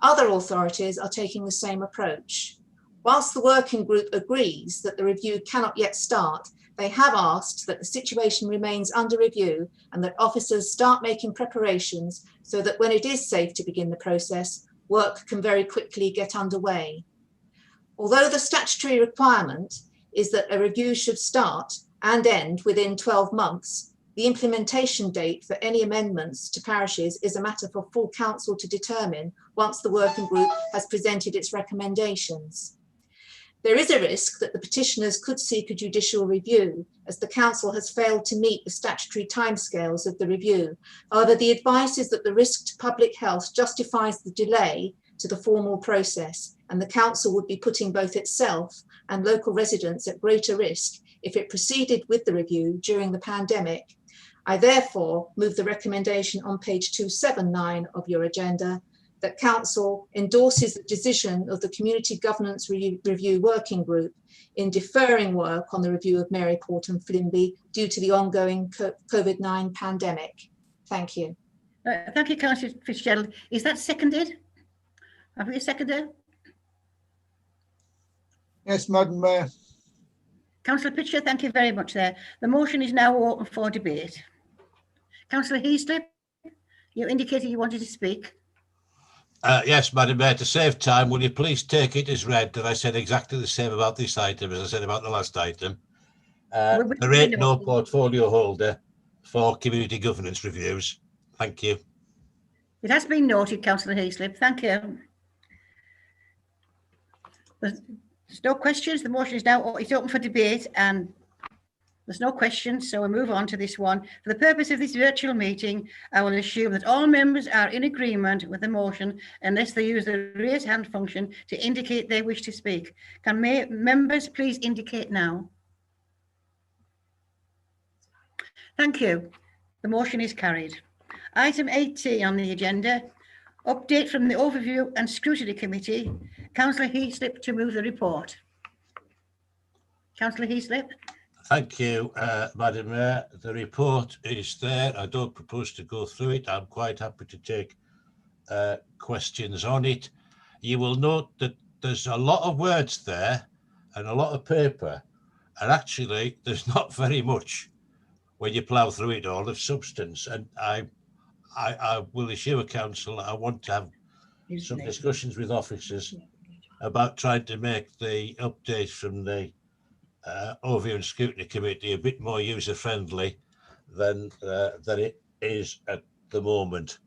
Other authorities are taking the same approach. Whilst the working group agrees that the review cannot yet start, they have asked that the situation remains under review and that officers start making preparations so that when it is safe to begin the process, work can very quickly get underway. Although the statutory requirement is that a review should start and end within 12 months, the implementation date for any amendments to parishes is a matter for full council to determine once the working group has presented its recommendations. There is a risk that the petitioners could seek a judicial review, as the council has failed to meet the statutory timescales of the review. However, the advice is that the risk to public health justifies the delay to the formal process, and the council would be putting both itself and local residents at greater risk if it proceeded with the review during the pandemic. I therefore move the recommendation on page 279 of your agenda that Council endorses the decision of the Community Governance Review Working Group in deferring work on the review of Maryport and Flimby due to the ongoing COVID-19 pandemic. Thank you. Thank you, Councillor Fitzgerald. Is that seconded? Have we seconded? Yes, Madam Mayor. Councillor Pitcher, thank you very much there. The motion is now open for debate. Councillor Heaslip, you indicated you wanted to speak. Yes, Madam Mayor, to save time, will you please take it as read that I said exactly the same about this item as I said about the last item. There ain't no portfolio holder for community governance reviews. Thank you. It has been noted, Councillor Heaslip. Thank you. There's no questions. The motion is now it's open for debate, and there's no questions, so we'll move on to this one. For the purpose of this virtual meeting, I will assume that all members are in agreement with the motion unless they use the raise hand function to indicate they wish to speak. Can members please indicate now? Thank you. The motion is carried. Item 8C on the agenda, update from the Overview and Scrutiny Committee. Councillor Heaslip to move the report. Councillor Heaslip. Thank you, Madam Mayor. The report is there. I don't propose to go through it. I'm quite happy to take questions on it. You will note that there's a lot of words there and a lot of paper, and actually there's not very much when you plough through it all of substance. And I will assure Council I want to have some discussions with officers about trying to make the updates from the Overview and Scrutiny Committee a bit more user-friendly than it is at the moment.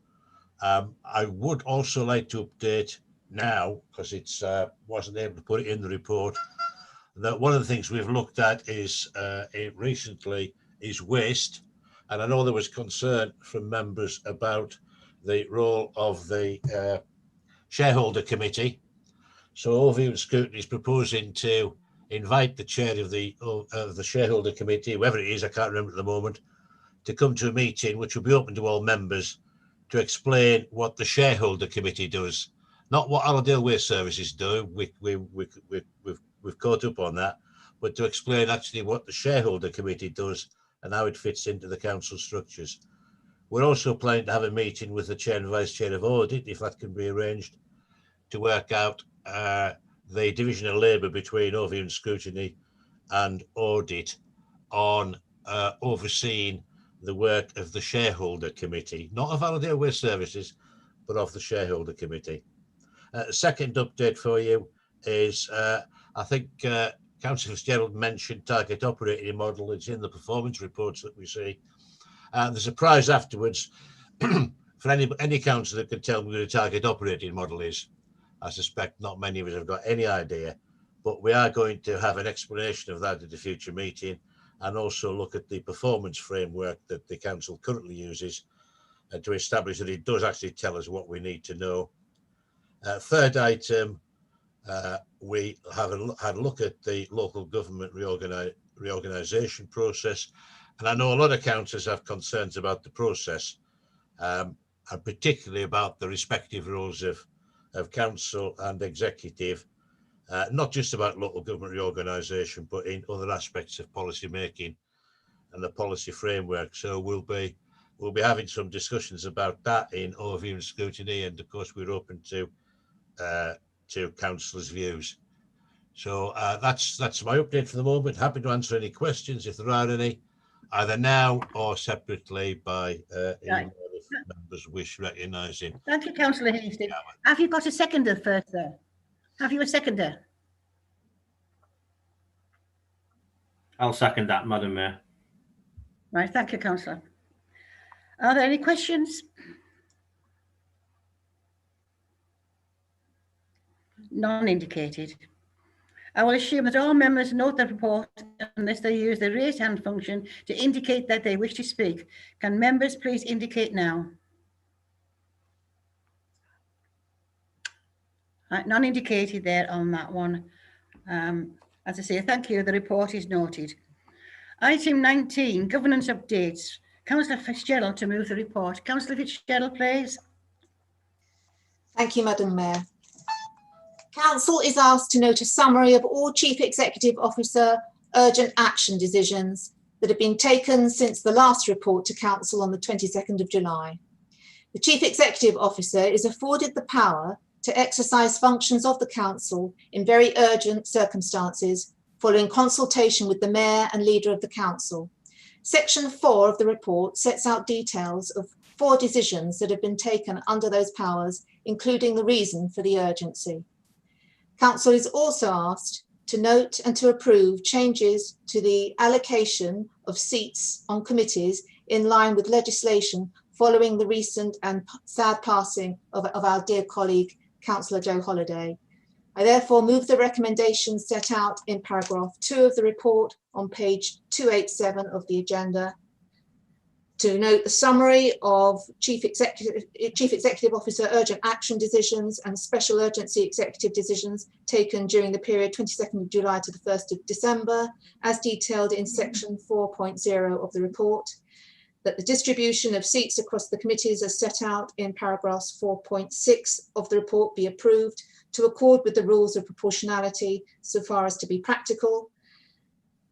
I would also like to update now, because it's wasn't able to put it in the report, that one of the things we've looked at is recently is waste, and I know there was concern from members about the role of the shareholder committee. So Overview and Scrutiny is proposing to invite the chair of the shareholder committee, whoever it is, I can't remember at the moment, to come to a meeting which will be open to all members to explain what the shareholder committee does, not what Allerdale Waste Services do. We've caught up on that, but to explain actually what the shareholder committee does and how it fits into the council structures. We're also planning to have a meeting with the chair and vice chair of Audit, if that can be arranged, to work out the division of labour between Overview and Scrutiny and Audit on overseeing the work of the shareholder committee, not of Allerdale Waste Services, but of the shareholder committee. Second update for you is, I think Councillor Fitzgerald mentioned target operating model. It's in the performance reports that we see. There's a prize afterwards for any councillor that can tell me what a target operating model is. I suspect not many of us have got any idea, but we are going to have an explanation of that at a future meeting, and also look at the performance framework that the council currently uses to establish that it does actually tell us what we need to know. Third item, we have had a look at the local government reorganisation process, and I know a lot of councillors have concerns about the process, and particularly about the respective roles of council and executive, not just about local government reorganisation, but in other aspects of policy making and the policy framework. So we'll be having some discussions about that in Overview and Scrutiny, and of course we're open to councillors' views. So that's my update for the moment. Happy to answer any questions if there are any, either now or separately by email if members wish recognising. Thank you, Councillor Hastings. Have you got a seconder first there? Have you a seconder? I'll second that, Madam Mayor. Right, thank you, Councillor. Are there any questions? None indicated. I will assume that all members note the report unless they use the raise hand function to indicate that they wish to speak. Can members please indicate now? None indicated there on that one. As I say, thank you. The report is noted. Item 19, governance updates. Councillor Fitzgerald to move the report. Councillor Fitzgerald, please. Thank you, Madam Mayor. Council is asked to note a summary of all Chief Executive Officer urgent action decisions that have been taken since the last report to Council on the 22nd of July. The Chief Executive Officer is afforded the power to exercise functions of the Council in very urgent circumstances following consultation with the Mayor and Leader of the Council. Section 4 of the report sets out details of 4 decisions that have been taken under those powers, including the reason for the urgency. Council is also asked to note and to approve changes to the allocation of seats on committees in line with legislation following the recent and sad passing of our dear colleague, Councillor Joe Holliday. I therefore move the recommendations set out in paragraph 2 of the report on page 287 of the agenda, to note the summary of Chief Executive Officer urgent action decisions and special urgency executive decisions taken during the period 22nd of July to the 1st of December, as detailed in section 4.0 of the report, that the distribution of seats across the committees as set out in paragraphs 4.6 of the report be approved to accord with the rules of proportionality so far as to be practical,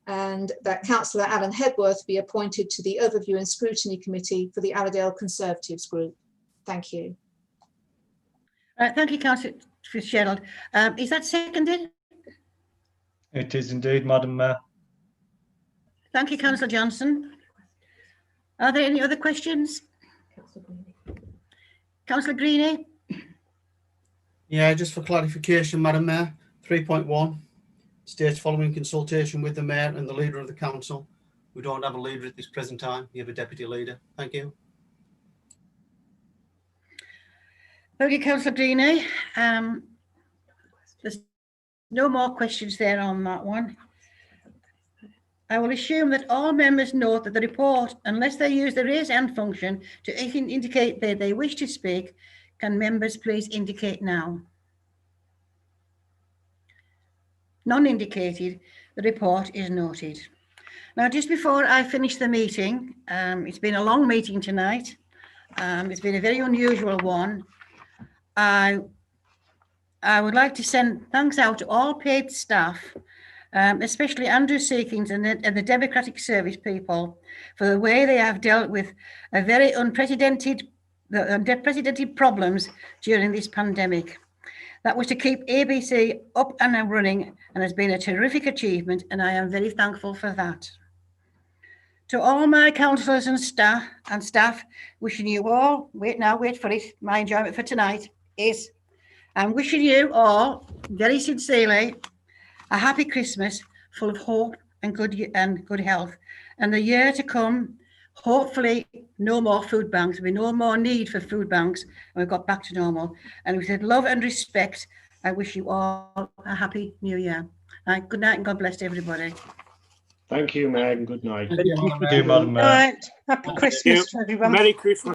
and that Councillor Alan Hedworth be appointed to the Overview and Scrutiny Committee for the Allerdale Conservatives Group. Thank you. Thank you, Councillor Fitzgerald. Is that seconded? It is indeed, Madam Mayor. Thank you, Councillor Johnson. Are there any other questions? Councillor Greenie? Yeah, just for clarification, Madam Mayor, 3.1 states following consultation with the Mayor and the Leader of the Council. We don't have a leader at this present time. We have a Deputy Leader. Thank you. Thank you, Councillor Greenie. There's no more questions there on that one. I will assume that all members note that the report, unless they use the raise hand function to indicate that they wish to speak, can members please indicate now? None indicated, the report is noted. Now, just before I finish the meeting, it's been a long meeting tonight. It's been a very unusual one. I would like to send thanks out to all paid staff, especially Andrew Seekins and the Democratic Service people, for the way they have dealt with a very unprecedented problems during this pandemic. That was to keep ABC up and running, and has been a terrific achievement, and I am very thankful for that. To all my councillors and staff, wishing you all, wait for it, my enjoyment for tonight is, I'm wishing you all very sincerely a happy Christmas full of hope and good health, and the year to come, hopefully no more food banks. There'll be no more need for food banks, and we've got back to normal. And with love and respect, I wish you all a happy new year. Good night and God bless everybody. Thank you, Meg. Good night. Thank you, Madam Mayor. Good night. Happy Christmas to everyone. Merry Christmas.